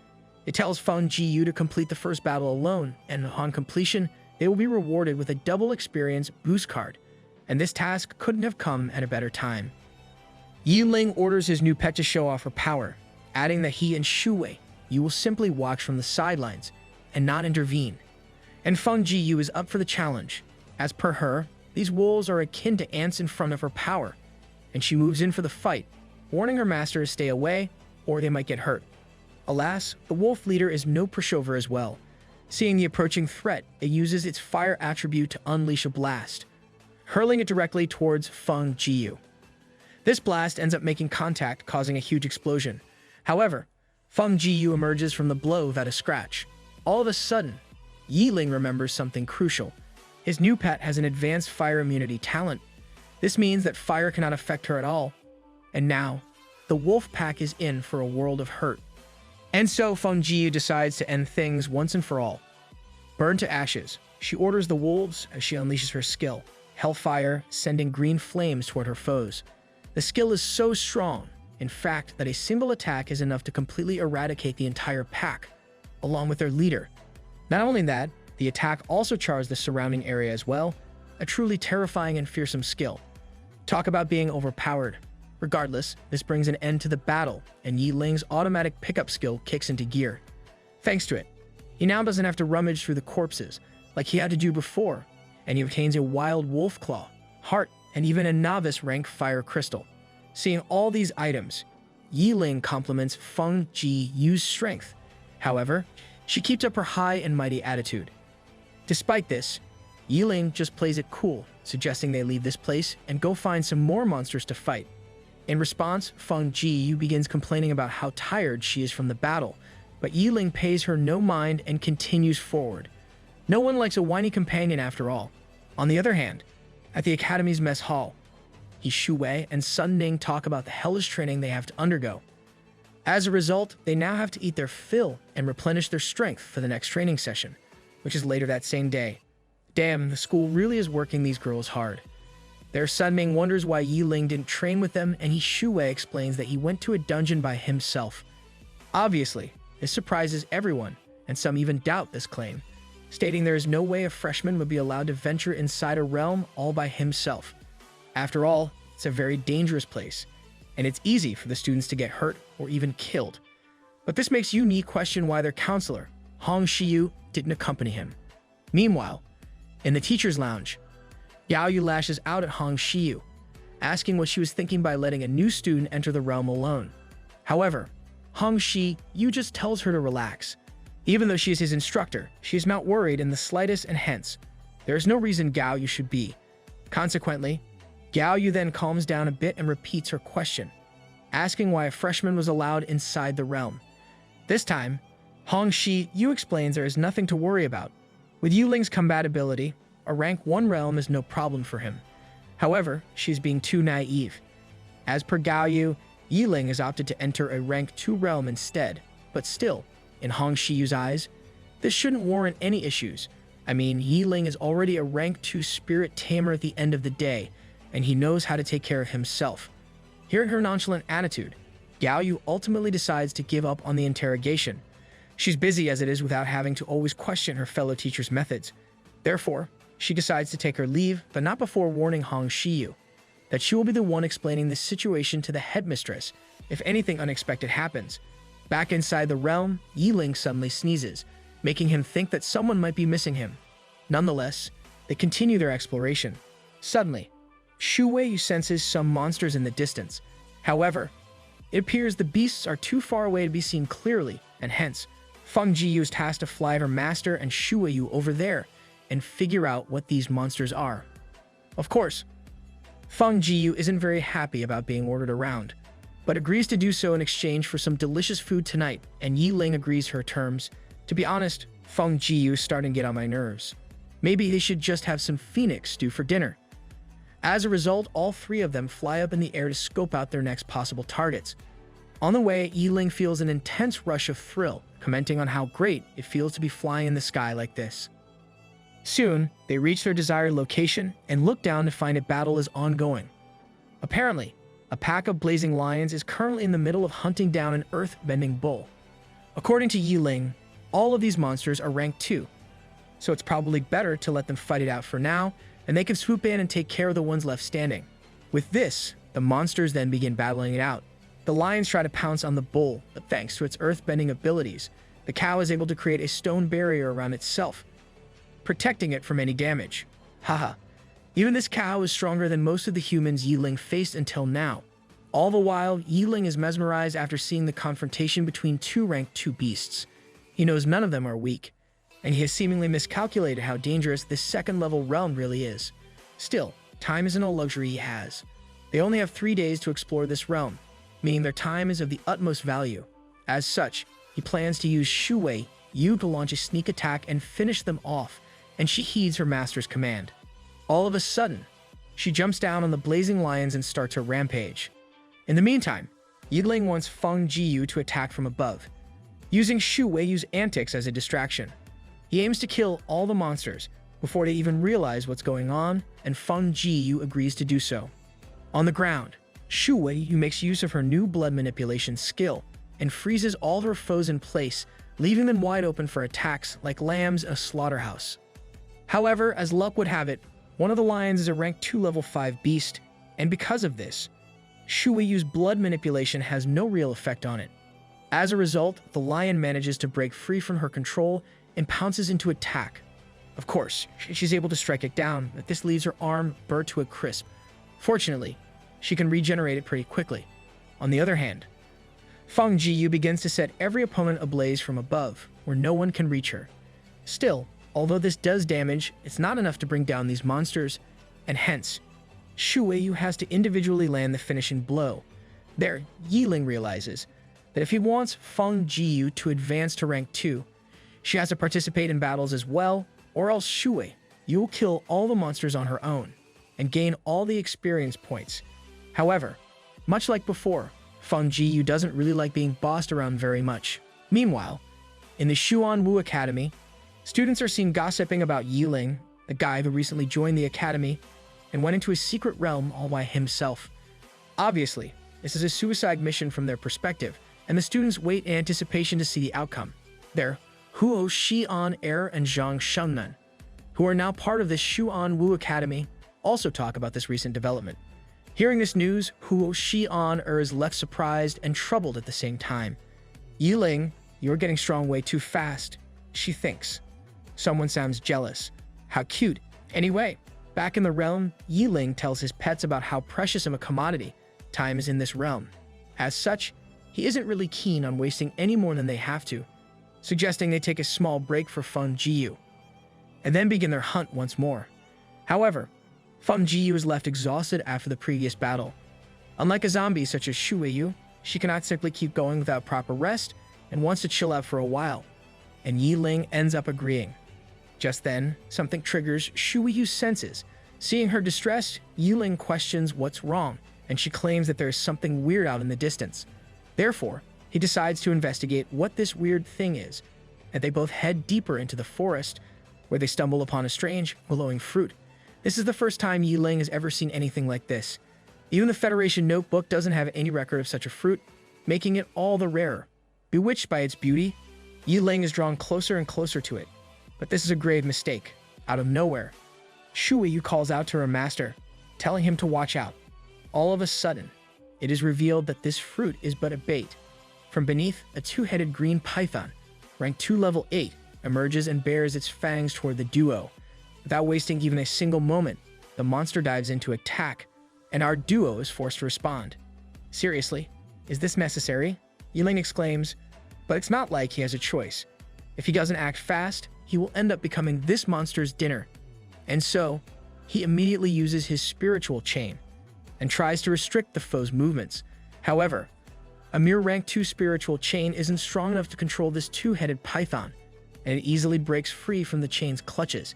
It tells Feng Jiyu to complete the first battle alone, and upon completion, they will be rewarded with a double experience boost card, and this task couldn't have come at a better time. Yiling orders his new pet to show off her power, adding that he and Shu Wei will simply watch from the sidelines and not intervene. And Feng Jiyu is up for the challenge. As per her, these wolves are akin to ants in front of her power, and she moves in for the fight, warning her master to stay away or they might get hurt. Alas, the wolf leader is no pushover as well. Seeing the approaching threat, it uses its fire attribute to unleash a blast, hurling it directly towards Feng Jiyu. This blast ends up making contact, causing a huge explosion. However, Feng Jiyu emerges from the blow without a scratch. All of a sudden, Yiling remembers something crucial. His new pet has an advanced fire immunity talent. This means that fire cannot affect her at all. And now, the wolf pack is in for a world of hurt. And so Feng Jiyu decides to end things once and for all. Burned to ashes, she orders the wolves as she unleashes her skill, Hellfire, sending green flames toward her foes. The skill is so strong, in fact, that a single attack is enough to completely eradicate the entire pack, along with their leader. Not only that, the attack also chars the surrounding area as well, a truly terrifying and fearsome skill. Talk about being overpowered. Regardless, this brings an end to the battle, and Yiling's automatic pickup skill kicks into gear. Thanks to it, he now doesn't have to rummage through the corpses like he had to do before, and he obtains a wild wolf claw, heart, and even a novice rank fire crystal. Seeing all these items, Yiling compliments Feng Jiyu's strength. However, she keeps up her high and mighty attitude. Despite this, Yiling just plays it cool, suggesting they leave this place and go find some more monsters to fight. In response, Feng Jiyu begins complaining about how tired she is from the battle, but Yiling pays her no mind and continues forward. No one likes a whiny companion after all. On the other hand, at the Academy's mess hall, Shu Wei and Sun Ning talk about the hellish training they have to undergo. As a result, they now have to eat their fill and replenish their strength for the next training session, which is later that same day. Damn, the school really is working these girls hard. Their Sun Ming wonders why Yiling didn't train with them, and Shu Wei explains that he went to a dungeon by himself. Obviously, this surprises everyone, and some even doubt this claim, stating there is no way a freshman would be allowed to venture inside a realm all by himself. After all, it's a very dangerous place, and it's easy for the students to get hurt or even killed. But this makes Uni question why their counselor, Hong Shiyu, didn't accompany him. Meanwhile, in the teacher's lounge, Yao Yu lashes out at Hong Shiyu, asking what she was thinking by letting a new student enter the realm alone. However, Hong Shiyu just tells her to relax. Even though she is his instructor, she is not worried in the slightest, and hence, there is no reason Gao Yu should be. Consequently, Gao Yu then calms down a bit and repeats her question, asking why a freshman was allowed inside the realm. This time, Hong Shiyu explains there is nothing to worry about. With Yuling's compatibility, a rank 1 realm is no problem for him. However, she is being too naive. As per Gao Yu, Yiling has opted to enter a rank 2 realm instead, but still, in Hong Shiyu's eyes, this shouldn't warrant any issues. I mean, Yiling is already a rank 2 spirit tamer at the end of the day, and he knows how to take care of himself. Hearing her nonchalant attitude, Gao Yu ultimately decides to give up on the interrogation. She's busy as it is without having to always question her fellow teacher's methods. Therefore, she decides to take her leave, but not before warning Hong Shiyu that she will be the one explaining the situation to the headmistress if anything unexpected happens. Back inside the realm, Yiling suddenly sneezes, making him think that someone might be missing him. Nonetheless, they continue their exploration. Suddenly, Shu Weiyu senses some monsters in the distance. However, it appears the beasts are too far away to be seen clearly, and hence, Feng Jiyu is tasked to fly her master and Shu Weiyu over there and figure out what these monsters are. Of course, Feng Jiyu isn't very happy about being ordered around, but agrees to do so in exchange for some delicious food tonight, and Yiling agrees her terms. To be honest, Feng Jiyu is starting to get on my nerves. Maybe they should just have some phoenix stew for dinner. As a result, all three of them fly up in the air to scope out their next possible targets. On the way, Yiling feels an intense rush of thrill, commenting on how great it feels to be flying in the sky like this. Soon, they reach their desired location and look down to find a battle is ongoing. Apparently, a pack of blazing lions is currently in the middle of hunting down an earth-bending bull. According to Yiling, all of these monsters are ranked 2, so it's probably better to let them fight it out for now, and they can swoop in and take care of the ones left standing. With this, the monsters then begin battling it out. The lions try to pounce on the bull, but thanks to its earth-bending abilities, the cow is able to create a stone barrier around itself, protecting it from any damage. Haha. Even this cow is stronger than most of the humans Yiling faced until now. All the while, Yiling is mesmerized after seeing the confrontation between two ranked 2 beasts. He knows none of them are weak, and he has seemingly miscalculated how dangerous this second-level realm really is. Still, time isn't a luxury he has. They only have 3 days to explore this realm, meaning their time is of the utmost value. As such, he plans to use Shu Weiyu to launch a sneak attack and finish them off, and she heeds her master's command. All of a sudden, she jumps down on the blazing lions and starts her rampage. In the meantime, Yiling wants Feng Jiyu to attack from above, using Shu Weiyu's antics as a distraction. He aims to kill all the monsters before they even realize what's going on, and Feng Jiyu agrees to do so. On the ground, Shu Weiyu makes use of her new blood manipulation skill and freezes all her foes in place, leaving them wide open for attacks like lambs in a slaughterhouse. However, as luck would have it, one of the lions is a rank 2 level 5 beast, and because of this, Shu Weiyu's blood manipulation has no real effect on it. As a result, the lion manages to break free from her control and pounces into attack. Of course, she's able to strike it down, but this leaves her arm burnt to a crisp. Fortunately, she can regenerate it pretty quickly. On the other hand, Feng Jiyu begins to set every opponent ablaze from above, where no one can reach her. Still, although this does damage, it's not enough to bring down these monsters, and hence, Shu Weiyu has to individually land the finishing blow. There, Yiling realizes that if he wants Feng Jiyu to advance to rank 2, she has to participate in battles as well, or else Shu Weiyu will kill all the monsters on her own and gain all the experience points. However, much like before, Feng Jiyu doesn't really like being bossed around very much. Meanwhile, in the Xuanwu Academy, students are seen gossiping about Yiling, the guy who recently joined the academy and went into a secret realm all by himself. Obviously, this is a suicide mission from their perspective, and the students wait in anticipation to see the outcome. There, Huo Xian Er and Zhang Shengnan, who are now part of the Xuanwu Academy, also talk about this recent development. Hearing this news, Huo Xian Er is left surprised and troubled at the same time. Yiling, you're getting strong way too fast, she thinks. Someone sounds jealous. How cute. Anyway, back in the realm, Yiling tells his pets about how precious of a commodity time is in this realm. As such, he isn't really keen on wasting any more than they have to, suggesting they take a small break for Feng Jiyu, and then begin their hunt once more. However, Feng Jiyu is left exhausted after the previous battle. Unlike a zombie such as Shu Weiyu, she cannot simply keep going without proper rest and wants to chill out for a while, and Yiling ends up agreeing. Just then, something triggers Shu Weiyu's senses. Seeing her distressed, Yiling questions what's wrong, and she claims that there is something weird out in the distance. Therefore, he decides to investigate what this weird thing is, and they both head deeper into the forest, where they stumble upon a strange, glowing fruit. This is the first time Yi Ling has ever seen anything like this. Even the Federation notebook doesn't have any record of such a fruit, making it all the rarer. Bewitched by its beauty, Yi Ling is drawn closer and closer to it. But this is a grave mistake. Out of nowhere, Shu Yu calls out to her master, telling him to watch out. All of a sudden, it is revealed that this fruit is but a bait. From beneath, a two-headed green python, ranked 2 level 8, emerges and bares its fangs toward the duo. Without wasting even a single moment, the monster dives in to attack, and our duo is forced to respond. Seriously, is this necessary? Yi Ling exclaims, but it's not like he has a choice. If he doesn't act fast, he will end up becoming this monster's dinner. And so, he immediately uses his spiritual chain and tries to restrict the foe's movements. However, a mere rank 2 spiritual chain isn't strong enough to control this two-headed python, and it easily breaks free from the chain's clutches.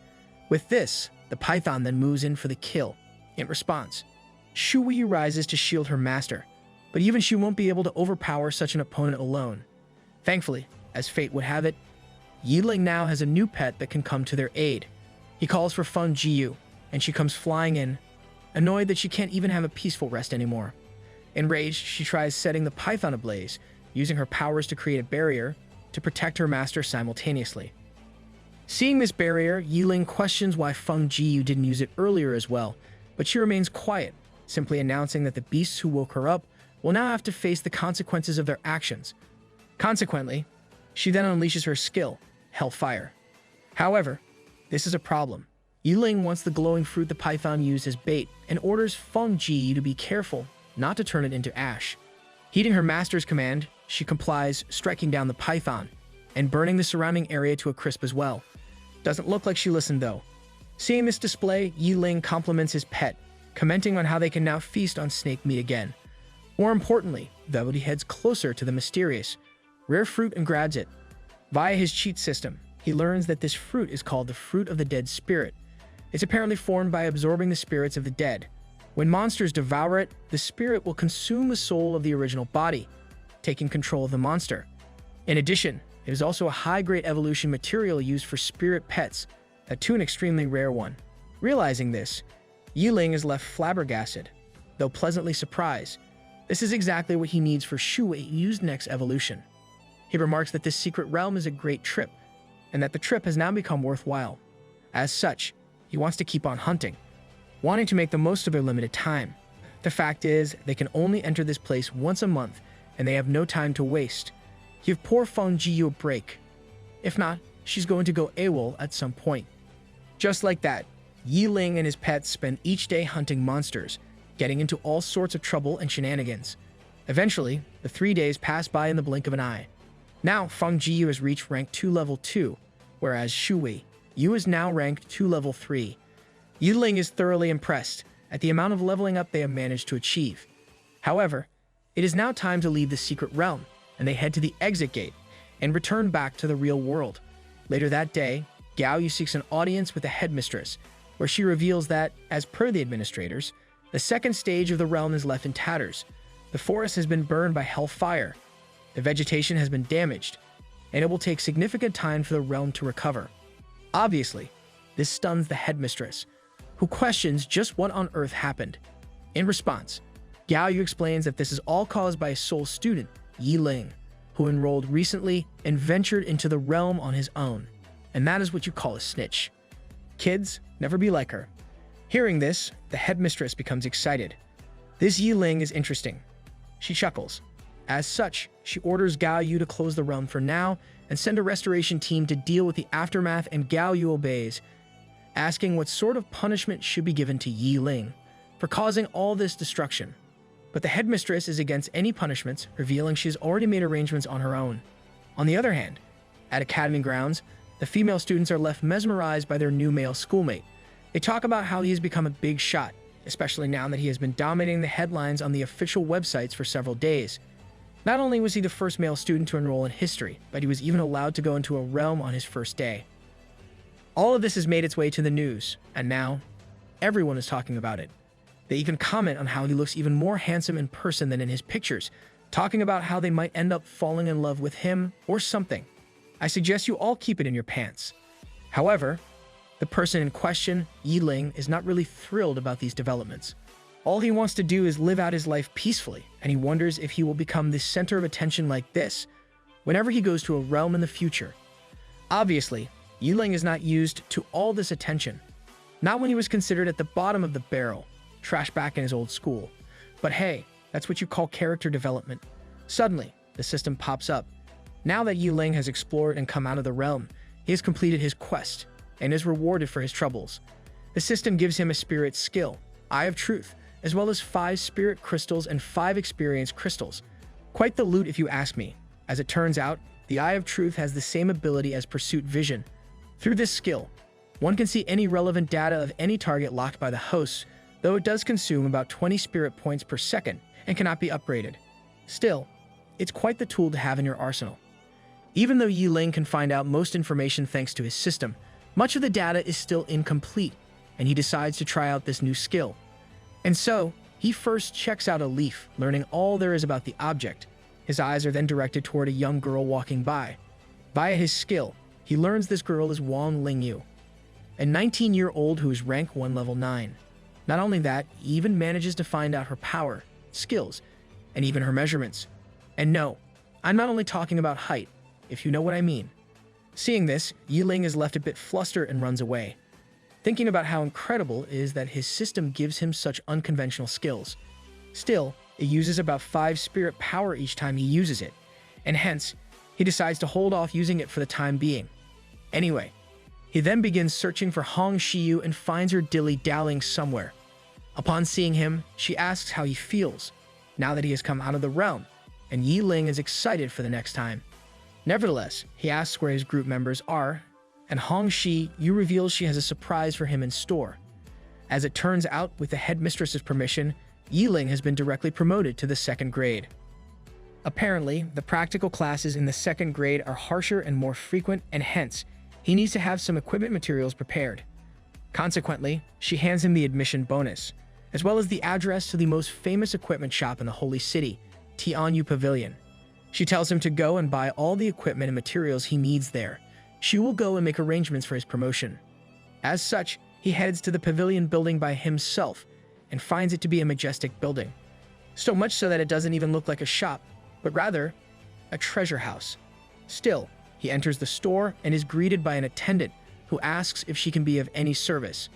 With this, the python then moves in for the kill. In response, Shu Yu rises to shield her master, but even she won't be able to overpower such an opponent alone. Thankfully, as fate would have it, Yi Ling now has a new pet that can come to their aid. He calls for Feng Jiyu, and she comes flying in, annoyed that she can't even have a peaceful rest anymore. Enraged, she tries setting the python ablaze, using her powers to create a barrier to protect her master simultaneously. Seeing this barrier, Yi Ling questions why Feng Jiyu didn't use it earlier as well, but she remains quiet, simply announcing that the beasts who woke her up will now have to face the consequences of their actions. Consequently, she then unleashes her skill, Hellfire. However, this is a problem. Yi Ling wants the glowing fruit the python used as bait and orders Feng Jiyu to be careful not to turn it into ash. Heeding her master's command, she complies, striking down the python and burning the surrounding area to a crisp as well. Doesn't look like she listened though. Seeing this display, Yi Ling compliments his pet, commenting on how they can now feast on snake meat again. More importantly, though, he heads closer to the mysterious, rare fruit and grabs it. Via his cheat system, he learns that this fruit is called the Fruit of the Dead Spirit. It's apparently formed by absorbing the spirits of the dead. When monsters devour it, the spirit will consume the soul of the original body, taking control of the monster. In addition, it is also a high-grade evolution material used for spirit pets, that to an extremely rare one. Realizing this, Yi Ling is left flabbergasted, though pleasantly surprised. This is exactly what he needs for Shu Yu's next evolution. He remarks that this secret realm is a great trip, and that the trip has now become worthwhile. As such, he wants to keep on hunting, wanting to make the most of their limited time. The fact is, they can only enter this place once a month, and they have no time to waste. Give poor Feng Jiyu a break. If not, she's going to go AWOL at some point. Just like that, Yi Ling and his pets spend each day hunting monsters, getting into all sorts of trouble and shenanigans. Eventually, the 3 days pass by in the blink of an eye. Now, Feng Jiyu has reached rank 2 level 2, whereas Shu Yu is now ranked 2 level 3. Yi Ling is thoroughly impressed at the amount of leveling up they have managed to achieve. However, it is now time to leave the secret realm, and they head to the exit gate and return back to the real world. Later that day, Gao Yu seeks an audience with the headmistress, where she reveals that, as per the administrators, the second stage of the realm is left in tatters. The forest has been burned by hellfire, the vegetation has been damaged, and it will take significant time for the realm to recover. Obviously, this stuns the headmistress, who questions just what on earth happened. In response, Gao Yu explains that this is all caused by a sole student, Yi Ling, who enrolled recently and ventured into the realm on his own. And that is what you call a snitch. Kids, never be like her. Hearing this, the headmistress becomes excited. This Yi Ling is interesting. She chuckles. As such, she orders Gao Yu to close the realm for now and send a restoration team to deal with the aftermath, and Gao Yu obeys, asking what sort of punishment should be given to Yi Ling for causing all this destruction. But the headmistress is against any punishments, revealing she has already made arrangements on her own. On the other hand, at academy grounds, the female students are left mesmerized by their new male schoolmate. They talk about how he has become a big shot, especially now that he has been dominating the headlines on the official websites for several days. Not only was he the first male student to enroll in history, but he was even allowed to go into a realm on his first day. All of this has made its way to the news, and now, everyone is talking about it. They even comment on how he looks even more handsome in person than in his pictures, talking about how they might end up falling in love with him or something. I suggest you all keep it in your pants. However, The person in question, Yiling, is not really thrilled about these developments. All he wants to do is live out his life peacefully, and he wonders if he will become the center of attention like this whenever he goes to a realm in the future. Obviously, Yiling is not used to all this attention. Not when he was considered at the bottom of the barrel, trash back in his old school. But hey, that's what you call character development. Suddenly, the system pops up. Now that Yiling has explored and come out of the realm, he has completed his quest and is rewarded for his troubles. The system gives him a spirit skill, Eye of Truth, as well as 5 spirit crystals and 5 experience crystals. Quite the loot if you ask me. As it turns out, the Eye of Truth has the same ability as Pursuit Vision. Through this skill, one can see any relevant data of any target locked by the hosts, though it does consume about 20 spirit points per second and cannot be upgraded. Still, it's quite the tool to have in your arsenal. Even though Yiling can find out most information thanks to his system, much of the data is still incomplete, and he decides to try out this new skill. And so, he first checks out a leaf, learning all there is about the object. His eyes are then directed toward a young girl walking by. Via his skill, he learns this girl is Wang Lingyu, a 19-year-old who is rank 1 level 9. Not only that, he even manages to find out her power, skills, and even her measurements. And no, I'm not only talking about height, if you know what I mean. Seeing this, Yiling is left a bit flustered and runs away, thinking about how incredible it is that his system gives him such unconventional skills. Still, it uses about 5 spirit power each time he uses it, and hence, he decides to hold off using it for the time being. Anyway, he then begins searching for Hong Shiyu and finds her dilly-dallying somewhere. Upon seeing him, she asks how he feels, now that he has come out of the realm, and Yiling is excited for the next time. Nevertheless, he asks where his group members are, and Hong Shiyu reveals she has a surprise for him in store. As it turns out, with the headmistress's permission, Yiling has been directly promoted to the 2nd grade. Apparently, the practical classes in the 2nd grade are harsher and more frequent, and hence, he needs to have some equipment materials prepared. Consequently, she hands him the admission bonus, as well as the address to the most famous equipment shop in the Holy City, Tianyu Pavilion. She tells him to go and buy all the equipment and materials he needs there. She will go and make arrangements for his promotion. As such, he heads to the pavilion building by himself and finds it to be a majestic building. So much so that it doesn't even look like a shop, but rather a treasure house. Still, he enters the store and is greeted by an attendant who asks if she can be of any service.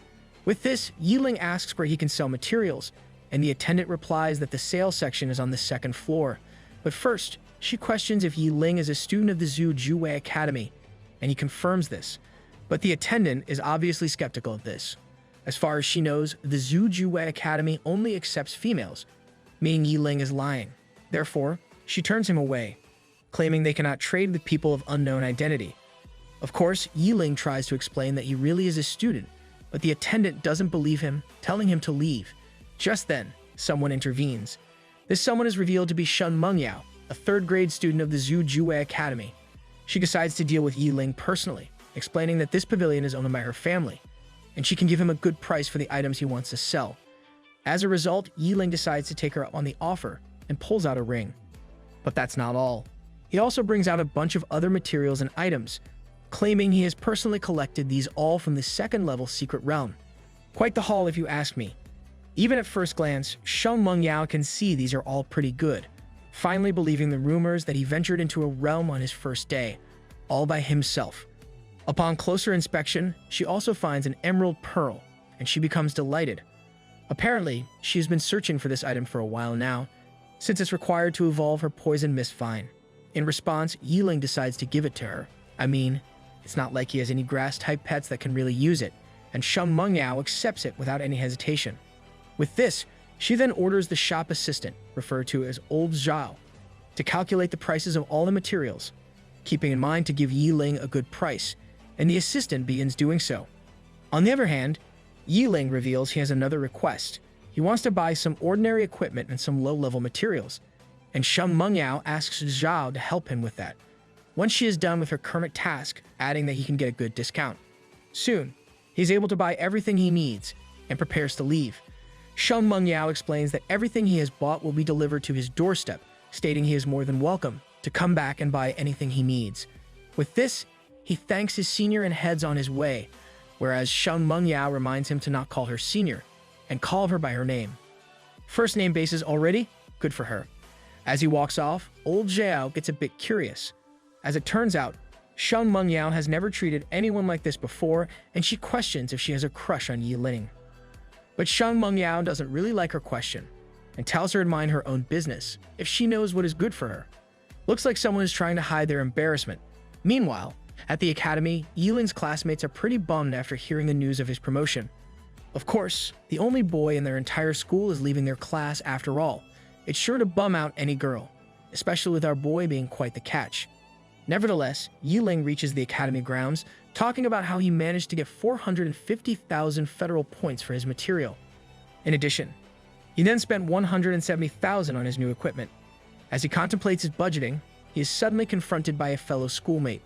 With this, Yiling asks where he can sell materials, and the attendant replies that the sales section is on the 2nd floor. But first, she questions if Yiling is a student of the Zhu Juwei Academy, and he confirms this. But the attendant is obviously skeptical of this. As far as she knows, the Zhu Juwei Academy only accepts females, meaning Yiling is lying. Therefore, she turns him away, claiming they cannot trade with people of unknown identity. Of course, Yiling tries to explain that he really is a student, but the attendant doesn't believe him, telling him to leave. Just then, someone intervenes. This someone is revealed to be Shun Mengyao, a 3rd grade student of the Zhu Juwei Academy. She decides to deal with Yiling personally, explaining that this pavilion is owned by her family, and she can give him a good price for the items he wants to sell. As a result, Yiling decides to take her up on the offer and pulls out a ring. But that's not all. He also brings out a bunch of other materials and items, claiming he has personally collected these all from the 2nd level secret realm. Quite the haul if you ask me. Even at first glance, Shun Mengyao can see these are all pretty good, finally believing the rumors that he ventured into a realm on his first day, all by himself. Upon closer inspection, she also finds an emerald pearl, and she becomes delighted. Apparently, she has been searching for this item for a while now, since it's required to evolve her poison mist vine. In response, Yiling decides to give it to her. I mean, it's not like he has any grass-type pets that can really use it, and Shun Mengyao accepts it without any hesitation. With this, she then orders the shop assistant, referred to as Old Zhao, to calculate the prices of all the materials, keeping in mind to give Yiling a good price, and the assistant begins doing so. On the other hand, Yiling reveals he has another request. He wants to buy some ordinary equipment and some low-level materials, and Shun Mengyao asks Zhao to help him with that, once she is done with her current task, adding that he can get a good discount. Soon, he's able to buy everything he needs and prepares to leave. Shun Mengyao explains that everything he has bought will be delivered to his doorstep, stating he is more than welcome to come back and buy anything he needs. With this, he thanks his senior and heads on his way, whereas Shun Mengyao reminds him to not call her senior and call her by her name. First name basis already? Good for her. As he walks off, old Zhao gets a bit curious. As it turns out, Shun Mengyao has never treated anyone like this before, and she questions if she has a crush on Yi Ling. But Shun Mengyao doesn't really like her question and tells her to mind her own business if she knows what is good for her. Looks like someone is trying to hide their embarrassment. Meanwhile, at the academy, Yi Ling's classmates are pretty bummed after hearing the news of his promotion. Of course, the only boy in their entire school is leaving their class after all. It's sure to bum out any girl, especially with our boy being quite the catch. Nevertheless, Yi Ling reaches the academy grounds, talking about how he managed to get 450,000 federal points for his material. In addition, he then spent 170,000 on his new equipment. As he contemplates his budgeting, he is suddenly confronted by a fellow schoolmate.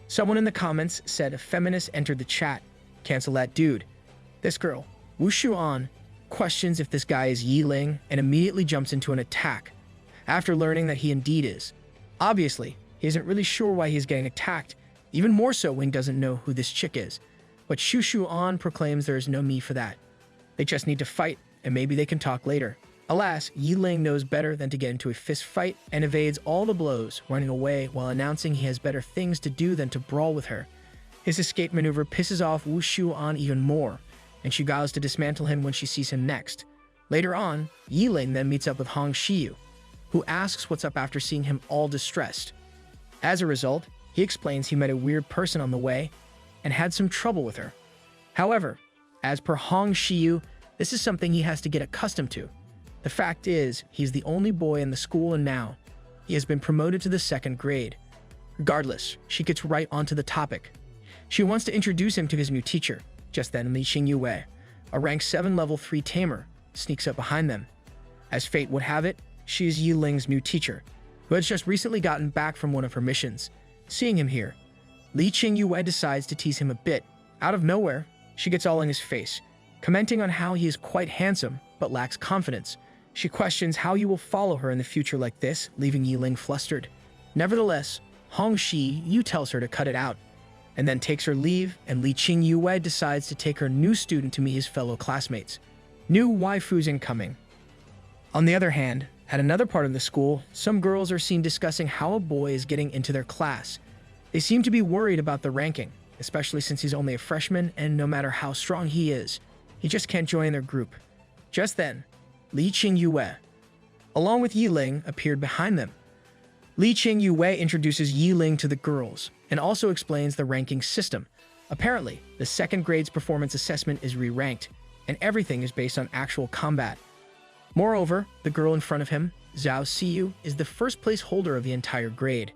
Someone in the comments said a feminist entered the chat. Cancel that dude. This girl, Wu Shuan, questions if this guy is Yi Ling and immediately jumps into an attack, after learning that he indeed is. Obviously, he isn't really sure why he is getting attacked, even more so when he doesn't know who this chick is. But Shu Shuan proclaims there is no me for that. They just need to fight, and maybe they can talk later. Alas, Yi Ling knows better than to get into a fist fight and evades all the blows, running away while announcing he has better things to do than to brawl with her. His escape maneuver pisses off Wu Shuan even more, and she vows to dismantle him when she sees him next. Later on, Yi Ling then meets up with Hong Shiyu, who asks what's up after seeing him all distressed. As a result, he explains he met a weird person on the way and had some trouble with her. However, as per Hong Shiyu, this is something he has to get accustomed to. The fact is, he's the only boy in the school, and now he has been promoted to the 2nd grade. Regardless, she gets right onto the topic. She wants to introduce him to his new teacher. Just then, Li Qingyue, a rank 7 level 3 tamer, sneaks up behind them. As fate would have it, she is Yi Ling's new teacher, who has just recently gotten back from one of her missions. Seeing him here, Li Qingyue decides to tease him a bit. Out of nowhere, she gets all in his face, commenting on how he is quite handsome but lacks confidence. She questions how he will follow her in the future like this, leaving Yi Ling flustered. Nevertheless, Hong Shiyu tells her to cut it out, and then takes her leave, and Li Qingyue decides to take her new student to meet his fellow classmates. New waifus incoming. On the other hand, at another part of the school, some girls are seen discussing how a boy is getting into their class. They seem to be worried about the ranking, especially since he's only a freshman, and no matter how strong he is, he just can't join their group. Just then, Li Qingyue, along with Yi Ling, appeared behind them. Li Qingyue introduces Yi Ling to the girls and also explains the ranking system. Apparently, the 2nd grade's performance assessment is re-ranked, and everything is based on actual combat. Moreover, the girl in front of him, Zhao Siyu, is the first place holder of the entire grade.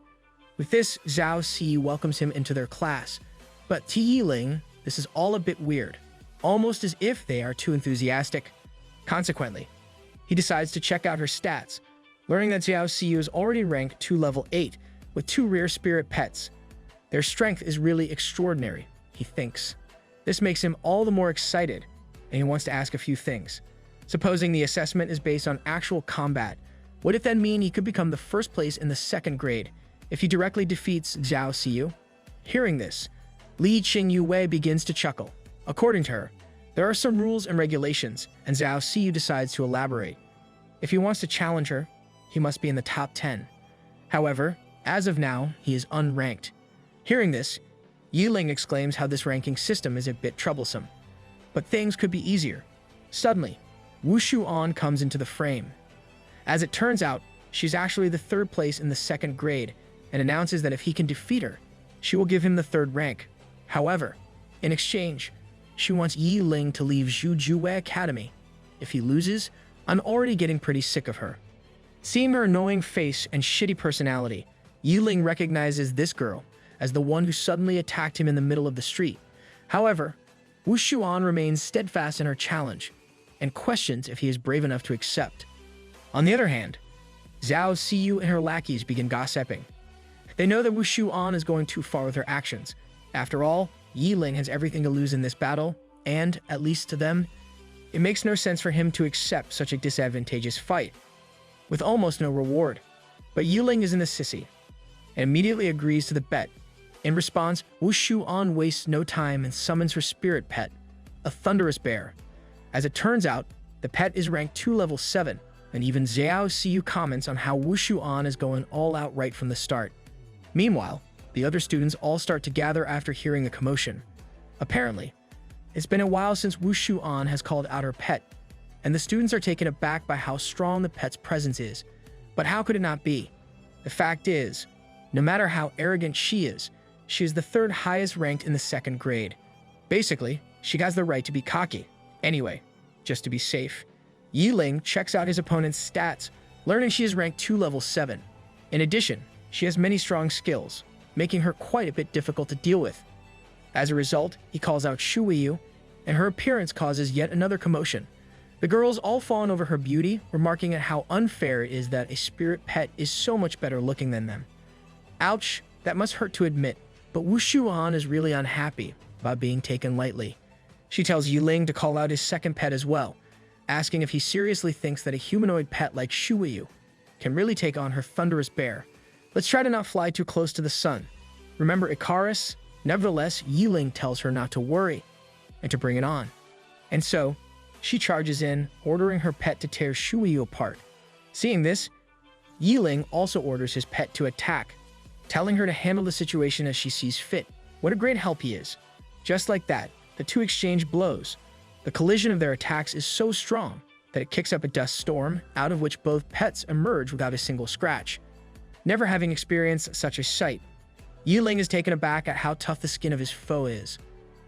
With this, Zhao Siyu welcomes him into their class. But to Yi Ling, this is all a bit weird, almost as if they are too enthusiastic. Consequently, he decides to check out her stats, learning that Zhao Siyu is already ranked to level 8 with 2 rare spirit pets. Their strength is really extraordinary, he thinks. This makes him all the more excited, and he wants to ask a few things. Supposing the assessment is based on actual combat, would it then mean he could become the first place in the 2nd grade if he directly defeats Zhao Siyu? Hearing this, Li Qingyue begins to chuckle. According to her, there are some rules and regulations, and Zhao Siyu decides to elaborate. If he wants to challenge her, he must be in the top 10. However, as of now, he is unranked. Hearing this, Yi Ling exclaims how this ranking system is a bit troublesome. But things could be easier. Suddenly, Wu Shuan comes into the frame. As it turns out, she's actually the 3rd place in the 2nd grade and announces that if he can defeat her, she will give him the 3rd rank. However, in exchange, she wants Yi Ling to leave Zhujue Academy. If he loses, I'm already getting pretty sick of her. Seeing her annoying face and shitty personality, Yi Ling recognizes this girl as the one who suddenly attacked him in the middle of the street. However, Wu Shuan remains steadfast in her challenge and questions if he is brave enough to accept. On the other hand, Zhao Siyu and her lackeys begin gossiping. They know that Wu Shuan is going too far with her actions. After all, Yi Ling has everything to lose in this battle, and, at least to them, it makes no sense for him to accept such a disadvantageous fight, with almost no reward. But Yi Ling isn't a sissy, and immediately agrees to the bet. In response, Wu Shuan wastes no time and summons her spirit pet, a thunderous bear. As it turns out, the pet is ranked 2 level 7, and even Xiao Xiyu comments on how Wu Shuan is going all out right from the start. Meanwhile, the other students all start to gather after hearing the commotion. Apparently, it's been a while since Wu Shuan has called out her pet, and the students are taken aback by how strong the pet's presence is. But how could it not be? The fact is, no matter how arrogant she is the third highest ranked in the 2nd grade. Basically, she has the right to be cocky. Anyway, just to be safe, Yi Ling checks out his opponent's stats, learning she is ranked 2 level 7. In addition, she has many strong skills, making her quite a bit difficult to deal with. As a result, he calls out Shu Yu, and her appearance causes yet another commotion. The girls all fawn over her beauty, remarking at how unfair it is that a spirit pet is so much better looking than them. Ouch, that must hurt to admit, but Wu Shuan is really unhappy about being taken lightly. She tells Yi Ling to call out his 2nd pet as well, asking if he seriously thinks that a humanoid pet like Shu Yu can really take on her thunderous bear. Let's try to not fly too close to the sun. Remember Icarus? Nevertheless, Yi Ling tells her not to worry and to bring it on. And so, she charges in, ordering her pet to tear Shu Yu apart. Seeing this, Yi Ling also orders his pet to attack, telling her to handle the situation as she sees fit. What a great help he is. Just like that, the two exchange blows. The collision of their attacks is so strong that it kicks up a dust storm, out of which both pets emerge without a single scratch. Never having experienced such a sight, Yi Ling is taken aback at how tough the skin of his foe is.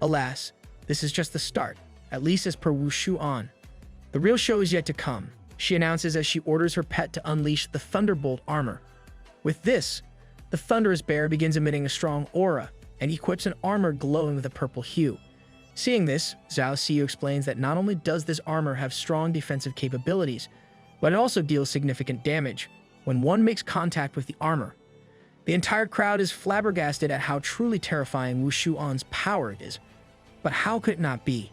Alas, this is just the start, at least as per Wu Shuan. The real show is yet to come, she announces as she orders her pet to unleash the Thunderbolt armor. With this, the thunderous bear begins emitting a strong aura and equips an armor glowing with a purple hue. Seeing this, Xiao Xiyu explains that not only does this armor have strong defensive capabilities, but it also deals significant damage when one makes contact with the armor. The entire crowd is flabbergasted at how truly terrifying Wu Shuan's power it is. But how could it not be?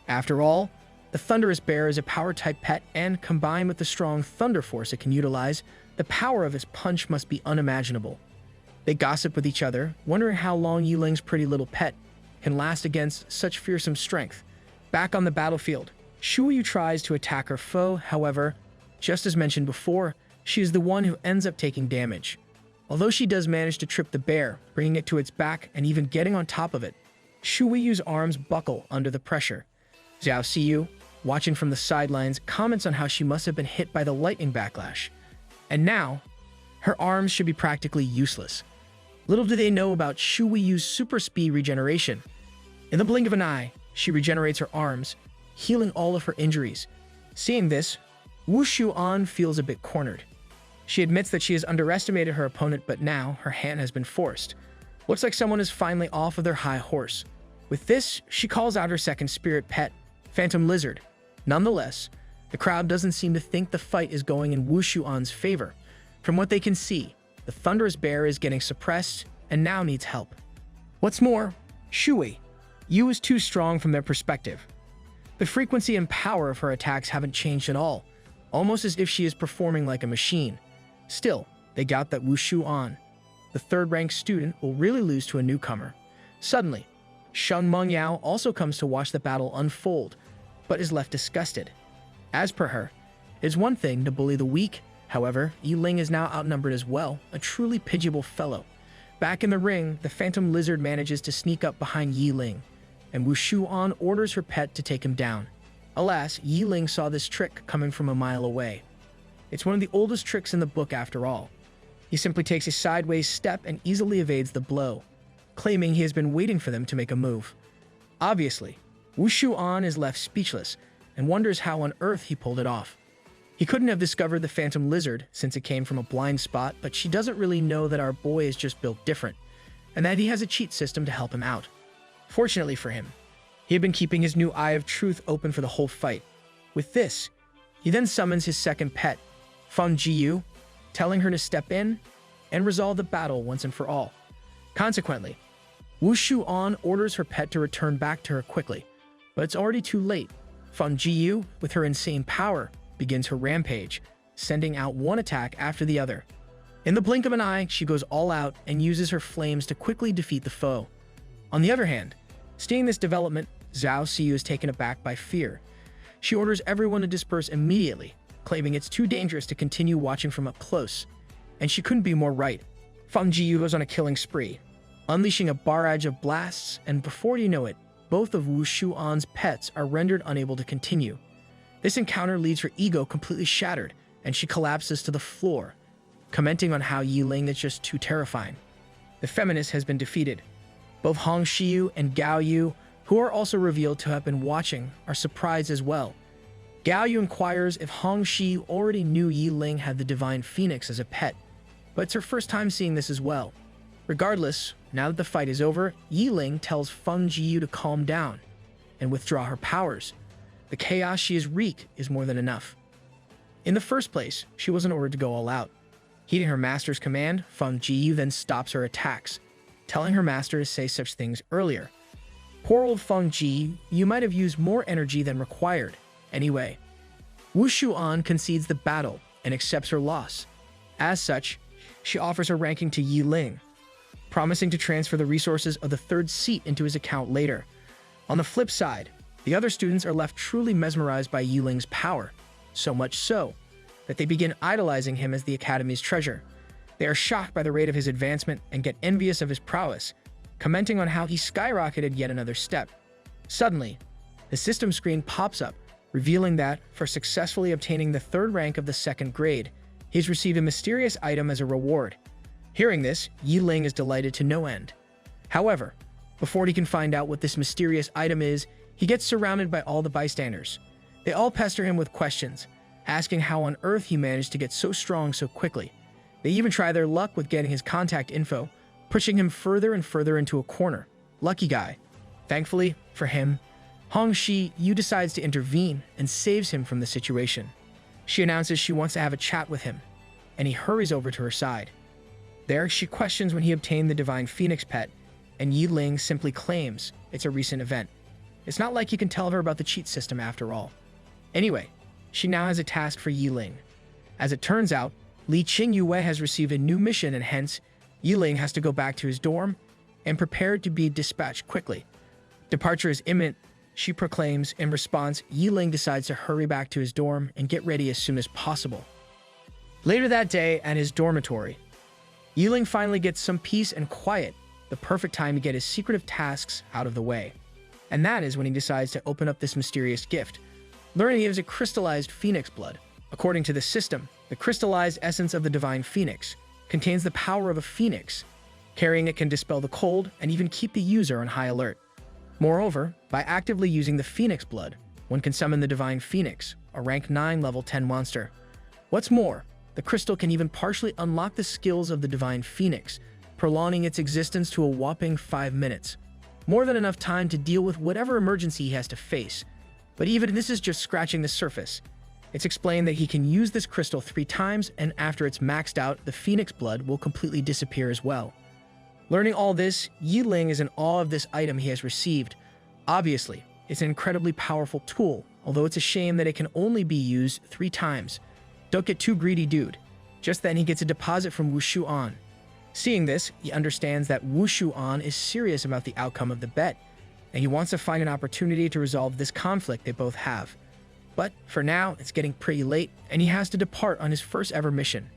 After all, the thunderous bear is a power-type pet, and combined with the strong thunder force it can utilize, the power of its punch must be unimaginable. They gossip with each other, wondering how long Yi Ling's pretty little pet can last against such fearsome strength. Back on the battlefield, Shu Yu tries to attack her foe. However, just as mentioned before, she is the one who ends up taking damage. Although she does manage to trip the bear, bringing it to its back and even getting on top of it, Shu Yu's arms buckle under the pressure. Xiao Xiyu, watching from the sidelines, comments on how she must have been hit by the lightning backlash. And now, her arms should be practically useless. Little do they know about Shu Yu's super speed regeneration. In the blink of an eye, she regenerates her arms, healing all of her injuries. Seeing this, Wu Shuan feels a bit cornered. She admits that she has underestimated her opponent, but now her hand has been forced. Looks like someone is finally off of their high horse. With this, she calls out her 2nd spirit pet, Phantom Lizard. Nonetheless, the crowd doesn't seem to think the fight is going in Wu Shuan's favor. From what they can see, the thunderous bear is getting suppressed and now needs help. What's more, Shu Yu is too strong from their perspective. The frequency and power of her attacks haven't changed at all, almost as if she is performing like a machine. Still, they doubt that Wu Shuan, the 3rd-ranked student, will really lose to a newcomer. Suddenly, Shen Mengyao also comes to watch the battle unfold, but is left disgusted. As per her, it is one thing to bully the weak. However, Yi Ling is now outnumbered as well, a truly pitiable fellow. Back in the ring, the Phantom Lizard manages to sneak up behind Yi Ling, and Wu Shuan orders her pet to take him down. Alas, Yi Ling saw this trick coming from a mile away. It's one of the oldest tricks in the book after all. He simply takes a sideways step and easily evades the blow, claiming he has been waiting for them to make a move. Obviously, Wu Shuan is left speechless and wonders how on earth he pulled it off. He couldn't have discovered the Phantom Lizard since it came from a blind spot, but she doesn't really know that our boy is just built different, and that he has a cheat system to help him out. Fortunately for him, he had been keeping his new Eye of Truth open for the whole fight. With this, he then summons his 2nd pet, Feng Jiyu, telling her to step in and resolve the battle once and for all. Consequently, Wu Shuan orders her pet to return back to her quickly, but it's already too late. Feng Jiyu, with her insane power, begins her rampage, sending out one attack after the other. In the blink of an eye, she goes all out and uses her flames to quickly defeat the foe. On the other hand, seeing this development, Zhao Siyu is taken aback by fear. She orders everyone to disperse immediately, claiming it's too dangerous to continue watching from up close. And she couldn't be more right. Feng Jiyu goes on a killing spree, unleashing a barrage of blasts, and before you know it, both of Wu Shuan's pets are rendered unable to continue. This encounter leaves her ego completely shattered, and she collapses to the floor, commenting on how Yi Ling is just too terrifying. The feminist has been defeated. Both Hong Shiyu and Gao Yu, who are also revealed to have been watching, are surprised as well. Gao Yu inquires if Hong Shiyu already knew Yi Ling had the Divine Phoenix as a pet, but it's her first time seeing this as well. Regardless, now that the fight is over, Yi Ling tells Feng Jiyu to calm down and withdraw her powers. The chaos she has wreaked is more than enough. In the first place, she wasn't ordered to go all out. Heeding her master's command, Feng Jiyu then stops her attacks, telling her master to say such things earlier. Poor old Feng Jiyu, you might have used more energy than required. Anyway, Wu Shuan concedes the battle and accepts her loss. As such, she offers her ranking to Yi Ling, promising to transfer the resources of the third seat into his account later. On the flip side, the other students are left truly mesmerized by Yi Ling's power, so much so that they begin idolizing him as the Academy's treasure. They are shocked by the rate of his advancement and get envious of his prowess, commenting on how he skyrocketed yet another step. Suddenly, the system screen pops up, revealing that, for successfully obtaining the third rank of the second grade, he's received a mysterious item as a reward. Hearing this, Yi Ling is delighted to no end. However, before he can find out what this mysterious item is, he gets surrounded by all the bystanders. They all pester him with questions, asking how on earth he managed to get so strong so quickly. They even try their luck with getting his contact info, pushing him further and further into a corner. Lucky guy. Thankfully, for him, Hong Shiyu decides to intervene and saves him from the situation. She announces she wants to have a chat with him, and he hurries over to her side. There, she questions when he obtained the Divine Phoenix pet, and Yi Ling simply claims it's a recent event. It's not like you can tell her about the cheat system after all. Anyway, she now has a task for Yi Ling. As it turns out, Li Qingyue has received a new mission, and hence, Yi Ling has to go back to his dorm and prepare to be dispatched quickly. Departure is imminent, she proclaims. In response, Yi Ling decides to hurry back to his dorm and get ready as soon as possible. Later that day, at his dormitory, Yi Ling finally gets some peace and quiet, the perfect time to get his secretive tasks out of the way. And that is when he decides to open up this mysterious gift, learning he has a crystallized phoenix blood. According to the system, the crystallized essence of the Divine Phoenix contains the power of a phoenix. Carrying it can dispel the cold and even keep the user on high alert. Moreover, by actively using the Phoenix blood, one can summon the Divine Phoenix, a rank 9 level 10 monster. What's more, the crystal can even partially unlock the skills of the Divine Phoenix, prolonging its existence to a whopping 5 minutes. More than enough time to deal with whatever emergency he has to face. But even this is just scratching the surface. It's explained that he can use this crystal 3 times, and after it's maxed out, the Phoenix blood will completely disappear as well. Learning all this, Yi Ling is in awe of this item he has received. Obviously, it's an incredibly powerful tool, although it's a shame that it can only be used 3 times. Don't get too greedy, dude. Just then he gets a deposit from Wu Shuan. Seeing this, he understands that Wu Shuan is serious about the outcome of the bet, and he wants to find an opportunity to resolve this conflict they both have. But for now, it's getting pretty late, and he has to depart on his first ever mission.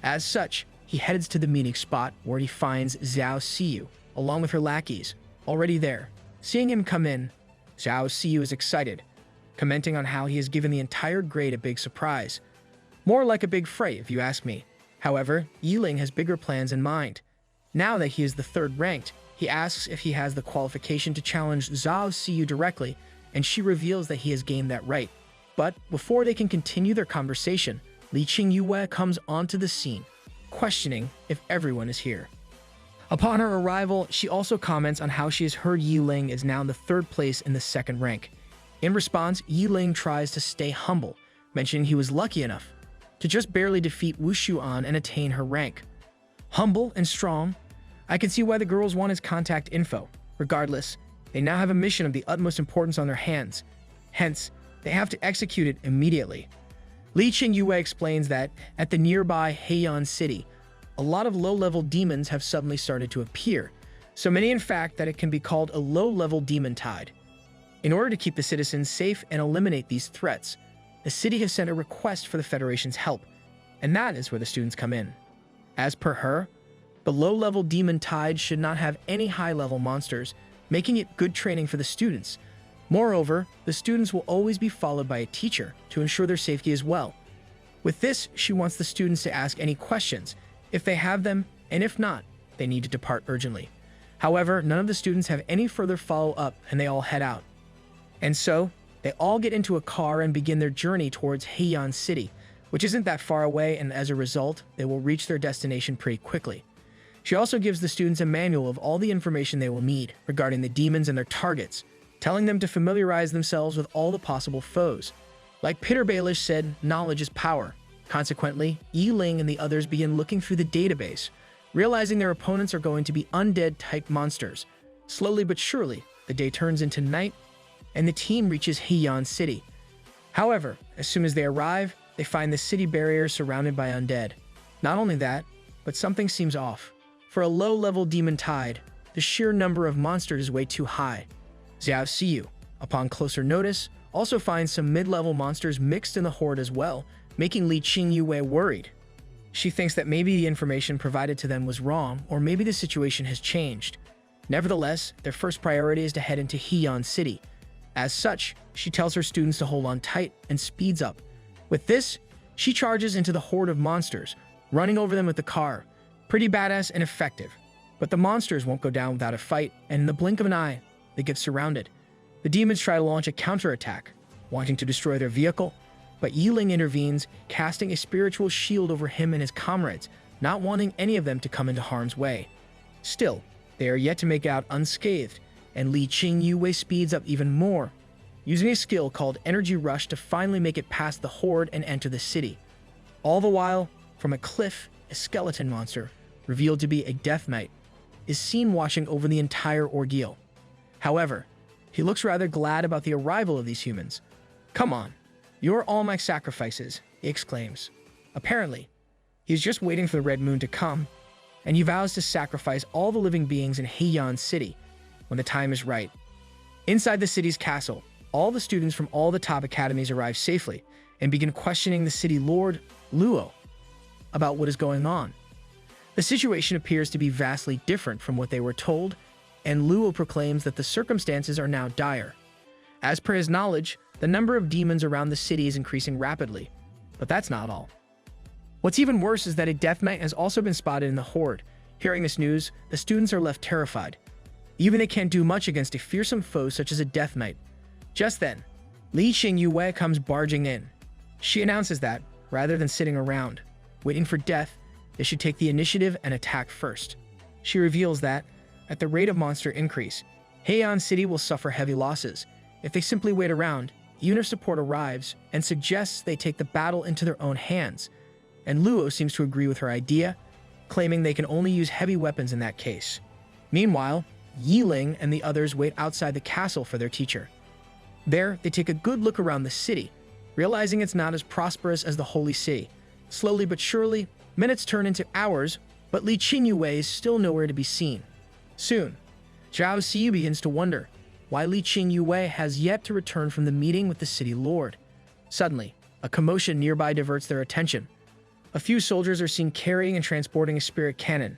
As such, he heads to the meeting spot where he finds Zhao Siyu, along with her lackeys, already there. Seeing him come in, Zhao Siyu is excited, commenting on how he has given the entire grade a big surprise. More like a big fright, if you ask me. However, Yi Ling has bigger plans in mind. Now that he is the 3rd ranked, he asks if he has the qualification to challenge Zhao Siyu directly, and she reveals that he has gained that right. But before they can continue their conversation, Li Qingyue comes onto the scene, questioning if everyone is here. Upon her arrival, she also comments on how she has heard Yi Ling is now in the 3rd place in the 2nd rank. In response, Yi Ling tries to stay humble, mentioning he was lucky enough to just barely defeat Wu Shuan and attain her rank. Humble and strong, I can see why the girls want his contact info. Regardless, they now have a mission of the utmost importance on their hands. Hence, they have to execute it immediately. Li Qingyue explains that at the nearby Heian city, a lot of low-level demons have suddenly started to appear, so many in fact that it can be called a low-level demon tide. In order to keep the citizens safe and eliminate these threats, the city has sent a request for the Federation's help, and that is where the students come in. As per her, the low-level demon tide should not have any high-level monsters, making it good training for the students. Moreover, the students will always be followed by a teacher to ensure their safety as well. With this, she wants the students to ask any questions, if they have them, and if not, they need to depart urgently. However, none of the students have any further follow-up and they all head out. And so, they all get into a car and begin their journey towards Heian City, which isn't that far away, and as a result, they will reach their destination pretty quickly. She also gives the students a manual of all the information they will need regarding the demons and their targets, telling them to familiarize themselves with all the possible foes. Like Peter Baelish said, knowledge is power. Consequently, Yi Ling and the others begin looking through the database, realizing their opponents are going to be undead-type monsters. Slowly but surely, the day turns into night, and the team reaches Heian City. However, as soon as they arrive, they find the city barrier surrounded by undead. Not only that, but something seems off. For a low-level demon tide, the sheer number of monsters is way too high. Xiao Xiyu, upon closer notice, also finds some mid-level monsters mixed in the horde as well, making Li Qingyue worried. She thinks that maybe the information provided to them was wrong, or maybe the situation has changed. Nevertheless, their first priority is to head into Heian City. As such, she tells her students to hold on tight and speeds up. With this, she charges into the horde of monsters, running over them with the car. Pretty badass and effective. But the monsters won't go down without a fight, and in the blink of an eye, they get surrounded. The demons try to launch a counterattack, wanting to destroy their vehicle, but Yi Ling intervenes, casting a spiritual shield over him and his comrades, not wanting any of them to come into harm's way. Still, they are yet to make out unscathed, and Li Qingyue speeds up even more, using a skill called Energy Rush to finally make it past the horde and enter the city. All the while, from a cliff, a skeleton monster, revealed to be a Death Knight, is seen watching over the entire ordeal. However, he looks rather glad about the arrival of these humans. "Come on, you're all my sacrifices," he exclaims. Apparently, he's just waiting for the red moon to come, and he vows to sacrifice all the living beings in Heian City when the time is right. Inside the city's castle, all the students from all the top academies arrive safely and begin questioning the city lord, Luo, about what is going on. The situation appears to be vastly different from what they were told, and Luo proclaims that the circumstances are now dire. As per his knowledge, the number of demons around the city is increasing rapidly, but that's not all. What's even worse is that a Death Knight has also been spotted in the horde. Hearing this news, the students are left terrified. Even they can't do much against a fearsome foe such as a Death Knight. Just then, Li Qingyue comes barging in. She announces that, rather than sitting around, waiting for death, they should take the initiative and attack first. She reveals that, at the rate of monster increase, Heian City will suffer heavy losses if they simply wait around, even if support arrives, and suggests they take the battle into their own hands. And Luo seems to agree with her idea, claiming they can only use heavy weapons in that case. Meanwhile, Yi Ling and the others wait outside the castle for their teacher. There, they take a good look around the city, realizing it's not as prosperous as the Holy City. Slowly but surely, minutes turn into hours, but Li Qingyue is still nowhere to be seen. Soon, Xiao Xiyu begins to wonder why Li Qingyue has yet to return from the meeting with the city lord. Suddenly, a commotion nearby diverts their attention. A few soldiers are seen carrying and transporting a spirit cannon,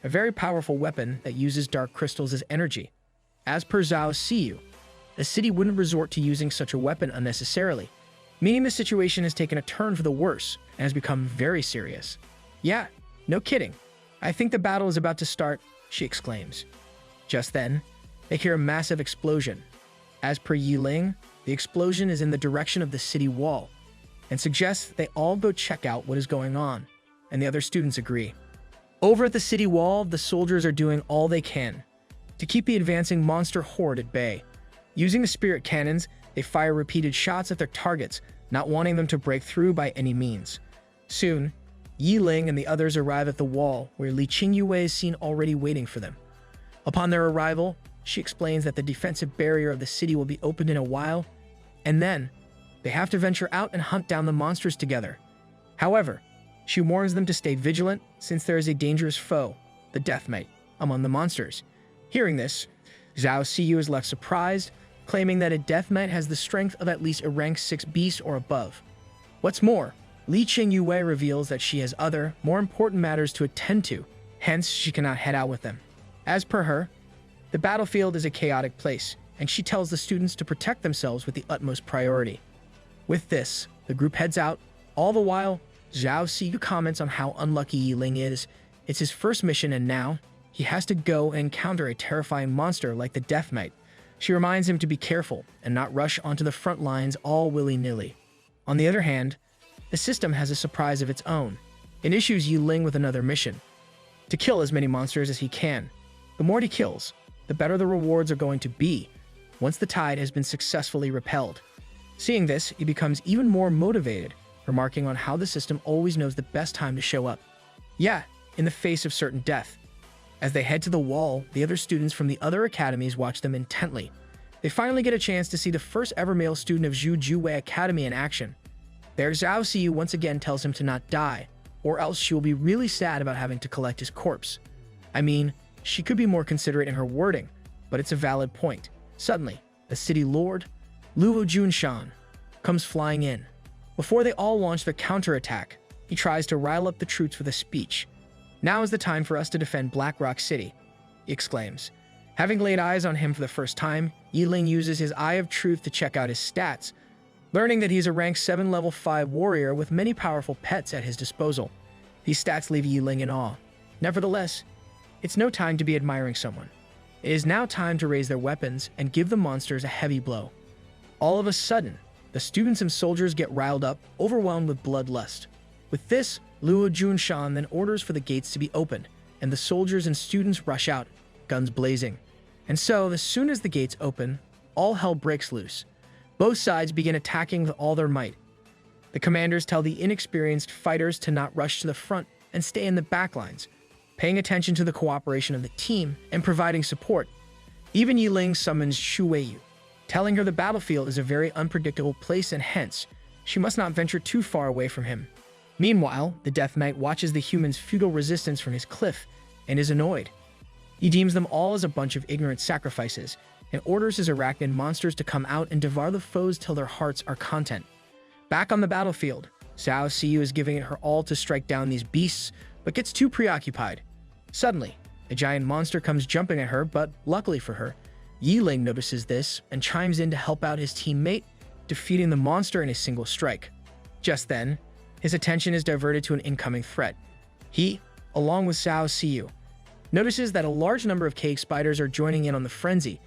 a very powerful weapon that uses dark crystals as energy. As per Xiao Xiyu, the city wouldn't resort to using such a weapon unnecessarily, meaning the situation has taken a turn for the worse and has become very serious. "Yeah, no kidding. I think the battle is about to start," she exclaims. Just then, they hear a massive explosion. As per Yi Ling, the explosion is in the direction of the city wall, and suggests they all go check out what is going on, and the other students agree. Over at the city wall, the soldiers are doing all they can to keep the advancing monster horde at bay. Using the spirit cannons, they fire repeated shots at their targets, not wanting them to break through by any means. Soon, Yi Ling and the others arrive at the wall, where Li Qingyue is seen already waiting for them. Upon their arrival, she explains that the defensive barrier of the city will be opened in a while, and then they have to venture out and hunt down the monsters together. However, She warns them to stay vigilant since there is a dangerous foe, the Death Knight, among the monsters. Hearing this, Zhao Siyu is left surprised, claiming that a Death Knight has the strength of at least a rank 6 beast or above. What's more, Li Qingyue reveals that she has other, more important matters to attend to, hence she cannot head out with them. As per her, the battlefield is a chaotic place, and she tells the students to protect themselves with the utmost priority. With this, the group heads out. All the while, Zhao Siyu comments on how unlucky Yiling is. It's his first mission, and now he has to go and encounter a terrifying monster like the Death Knight. She reminds him to be careful and not rush onto the front lines all willy-nilly. On the other hand, the system has a surprise of its own. It issues Yiling with another mission: to kill as many monsters as he can. The more he kills, the better the rewards are going to be once the tide has been successfully repelled. Seeing this, he becomes even more motivated, remarking on how the system always knows the best time to show up. Yeah, in the face of certain death. As they head to the wall, the other students from the other academies watch them intently. They finally get a chance to see the first ever male student of Zhu Juwei Academy in action. There, Zhao Siyu once again tells him to not die, or else she will be really sad about having to collect his corpse. I mean, she could be more considerate in her wording, but it's a valid point. Suddenly, the city lord, Luo Junshan, comes flying in. Before they all launch their counterattack, he tries to rile up the troops with a speech. "Now is the time for us to defend Black Rock City," he exclaims. Having laid eyes on him for the first time, Yiling uses his Eye of Truth to check out his stats, learning that he's a rank 7 level 5 warrior with many powerful pets at his disposal. These stats leave Yiling in awe. Nevertheless, it's no time to be admiring someone. It is now time to raise their weapons and give the monsters a heavy blow. All of a sudden, the students and soldiers get riled up, overwhelmed with bloodlust. With this, Luo Junshan then orders for the gates to be opened, and the soldiers and students rush out, guns blazing. And so, as soon as the gates open, all hell breaks loose. Both sides begin attacking with all their might. The commanders tell the inexperienced fighters to not rush to the front and stay in the back lines, paying attention to the cooperation of the team and providing support. Even Yiling summons Shu Weiyu, telling her the battlefield is a very unpredictable place and hence, she must not venture too far away from him. Meanwhile, the Death Knight watches the humans' futile resistance from his cliff and is annoyed. He deems them all as a bunch of ignorant sacrifices and orders his arachnid monsters to come out and devour the foes till their hearts are content. Back on the battlefield, Zhao Siyu is giving it her all to strike down these beasts, but gets too preoccupied. Suddenly, a giant monster comes jumping at her, but luckily for her, Yiling notices this and chimes in to help out his teammate, defeating the monster in a single strike. Just then, his attention is diverted to an incoming threat. He, along with Zhao Siyu, notices that a large number of cave spiders are joining in on the frenzy,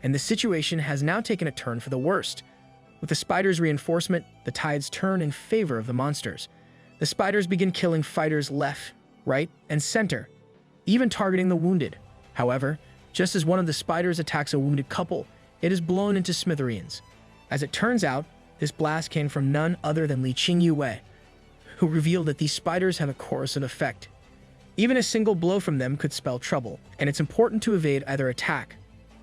and the situation has now taken a turn for the worst. With the spiders' reinforcement, the tides turn in favor of the monsters. The spiders begin killing fighters left, right, and center, even targeting the wounded. However, just as one of the spiders attacks a wounded couple, it is blown into smithereens. As it turns out, this blast came from none other than Li Qingyue, who revealed that these spiders have a corrosive effect. Even a single blow from them could spell trouble, and it's important to evade either attack.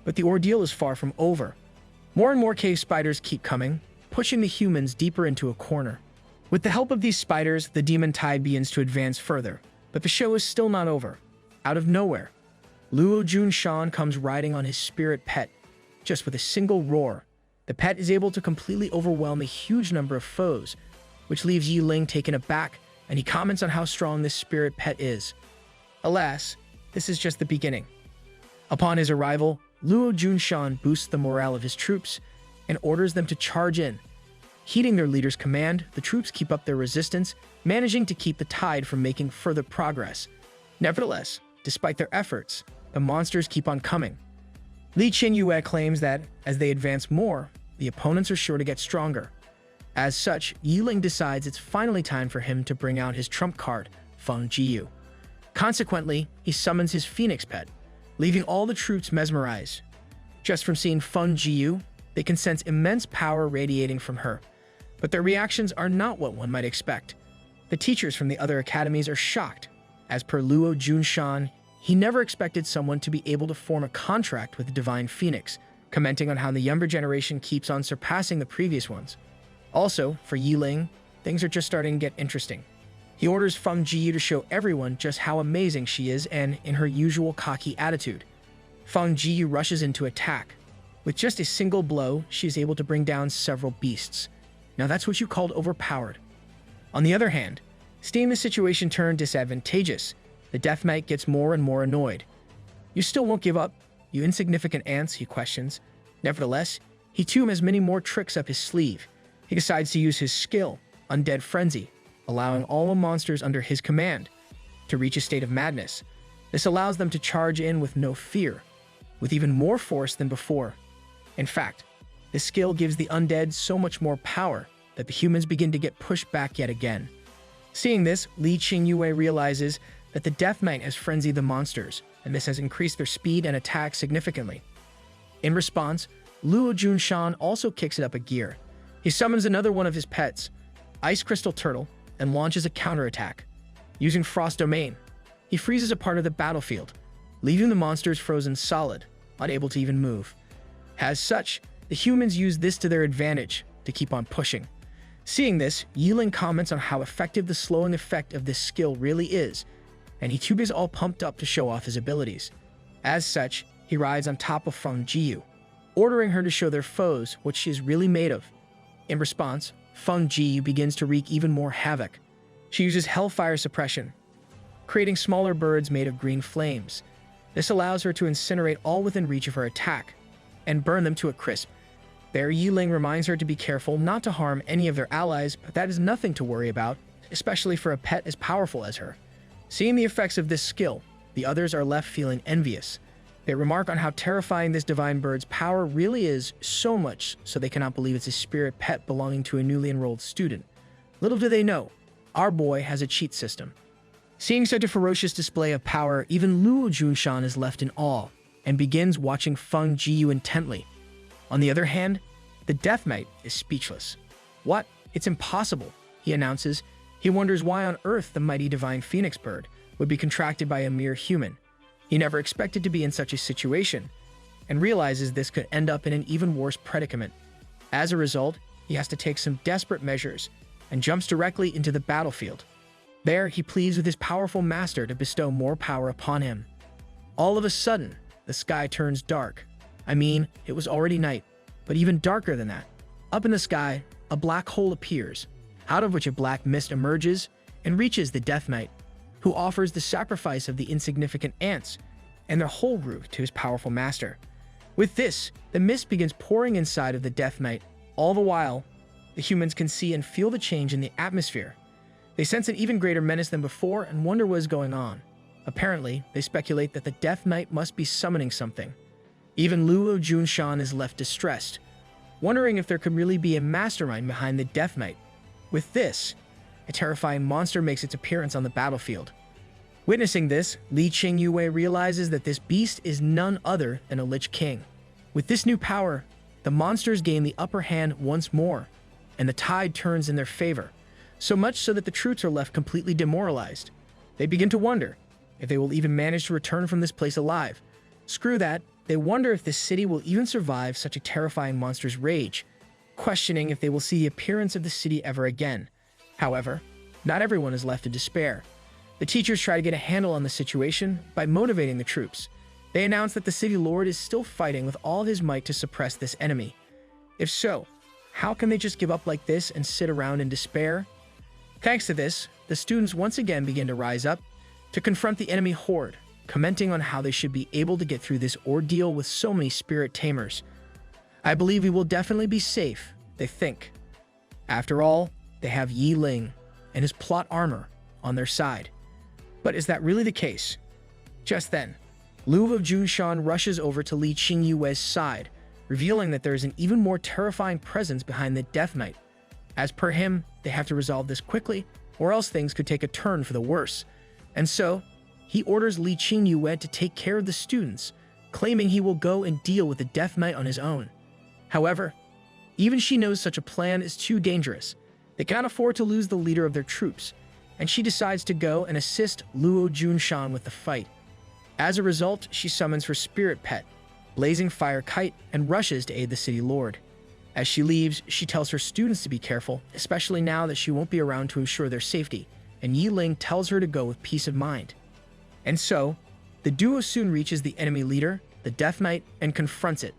But the ordeal is far from over. More and more cave spiders keep coming, pushing the humans deeper into a corner. With the help of these spiders, the demon tide begins to advance further, but the show is still not over. Out of nowhere, Luo Junshan comes riding on his spirit pet. Just with a single roar, the pet is able to completely overwhelm a huge number of foes, which leaves Yiling taken aback, and he comments on how strong this spirit pet is. Alas, this is just the beginning. Upon his arrival, Luo Junshan boosts the morale of his troops and orders them to charge in. Heeding their leader's command, the troops keep up their resistance, managing to keep the tide from making further progress. Nevertheless, despite their efforts, the monsters keep on coming. Li Qingyue claims that, as they advance more, the opponents are sure to get stronger. As such, Yiling decides it's finally time for him to bring out his trump card, Feng Jiyu. Consequently, he summons his phoenix pet, leaving all the troops mesmerized. Just from seeing Feng Jiyu, they can sense immense power radiating from her. But their reactions are not what one might expect. The teachers from the other academies are shocked. As per Luo Junshan, he never expected someone to be able to form a contract with the Divine Phoenix, commenting on how the younger generation keeps on surpassing the previous ones. Also, for Yiling, things are just starting to get interesting. He orders Feng Jiyu to show everyone just how amazing she is, and in her usual cocky attitude, Feng Jiyu rushes in to attack. With just a single blow, she is able to bring down several beasts. Now that's what you called overpowered. On the other hand, seeing the situation turn disadvantageous, the Death Knight gets more and more annoyed. "You still won't give up, you insignificant ants?" he questions. Nevertheless, he too has many more tricks up his sleeve. He decides to use his skill, Undead Frenzy, allowing all the monsters under his command to reach a state of madness. This allows them to charge in with no fear, with even more force than before. In fact, this skill gives the undead so much more power that the humans begin to get pushed back yet again. Seeing this, Li Qingyue realizes that the Death Knight has frenzied the monsters, and this has increased their speed and attack significantly. In response, Luo Junshan also kicks it up a gear. He summons another one of his pets, Ice Crystal Turtle, and launches a counterattack. Using Frost Domain, he freezes a part of the battlefield, leaving the monsters frozen solid, unable to even move. As such, the humans use this to their advantage to keep on pushing. Seeing this, Yiling comments on how effective the slowing effect of this skill really is, and he too is all pumped up to show off his abilities. As such, he rides on top of Feng Jiyu, ordering her to show their foes what she is really made of. In response, Feng Jiyu begins to wreak even more havoc. She uses Hellfire Suppression, creating smaller birds made of green flames. This allows her to incinerate all within reach of her attack and burn them to a crisp. There, Yiling reminds her to be careful not to harm any of their allies, but that is nothing to worry about, especially for a pet as powerful as her. Seeing the effects of this skill, the others are left feeling envious. They remark on how terrifying this divine bird's power really is, so much so they cannot believe it's a spirit pet belonging to a newly enrolled student. Little do they know, our boy has a cheat system. Seeing such a ferocious display of power, even Luo Junshan is left in awe and begins watching Feng Jiyu intently. On the other hand, the Death Knight is speechless. "What? It's impossible," he announces. He wonders why on earth the mighty divine phoenix bird would be contracted by a mere human. He never expected to be in such a situation, and realizes this could end up in an even worse predicament. As a result, he has to take some desperate measures and jumps directly into the battlefield. There, he pleads with his powerful master to bestow more power upon him. All of a sudden, the sky turns dark. I mean, it was already night, but even darker than that. Up in the sky, a black hole appears, out of which a black mist emerges and reaches the Death Knight, who offers the sacrifice of the insignificant ants and their whole group to his powerful master. With this, the mist begins pouring inside of the Death Knight. All the while, the humans can see and feel the change in the atmosphere. They sense an even greater menace than before and wonder what is going on. Apparently, they speculate that the Death Knight must be summoning something. Even Luo Junshan is left distressed, wondering if there could really be a mastermind behind the Death Knight. With this, a terrifying monster makes its appearance on the battlefield. Witnessing this, Li Qingyue realizes that this beast is none other than a Lich King. With this new power, the monsters gain the upper hand once more, and the tide turns in their favor, so much so that the troops are left completely demoralized. They begin to wonder if they will even manage to return from this place alive. Screw that, they wonder if this city will even survive such a terrifying monster's rage, questioning if they will see the appearance of the city ever again. However, not everyone is left in despair. The teachers try to get a handle on the situation by motivating the troops. They announce that the city lord is still fighting with all his might to suppress this enemy. If so, how can they just give up like this and sit around in despair? Thanks to this, the students once again begin to rise up to confront the enemy horde, commenting on how they should be able to get through this ordeal with so many spirit tamers. "I believe we will definitely be safe," they think. After all, they have Yi Ling and his plot armor on their side. But is that really the case? Just then, Luo Junshan rushes over to Li Qingyue's side, revealing that there is an even more terrifying presence behind the Death Knight. As per him, they have to resolve this quickly, or else things could take a turn for the worse. And so, he orders Li Qingyue to take care of the students, claiming he will go and deal with the Death Knight on his own. However, even she knows such a plan is too dangerous. They can't afford to lose the leader of their troops, and she decides to go and assist Luo Junshan with the fight. As a result, she summons her spirit pet, Blazing Fire Kite, and rushes to aid the city lord. As she leaves, she tells her students to be careful, especially now that she won't be around to ensure their safety. and Yi Ling tells her to go with peace of mind. And so, the duo soon reaches the enemy leader, the Death Knight, and confronts it.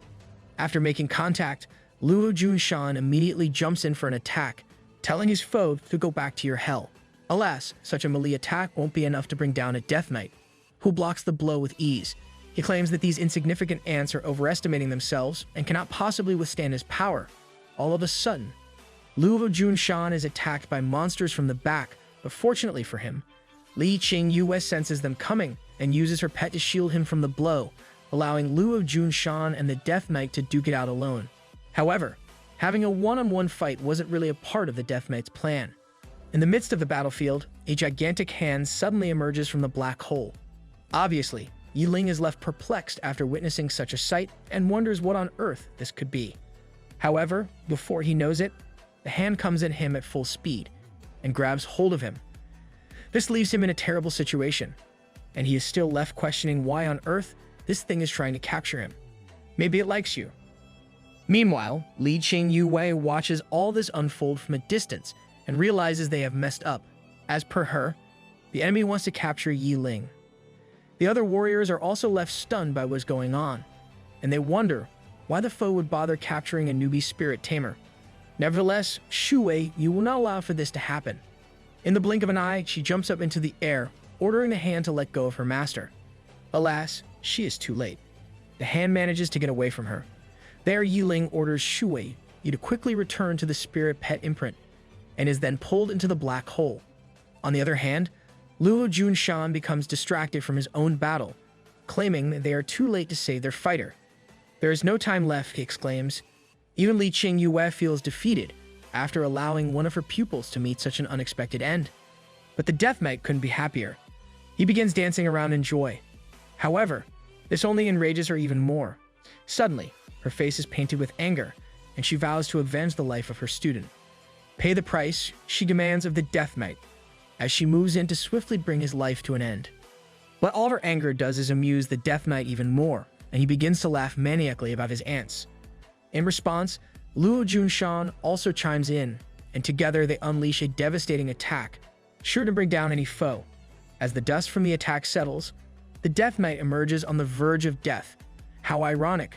After making contact, Luo Junshan immediately jumps in for an attack, telling his foe to go back to your hell. Alas, such a melee attack won't be enough to bring down a Death Knight, who blocks the blow with ease. He claims that these insignificant ants are overestimating themselves and cannot possibly withstand his power. All of a sudden, Luo Junshan is attacked by monsters from the back, but fortunately for him, Li Qingyue senses them coming and uses her pet to shield him from the blow, allowing Luo Junshan and the Death Knight to duke it out alone. However, having a one-on-one fight wasn't really a part of the Death Knight's plan. In the midst of the battlefield, a gigantic hand suddenly emerges from the black hole. Obviously, Yi Ling is left perplexed after witnessing such a sight and wonders what on earth this could be. However, before he knows it, the hand comes at him at full speed and grabs hold of him. This leaves him in a terrible situation, and he is still left questioning why on earth this thing is trying to capture him. Maybe it likes you. Meanwhile, Li Qingyue watches all this unfold from a distance and realizes they have messed up. As per her, the enemy wants to capture Yi Ling. The other warriors are also left stunned by what's going on, and they wonder why the foe would bother capturing a newbie spirit tamer. Nevertheless, Shui Yu will not allow for this to happen. In the blink of an eye, she jumps up into the air, ordering the hand to let go of her master. Alas, she is too late. The hand manages to get away from her. There, Yi Ling orders Shui Yu to quickly return to the spirit pet imprint, and is then pulled into the black hole. On the other hand, Luo Junshan becomes distracted from his own battle, claiming that they are too late to save their fighter. There is no time left, he exclaims. Even Li Qingyue feels defeated after allowing one of her pupils to meet such an unexpected end. But the Death Knight couldn't be happier. He begins dancing around in joy. However, this only enrages her even more. Suddenly, her face is painted with anger, and she vows to avenge the life of her student. Pay the price, she demands of the Death Knight, as she moves in to swiftly bring his life to an end. But all her anger does is amuse the Death Knight even more, and he begins to laugh maniacally about his ants. In response, Luo Junshan also chimes in, and together they unleash a devastating attack, sure to bring down any foe. As the dust from the attack settles, the Death Knight emerges on the verge of death. How ironic.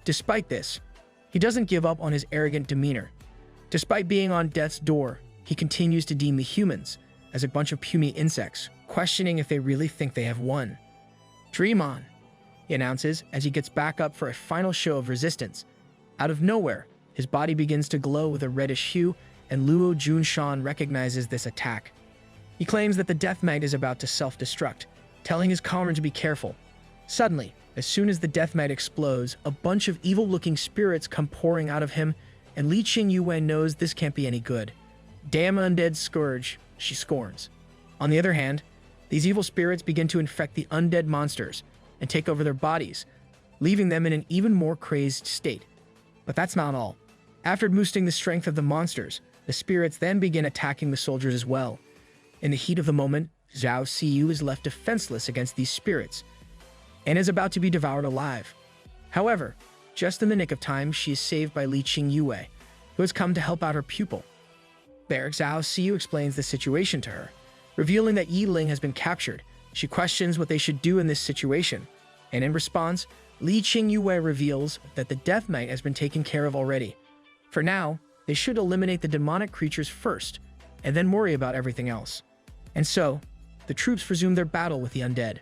Despite this, he doesn't give up on his arrogant demeanor. Despite being on death's door, he continues to deem the humans as a bunch of puny insects, questioning if they really think they have won. Dream on, he announces as he gets back up for a final show of resistance. Out of nowhere, his body begins to glow with a reddish hue, and Luo Junshan recognizes this attack. He claims that the Death Knight is about to self-destruct, telling his comrade to be careful. Suddenly, as soon as the Death Knight explodes, a bunch of evil-looking spirits come pouring out of him, and Li Qingyue knows this can't be any good. Damn undead scourge, she scorns. On the other hand, these evil spirits begin to infect the undead monsters and take over their bodies, leaving them in an even more crazed state. But that's not all. After boosting the strength of the monsters, the spirits then begin attacking the soldiers as well. In the heat of the moment, Zhao Siyu is left defenseless against these spirits and is about to be devoured alive. However, just in the nick of time, she is saved by Li Qingyue, who has come to help out her pupil. There, Zhao Siyu explains the situation to her. Revealing that Yi Ling has been captured, she questions what they should do in this situation, and in response, Li Qingyue reveals that the Death Knight has been taken care of already. For now, they should eliminate the demonic creatures first, and then worry about everything else. And so, the troops resume their battle with the undead.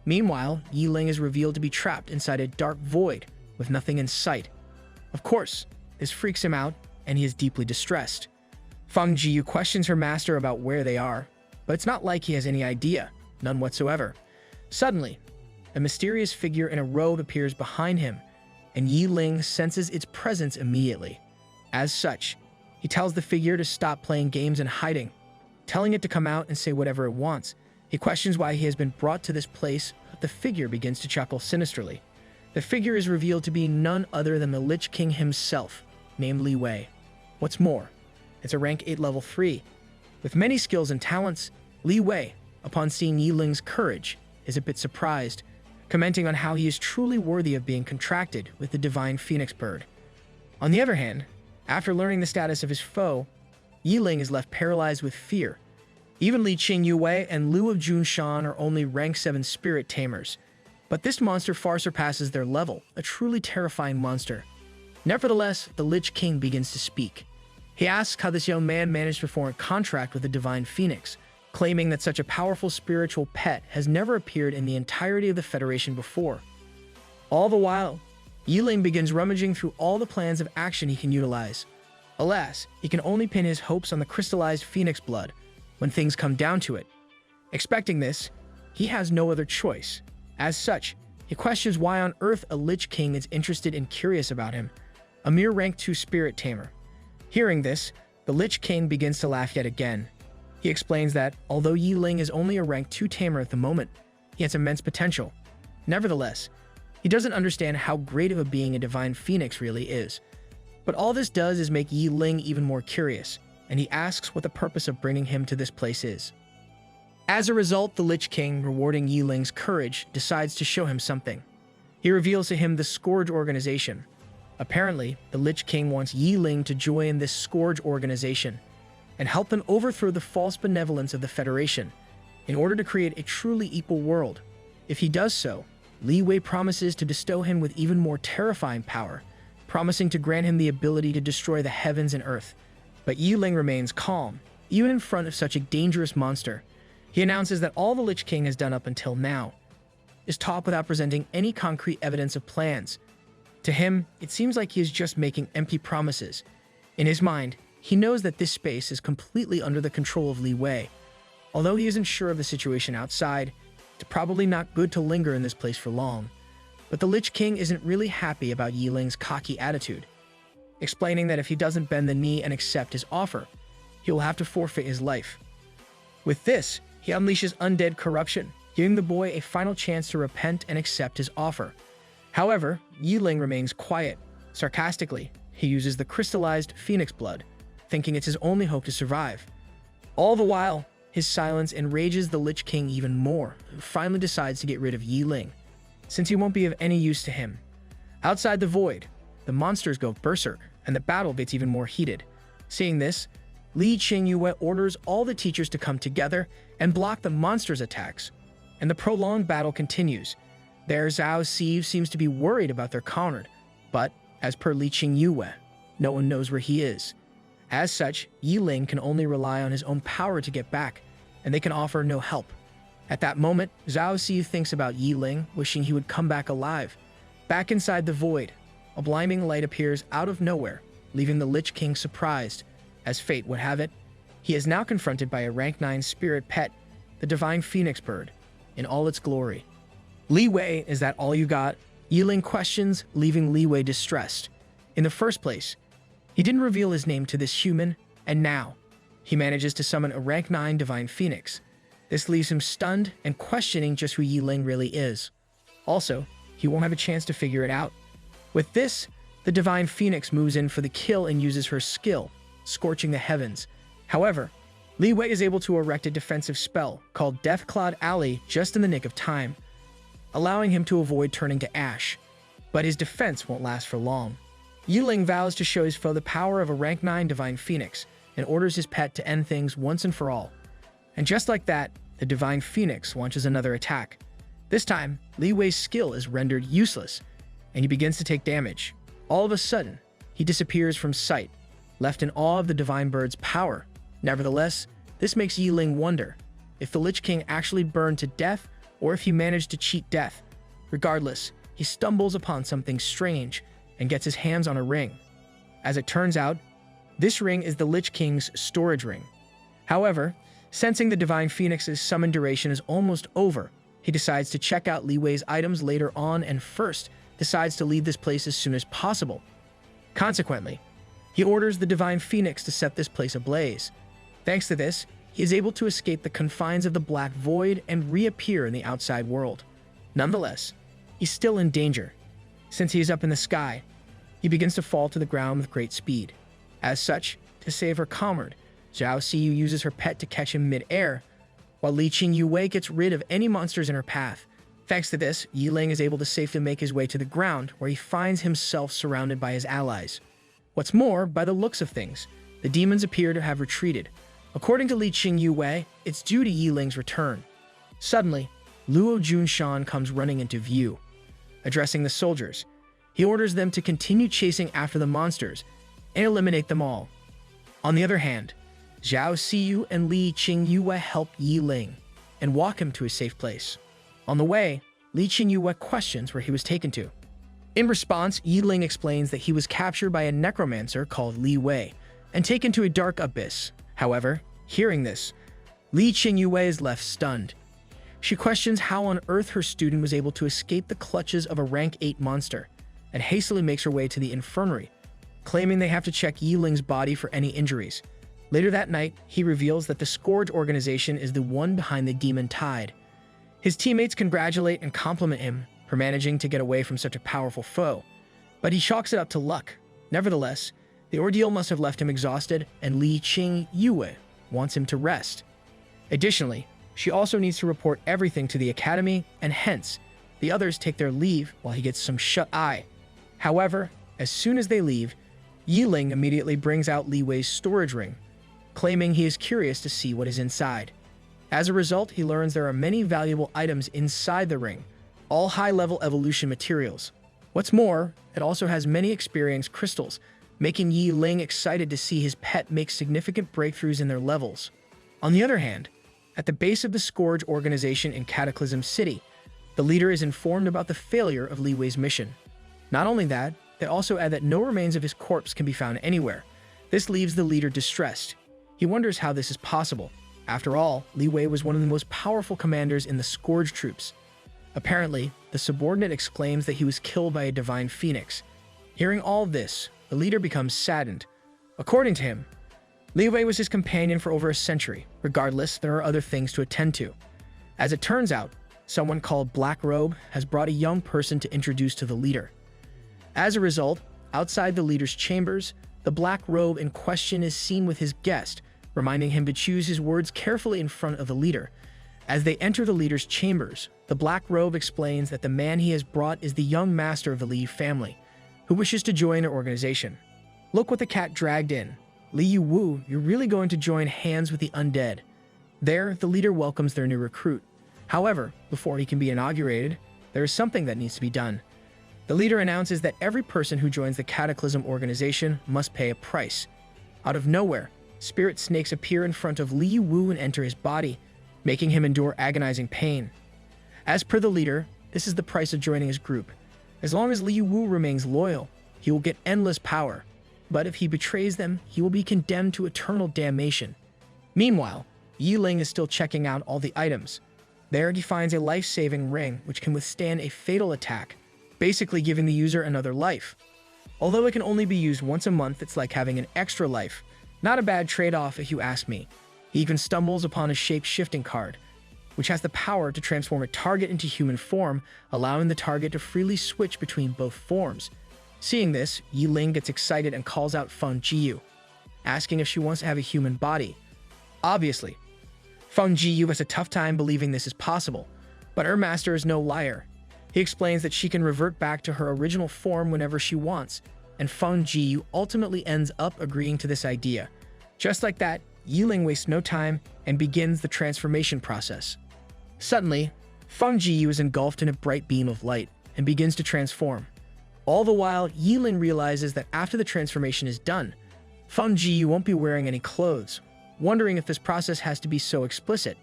Meanwhile, Yi Ling is revealed to be trapped inside a dark void with nothing in sight. Of course, this freaks him out, and he is deeply distressed. Feng Jiyu questions her master about where they are, but it's not like he has any idea, none whatsoever. Suddenly, a mysterious figure in a robe appears behind him, and Yi Ling senses its presence immediately. As such, he tells the figure to stop playing games and hiding, telling it to come out and say whatever it wants. He questions why he has been brought to this place, but the figure begins to chuckle sinisterly. The figure is revealed to be none other than the Lich King himself, named Li Wei. What's more, it's a rank 8 level 3. With many skills and talents, Li Wei, upon seeing Yi Ling's courage, is a bit surprised, commenting on how he is truly worthy of being contracted with the divine phoenix bird. On the other hand, after learning the status of his foe, Yi Ling is left paralyzed with fear. Even Li Qingyue and Liu of Junshan are only rank 7 spirit tamers, but this monster far surpasses their level, a truly terrifying monster. Nevertheless, the Lich King begins to speak. He asks how this young man managed to form a contract with the Divine Phoenix, claiming that such a powerful spiritual pet has never appeared in the entirety of the Federation before. All the while, Yiling begins rummaging through all the plans of action he can utilize. Alas, he can only pin his hopes on the crystallized phoenix blood when things come down to it. Expecting this, he has no other choice. As such, he questions why on earth a Lich King is interested and curious about him, a mere rank 2 spirit tamer. Hearing this, the Lich King begins to laugh yet again. He explains that, although Yiling is only a rank 2 tamer at the moment, he has immense potential. Nevertheless, he doesn't understand how great of a being a Divine Phoenix really is. But all this does is make Yiling even more curious, and he asks what the purpose of bringing him to this place is. As a result, the Lich King, rewarding Yiling's courage, decides to show him something. He reveals to him the Scourge organization. Apparently, the Lich King wants Yiling to join this Scourge organization and help them overthrow the false benevolence of the Federation in order to create a truly equal world. If he does so, Li Wei promises to bestow him with even more terrifying power, promising to grant him the ability to destroy the heavens and earth. But Yiling remains calm, even in front of such a dangerous monster. He announces that all the Lich King has done up until now is talk without presenting any concrete evidence of plans. To him, it seems like he is just making empty promises. In his mind, he knows that this space is completely under the control of Li Wei. Although he isn't sure of the situation outside, it's probably not good to linger in this place for long. But the Lich King isn't really happy about Yiling's cocky attitude, explaining that if he doesn't bend the knee and accept his offer, he will have to forfeit his life. With this, he unleashes undead corruption, giving the boy a final chance to repent and accept his offer. However, Yiling remains quiet. Sarcastically, he uses the crystallized phoenix blood, thinking it's his only hope to survive. All the while, his silence enrages the Lich King even more, who finally decides to get rid of Yiling, since he won't be of any use to him. Outside the void, the monsters go berserk, and the battle gets even more heated. Seeing this, Li Qingyue orders all the teachers to come together and block the monsters' attacks, and the prolonged battle continues. There, Zhao Xi seems to be worried about their comrade, but, as per Li Qingyue, no one knows where he is. As such, Yiling can only rely on his own power to get back, and they can offer no help. At that moment, Zhao Xi thinks about Yiling, wishing he would come back alive. Back inside the void, a blinding light appears out of nowhere, leaving the Lich King surprised. As fate would have it, he is now confronted by a rank 9 spirit pet, the Divine Phoenix Bird, in all its glory. Li Wei, is that all you got? Yiling questions, leaving Li Wei distressed. In the first place, he didn't reveal his name to this human, and now, he manages to summon a rank 9 Divine Phoenix. This leaves him stunned and questioning just who Yiling really is. Also, he won't have a chance to figure it out. With this, the Divine Phoenix moves in for the kill and uses her skill, scorching the heavens. However, Li Wei is able to erect a defensive spell called Deathcloud Alley just in the nick of time, allowing him to avoid turning to ash. But his defense won't last for long. Yiling vows to show his foe the power of a rank 9 Divine Phoenix and orders his pet to end things once and for all. And just like that, the Divine Phoenix launches another attack. This time, Li Wei's skill is rendered useless, and he begins to take damage. All of a sudden, he disappears from sight, left in awe of the Divine Bird's power. Nevertheless, this makes Yiling wonder if the Lich King actually burned to death or if he managed to cheat death. Regardless, he stumbles upon something strange and gets his hands on a ring. As it turns out, this ring is the Lich King's storage ring. However, sensing the Divine Phoenix's summon duration is almost over, he decides to check out Li Wei's items later on and first decides to leave this place as soon as possible. Consequently, he orders the Divine Phoenix to set this place ablaze. Thanks to this, he is able to escape the confines of the Black Void and reappear in the outside world. Nonetheless, he's still in danger. Since he is up in the sky, he begins to fall to the ground with great speed. As such, to save her comrade, Zhao Xi uses her pet to catch him mid-air, while Li Qingyue gets rid of any monsters in her path. Thanks to this, Yiling is able to safely make his way to the ground, where he finds himself surrounded by his allies. What's more, by the looks of things, the demons appear to have retreated, According to Li Qingyue, it's due to Yi Ling's return. Suddenly, Luo Junshan comes running into view. Addressing the soldiers, he orders them to continue chasing after the monsters and eliminate them all. On the other hand, Zhao Siyu and Li Qingyue help Yi Ling and walk him to a safe place. On the way, Li Qingyue questions where he was taken to. In response, Yi Ling explains that he was captured by a necromancer called Li Wei and taken to a dark abyss. However, hearing this, Li Qingyue is left stunned. She questions how on earth her student was able to escape the clutches of a rank 8 monster and hastily makes her way to the infirmary, claiming they have to check Yi Ling's body for any injuries. Later that night, he reveals that the Scourge organization is the one behind the demon tide. His teammates congratulate and compliment him for managing to get away from such a powerful foe, but he chalks it up to luck. Nevertheless, the ordeal must have left him exhausted, and Li Qingyue wants him to rest. Additionally, she also needs to report everything to the academy, and hence, the others take their leave while he gets some shut-eye. However, as soon as they leave, Yi Ling immediately brings out Li Wei's storage ring, claiming he is curious to see what is inside. As a result, he learns there are many valuable items inside the ring, all high-level evolution materials. What's more, it also has many experienced crystals, making Yi Ling excited to see his pet make significant breakthroughs in their levels. On the other hand, at the base of the Scourge organization in Cataclysm City, the leader is informed about the failure of Li Wei's mission. Not only that, they also add that no remains of his corpse can be found anywhere. This leaves the leader distressed. He wonders how this is possible. After all, Li Wei was one of the most powerful commanders in the Scourge troops. Apparently, the subordinate exclaims that he was killed by a divine phoenix. Hearing all this, the leader becomes saddened. According to him, Li Wei was his companion for over a century. Regardless, there are other things to attend to. As it turns out, someone called Black Robe has brought a young person to introduce to the leader. As a result, outside the leader's chambers, the Black Robe in question is seen with his guest, reminding him to choose his words carefully in front of the leader. As they enter the leader's chambers, the Black Robe explains that the man he has brought is the young master of the Li family, who wishes to join their organization. Look what the cat dragged in. Li Wu, you're really going to join hands with the undead. There, the leader welcomes their new recruit. However, before he can be inaugurated, there is something that needs to be done. The leader announces that every person who joins the Cataclysm organization must pay a price. Out of nowhere, spirit snakes appear in front of Li Wu and enter his body, making him endure agonizing pain. As per the leader, this is the price of joining his group. As long as Li Wu remains loyal, he will get endless power. But if he betrays them, he will be condemned to eternal damnation. Meanwhile, Yi Ling is still checking out all the items. There he finds a life-saving ring which can withstand a fatal attack, basically giving the user another life. Although it can only be used once a month, it's like having an extra life. Not a bad trade-off if you ask me. He even stumbles upon a shape-shifting card, which has the power to transform a target into human form, allowing the target to freely switch between both forms. Seeing this, Yi Ling gets excited and calls out Feng Jiyu, asking if she wants to have a human body. Obviously, Feng Jiyu has a tough time believing this is possible, but her master is no liar. He explains that she can revert back to her original form whenever she wants, and Feng Jiyu ultimately ends up agreeing to this idea. Just like that, Yi Ling wastes no time and begins the transformation process. Suddenly, Feng Jiyu is engulfed in a bright beam of light and begins to transform. All the while, Yi Ling realizes that after the transformation is done, Feng Jiyu won't be wearing any clothes, wondering if this process has to be so explicit.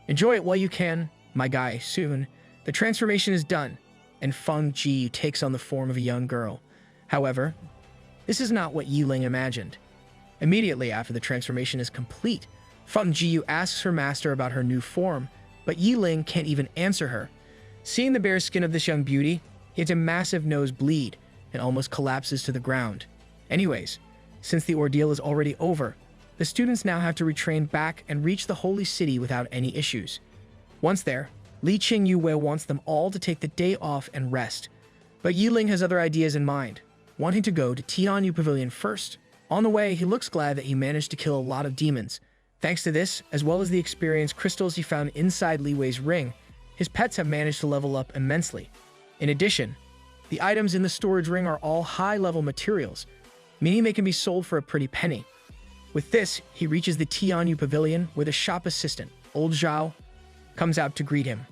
Enjoy it while you can, my guy. Soon, the transformation is done, and Feng Jiyu takes on the form of a young girl. However, this is not what Yi Ling imagined. Immediately after the transformation is complete, Feng Jiyu asks her master about her new form, but Yi Ling can't even answer her. Seeing the bare skin of this young beauty, he gets a massive nosebleed and almost collapses to the ground. Anyways, since the ordeal is already over, the students now have to retrain back and reach the holy city without any issues. Once there, Li Qingyue wants them all to take the day off and rest. But Yi Ling has other ideas in mind, wanting to go to Tianyu Pavilion first. On the way, he looks glad that he managed to kill a lot of demons. Thanks to this, as well as the experienced crystals he found inside Li Wei's ring, his pets have managed to level up immensely. In addition, the items in the storage ring are all high-level materials, meaning they can be sold for a pretty penny. With this, he reaches the Tianyu Pavilion where the shop assistant, old Zhao, comes out to greet him.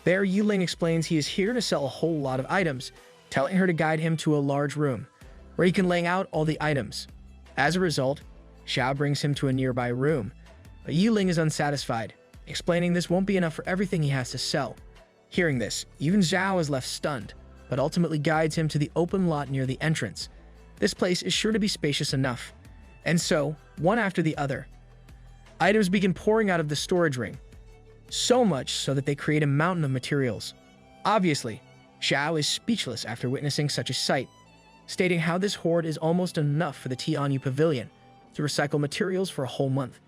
There, Yiling explains he is here to sell a whole lot of items, telling her to guide him to a large room where he can lay out all the items. As a result, Zhao brings him to a nearby room, but Yiling is unsatisfied, explaining this won't be enough for everything he has to sell. Hearing this, even Zhao is left stunned, but ultimately guides him to the open lot near the entrance. This place is sure to be spacious enough. And so, one after the other, items begin pouring out of the storage ring, so much so that they create a mountain of materials. Obviously, Zhao is speechless after witnessing such a sight, stating how this hoard is almost enough for the Tianyu Pavilion to recycle materials for a whole month.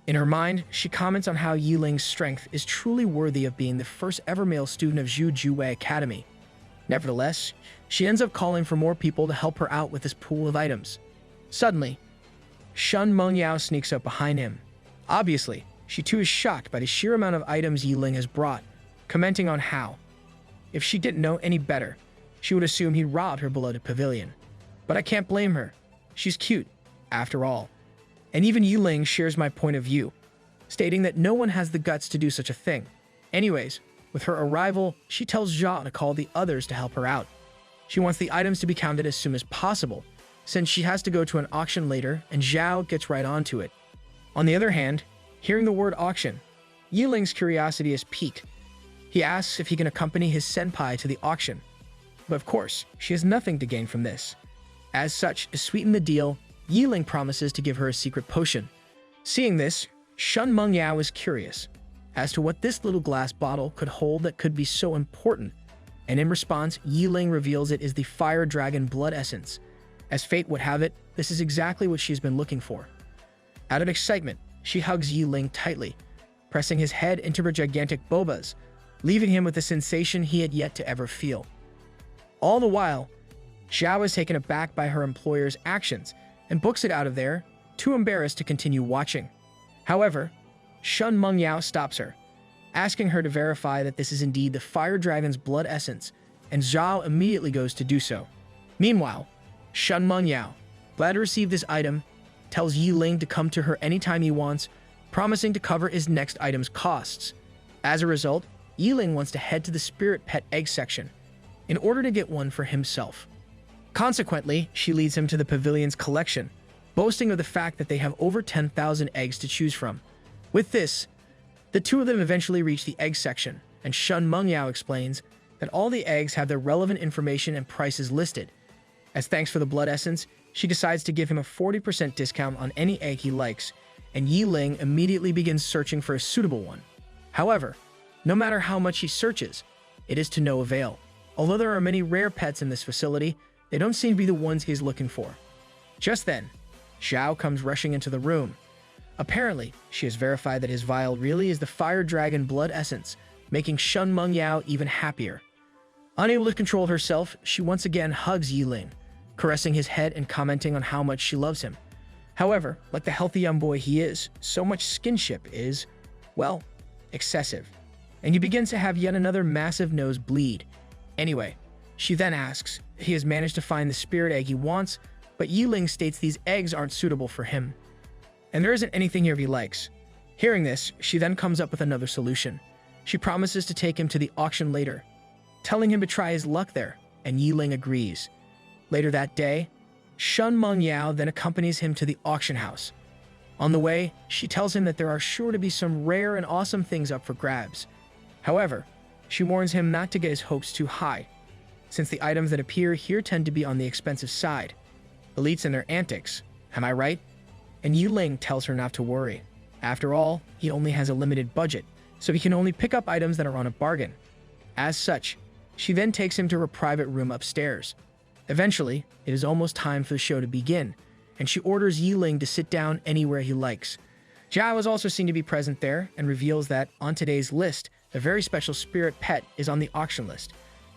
In her mind, she comments on how Yiling's strength is truly worthy of being the first ever male student of Zhu Juwei Academy. Nevertheless, she ends up calling for more people to help her out with this pool of items. Suddenly, Shun Mengyao sneaks up behind him. Obviously, she too is shocked by the sheer amount of items Yiling has brought, commenting on how, if she didn't know any better, she would assume he robbed her beloved pavilion. But I can't blame her. She's cute, after all. And even Yiling shares my point of view, stating that no one has the guts to do such a thing. Anyways, with her arrival, she tells Zhao to call the others to help her out. She wants the items to be counted as soon as possible, since she has to go to an auction later, and Zhao gets right onto it. On the other hand, hearing the word auction, Yiling's curiosity is piqued. He asks if he can accompany his senpai to the auction. But of course, she has nothing to gain from this. As such, to sweeten the deal, Yiling promises to give her a secret potion. Seeing this, Shun Mengyao is curious as to what this little glass bottle could hold that could be so important, and in response, Yiling reveals it is the Fire Dragon Blood Essence. As fate would have it, this is exactly what she's been looking for. Out of excitement, she hugs Yiling tightly, pressing his head into her gigantic bobas, leaving him with a sensation he had yet to ever feel. All the while, Zhao is taken aback by her employer's actions and books it out of there, too embarrassed to continue watching. However, Shun Mengyao stops her, asking her to verify that this is indeed the Fire Dragon's blood essence, and Zhao immediately goes to do so. Meanwhile, Shun Mengyao, glad to receive this item, tells Yiling to come to her anytime he wants, promising to cover his next item's costs. As a result, Yiling wants to head to the Spirit Pet Egg section in order to get one for himself. Consequently, she leads him to the pavilion's collection, boasting of the fact that they have over 10,000 eggs to choose from. With this, the two of them eventually reach the egg section, and Shun Mengyao explains that all the eggs have their relevant information and prices listed. As thanks for the blood essence, she decides to give him a 40% discount on any egg he likes, and Yiling immediately begins searching for a suitable one. However, no matter how much he searches, it is to no avail. Although there are many rare pets in this facility, they don't seem to be the ones he is looking for. Just then, Zhao comes rushing into the room. Apparently, she has verified that his vial really is the Fire Dragon Blood Essence, making Shun Mengyao even happier. Unable to control herself, she once again hugs Yiling, caressing his head and commenting on how much she loves him. However, like the healthy young boy he is, so much skinship is, well, excessive, and he begins to have yet another massive nosebleed. Anyway, she then asks if he has managed to find the spirit egg he wants, but Yiling states these eggs aren't suitable for him, and there isn't anything here he likes. Hearing this, she then comes up with another solution. She promises to take him to the auction later, telling him to try his luck there, and Yiling agrees. Later that day, Shun Mengyao then accompanies him to the auction house. On the way, she tells him that there are sure to be some rare and awesome things up for grabs. However, she warns him not to get his hopes too high, since the items that appear here tend to be on the expensive side. Elites and their antics, am I right? And Yiling tells her not to worry. After all, he only has a limited budget, so he can only pick up items that are on a bargain. As such, she then takes him to her private room upstairs. Eventually, it is almost time for the show to begin, and she orders Yiling to sit down anywhere he likes. Zhao is also seen to be present there and reveals that, on today's list, a very special spirit pet is on the auction list.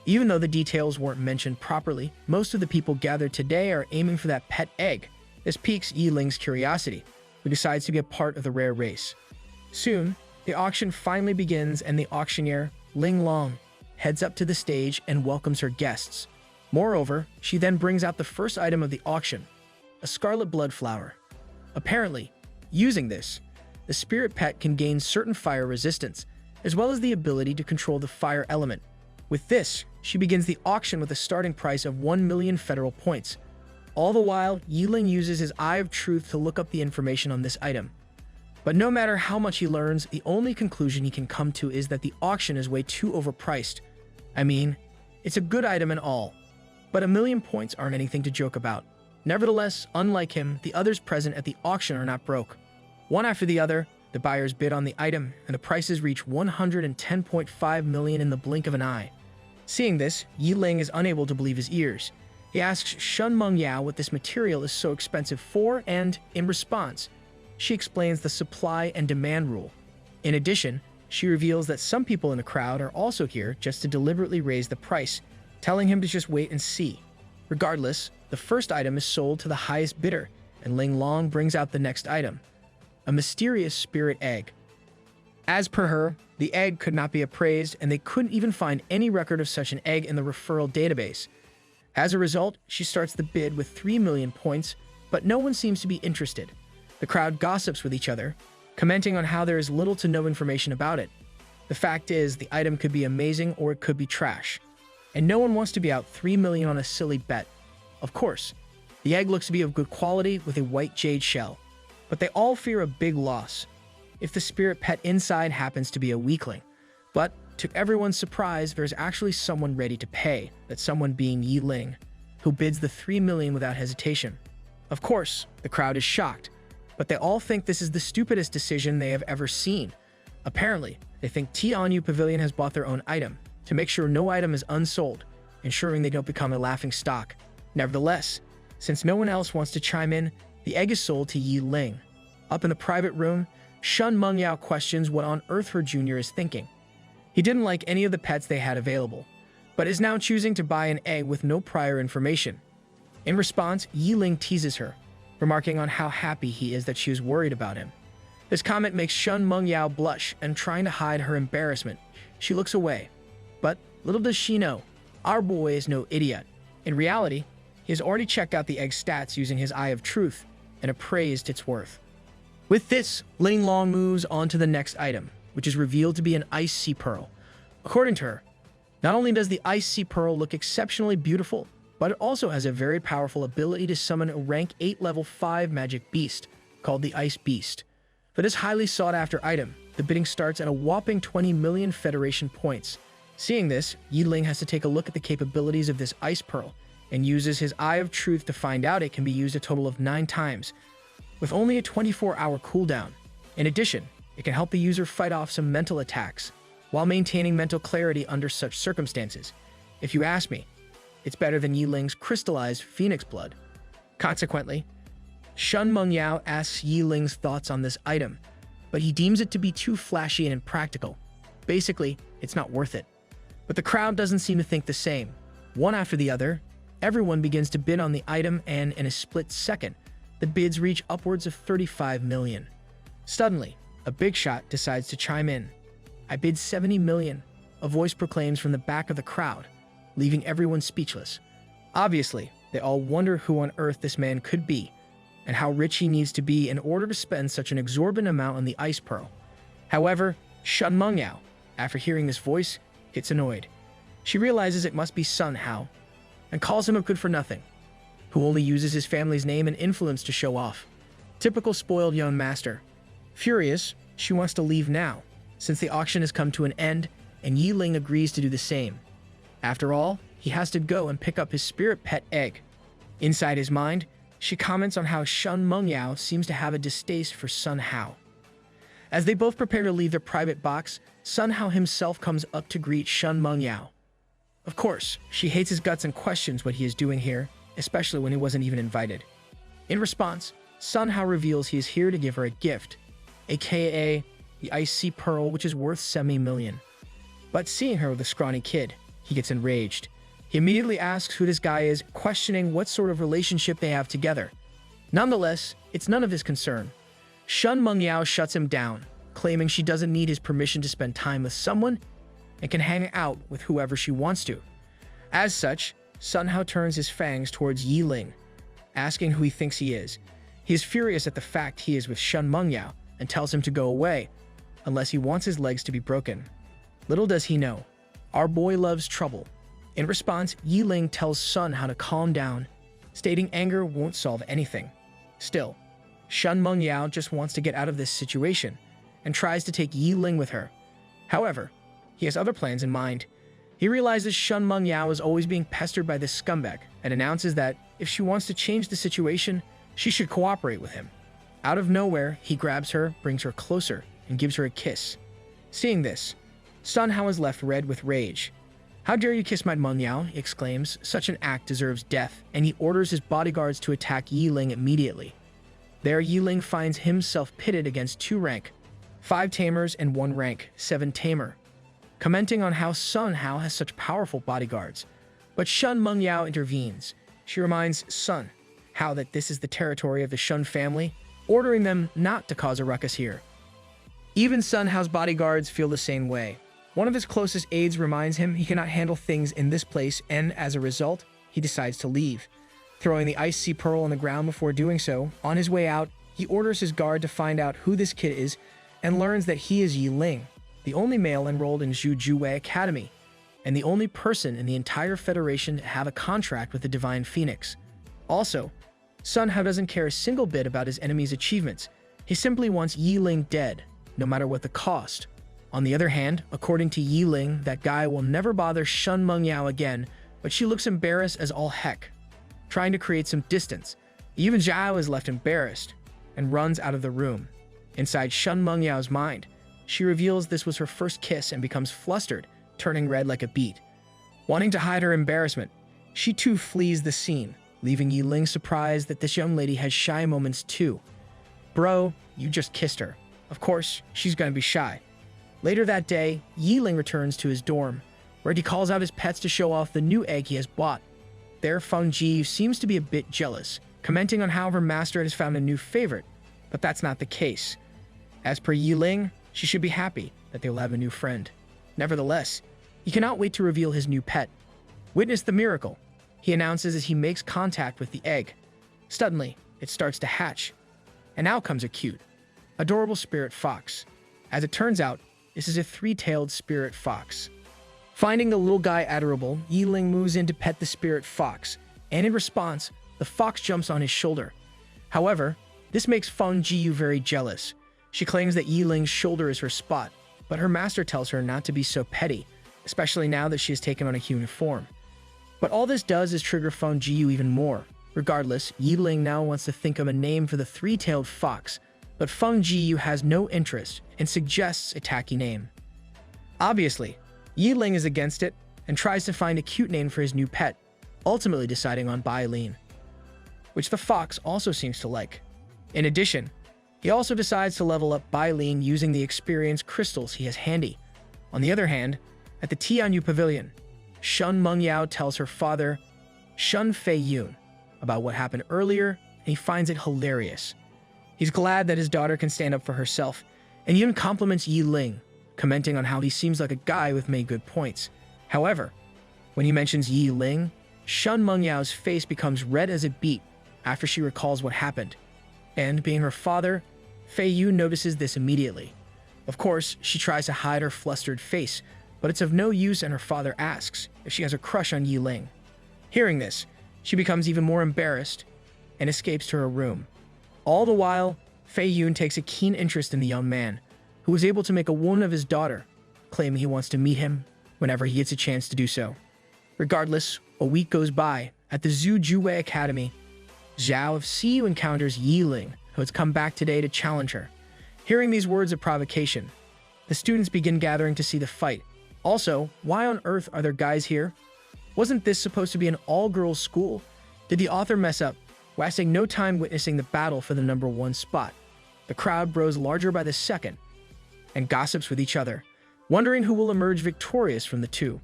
Even though the details weren't mentioned properly, most of the people gathered today are aiming for that pet egg. This piques Yiling's curiosity, who decides to be a part of the rare race. Soon, the auction finally begins and the auctioneer, Ling Long, heads up to the stage and welcomes her guests. Moreover, she then brings out the first item of the auction, a scarlet blood flower. Apparently, using this, the spirit pet can gain certain fire resistance, as well as the ability to control the fire element. With this, she begins the auction with a starting price of 1 million federal points. All the while, Yiling uses his Eye of Truth to look up the information on this item. But no matter how much he learns, the only conclusion he can come to is that the auction is way too overpriced. I mean, it's a good item and all, but 1 million points aren't anything to joke about. Nevertheless, unlike him, the others present at the auction are not broke. One after the other, the buyers bid on the item, and the prices reach 110.5 million in the blink of an eye. Seeing this, Yiling is unable to believe his ears. He asks Shun Mengyao what this material is so expensive for, and, in response, she explains the supply and demand rule. In addition, she reveals that some people in the crowd are also here just to deliberately raise the price, telling him to just wait and see. Regardless, the first item is sold to the highest bidder, and Ling Long brings out the next item, a mysterious spirit egg. As per her, the egg could not be appraised, and they couldn't even find any record of such an egg in the referral database. As a result, she starts the bid with 3 million points, but no one seems to be interested. The crowd gossips with each other, commenting on how there is little to no information about it. The fact is, the item could be amazing or it could be trash, and no one wants to be out 3 million on a silly bet. Of course, the egg looks to be of good quality with a white jade shell, but they all fear a big loss if the spirit pet inside happens to be a weakling. But, to everyone's surprise, there's actually someone ready to pay, that someone being Yiling, who bids the 3 million without hesitation. Of course, the crowd is shocked, but they all think this is the stupidest decision they have ever seen. Apparently, they think Tianyu Pavilion has bought their own item, to make sure no item is unsold, ensuring they don't become a laughing stock. Nevertheless, since no one else wants to chime in, the egg is sold to Yiling. Up in the private room, Shun Mengyao questions what on earth her junior is thinking. He didn't like any of the pets they had available, but is now choosing to buy an egg with no prior information. In response, Yiling teases her, remarking on how happy he is that she is worried about him. This comment makes Shun Mengyao blush, and trying to hide her embarrassment, she looks away. But little does she know, our boy is no idiot. In reality, he has already checked out the egg's stats using his Eye of Truth and appraised its worth. With this, Ling Long moves on to the next item, which is revealed to be an Ice Sea Pearl. According to her, not only does the Ice Sea Pearl look exceptionally beautiful, but it also has a very powerful ability to summon a rank 8 level 5 magic beast, called the Ice Beast. For this highly sought-after item, the bidding starts at a whopping 20 million Federation points. Seeing this, Yiling has to take a look at the capabilities of this Ice Pearl, and uses his Eye of Truth to find out it can be used a total of 9 times, with only a 24-hour cooldown. In addition, it can help the user fight off some mental attacks, while maintaining mental clarity under such circumstances. If you ask me, it's better than Yiling's crystallized phoenix blood. Consequently, Shun Mengyao asks Yiling's thoughts on this item, but he deems it to be too flashy and impractical. Basically, it's not worth it. But the crowd doesn't seem to think the same. One after the other, everyone begins to bid on the item, and in a split second, the bids reach upwards of 35 million. Suddenly, a big shot decides to chime in. "I bid 70 million, a voice proclaims from the back of the crowd, leaving everyone speechless. Obviously, they all wonder who on earth this man could be, and how rich he needs to be in order to spend such an exorbitant amount on the Ice Pearl. However, Shun Mengyao, after hearing this voice, gets annoyed. She realizes it must be Sun Hao, and calls him a good-for-nothing, who only uses his family's name and influence to show off. Typical spoiled young master. Furious, she wants to leave now, since the auction has come to an end, and Yiling agrees to do the same. After all, he has to go and pick up his spirit pet egg. Inside his mind, she comments on how Shun Mengyao seems to have a distaste for Sun Hao. As they both prepare to leave their private box, Sun Hao himself comes up to greet Shun Mengyao. Of course, she hates his guts and questions what he is doing here, especially when he wasn't even invited. In response, Sun Hao reveals he is here to give her a gift, aka the Ice Sea Pearl, which is worth 70 million. But seeing her with a scrawny kid, he gets enraged. He immediately asks who this guy is, questioning what sort of relationship they have together. Nonetheless, it's none of his concern. Shun Mengyao shuts him down, claiming she doesn't need his permission to spend time with someone and can hang out with whoever she wants to. As such, Sun Hao turns his fangs towards Yiling, asking who he thinks he is. He is furious at the fact he is with Shun Mengyao and tells him to go away, unless he wants his legs to be broken. Little does he know, our boy loves trouble. In response, Yi Ling tells Sun how to calm down, stating anger won't solve anything. Still, Shun Mengyao just wants to get out of this situation and tries to take Yi Ling with her. However, he has other plans in mind. He realizes Shun Mengyao is always being pestered by this scumbag and announces that if she wants to change the situation, she should cooperate with him. Out of nowhere, he grabs her, brings her closer, and gives her a kiss. Seeing this, Sun Hao is left red with rage. "How dare you kiss my Mengyao?" he exclaims. "Such an act deserves death," and he orders his bodyguards to attack Yi Ling immediately. There, Yi Ling finds himself pitted against 2 rank, 5 tamers and 1 rank, 7 tamer, commenting on how Sun Hao has such powerful bodyguards. But Shun Mengyao intervenes. She reminds Sun Hao that this is the territory of the Shun family, ordering them not to cause a ruckus here. Even Sun Hao's bodyguards feel the same way. One of his closest aides reminds him he cannot handle things in this place, and as a result, he decides to leave. Throwing the Ice Sea Pearl on the ground before doing so, on his way out, he orders his guard to find out who this kid is and learns that he is Yi Ling, the only male enrolled in Zhu Juwei Academy, and the only person in the entire Federation to have a contract with the Divine Phoenix. Also, Sun Hao doesn't care a single bit about his enemy's achievements. He simply wants Yi Ling dead, no matter what the cost. On the other hand, according to Yi Ling, that guy will never bother Shun Mengyao again, but she looks embarrassed as all heck, trying to create some distance. Even Zhao is left embarrassed and runs out of the room. Inside Shun Mengyao's mind, she reveals this was her first kiss and becomes flustered, turning red like a beet. Wanting to hide her embarrassment, she too flees the scene, leaving Yi Ling surprised that this young lady has shy moments too. "Bro, you just kissed her. Of course, she's gonna be shy." Later that day, Yi Ling returns to his dorm, where he calls out his pets to show off the new egg he has bought. There, Feng Ji seems to be a bit jealous, commenting on how her master has found a new favorite, but that's not the case. As per Yi Ling, she should be happy that they will have a new friend. Nevertheless, he cannot wait to reveal his new pet. Witness the miracle, he announces as he makes contact with the egg. Suddenly, it starts to hatch, and out comes a cute, adorable spirit fox. As it turns out, this is a 3-tailed spirit fox. Finding the little guy adorable, Yi Ling moves in to pet the spirit fox, and in response, the fox jumps on his shoulder. However, this makes Feng Jiyu very jealous. She claims that Yi Ling's shoulder is her spot, but her master tells her not to be so petty, especially now that she has taken on a human form. But all this does is trigger Feng Jiyu even more. Regardless, Yi Ling now wants to think of a name for the 3-tailed fox, but Feng Jiyu has no interest and suggests a tacky name. Obviously, Yi Ling is against it and tries to find a cute name for his new pet, ultimately deciding on Bai Lin, which the fox also seems to like. In addition, he also decides to level up Bai Lin using the experience crystals he has handy. On the other hand, at the Tianyu Pavilion, Shun Mengyao tells her father, Shun Feiyun, about what happened earlier, and he finds it hilarious. He's glad that his daughter can stand up for herself, and even compliments Yi Ling, commenting on how he seems like a guy with many good points. However, when he mentions Yi Ling, Shun Mengyao's face becomes red as a beet after she recalls what happened. And being her father, Feiyun notices this immediately. Of course, she tries to hide her flustered face, but it's of no use, and her father asks if she has a crush on Yi Ling. Hearing this, she becomes even more embarrassed and escapes to her room. All the while, Feiyun takes a keen interest in the young man, who was able to make a woman of his daughter, claiming he wants to meet him whenever he gets a chance to do so. Regardless, a week goes by. At the Zhu Juwei Academy, Zhao of Siyu encounters Yi Ling, who has come back today to challenge her. Hearing these words of provocation, the students begin gathering to see the fight. Also, why on earth are there guys here? Wasn't this supposed to be an all-girls school? Did the author mess up, wasting no time witnessing the battle for the #1 spot? The crowd grows larger by the second and gossips with each other, wondering who will emerge victorious from the two.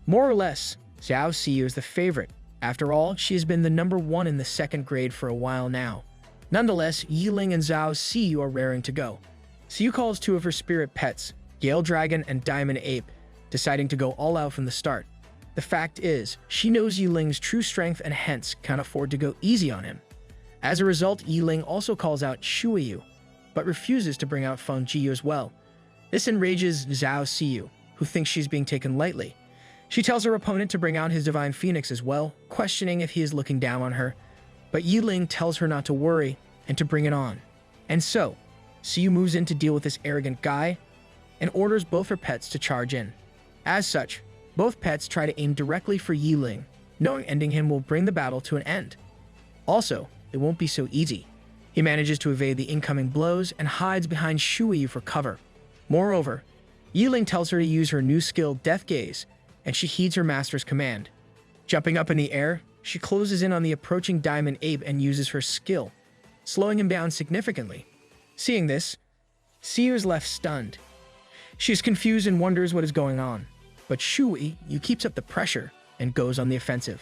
More or less, Zhao Siyu is the favorite. After all, she has been the #1 in the 2nd grade for a while now. Nonetheless, Yi Ling and Zhao Siyu are raring to go. Siyu calls 2 of her spirit pets, Gale Dragon and Diamond Ape, deciding to go all out from the start. The fact is, she knows Yi Ling's true strength and hence can't afford to go easy on him. As a result, Yiling also calls out Shuiyu, but refuses to bring out Feng Jiyu as well. This enrages Zhao Siyu, who thinks she's being taken lightly. She tells her opponent to bring out his divine phoenix as well, questioning if he is looking down on her. But Yiling tells her not to worry and to bring it on. And so, Siyu moves in to deal with this arrogant guy and orders both her pets to charge in. As such, both pets try to aim directly for Yiling, knowing ending him will bring the battle to an end. Also, it won't be so easy. He manages to evade the incoming blows and hides behind Shuiyu for cover. Moreover, Yiling tells her to use her new skill, Death Gaze, and she heeds her master's command. Jumping up in the air, she closes in on the approaching diamond ape and uses her skill, slowing him down significantly. Seeing this, Siyu is left stunned. She is confused and wonders what is going on, but Shuiyu keeps up the pressure and goes on the offensive.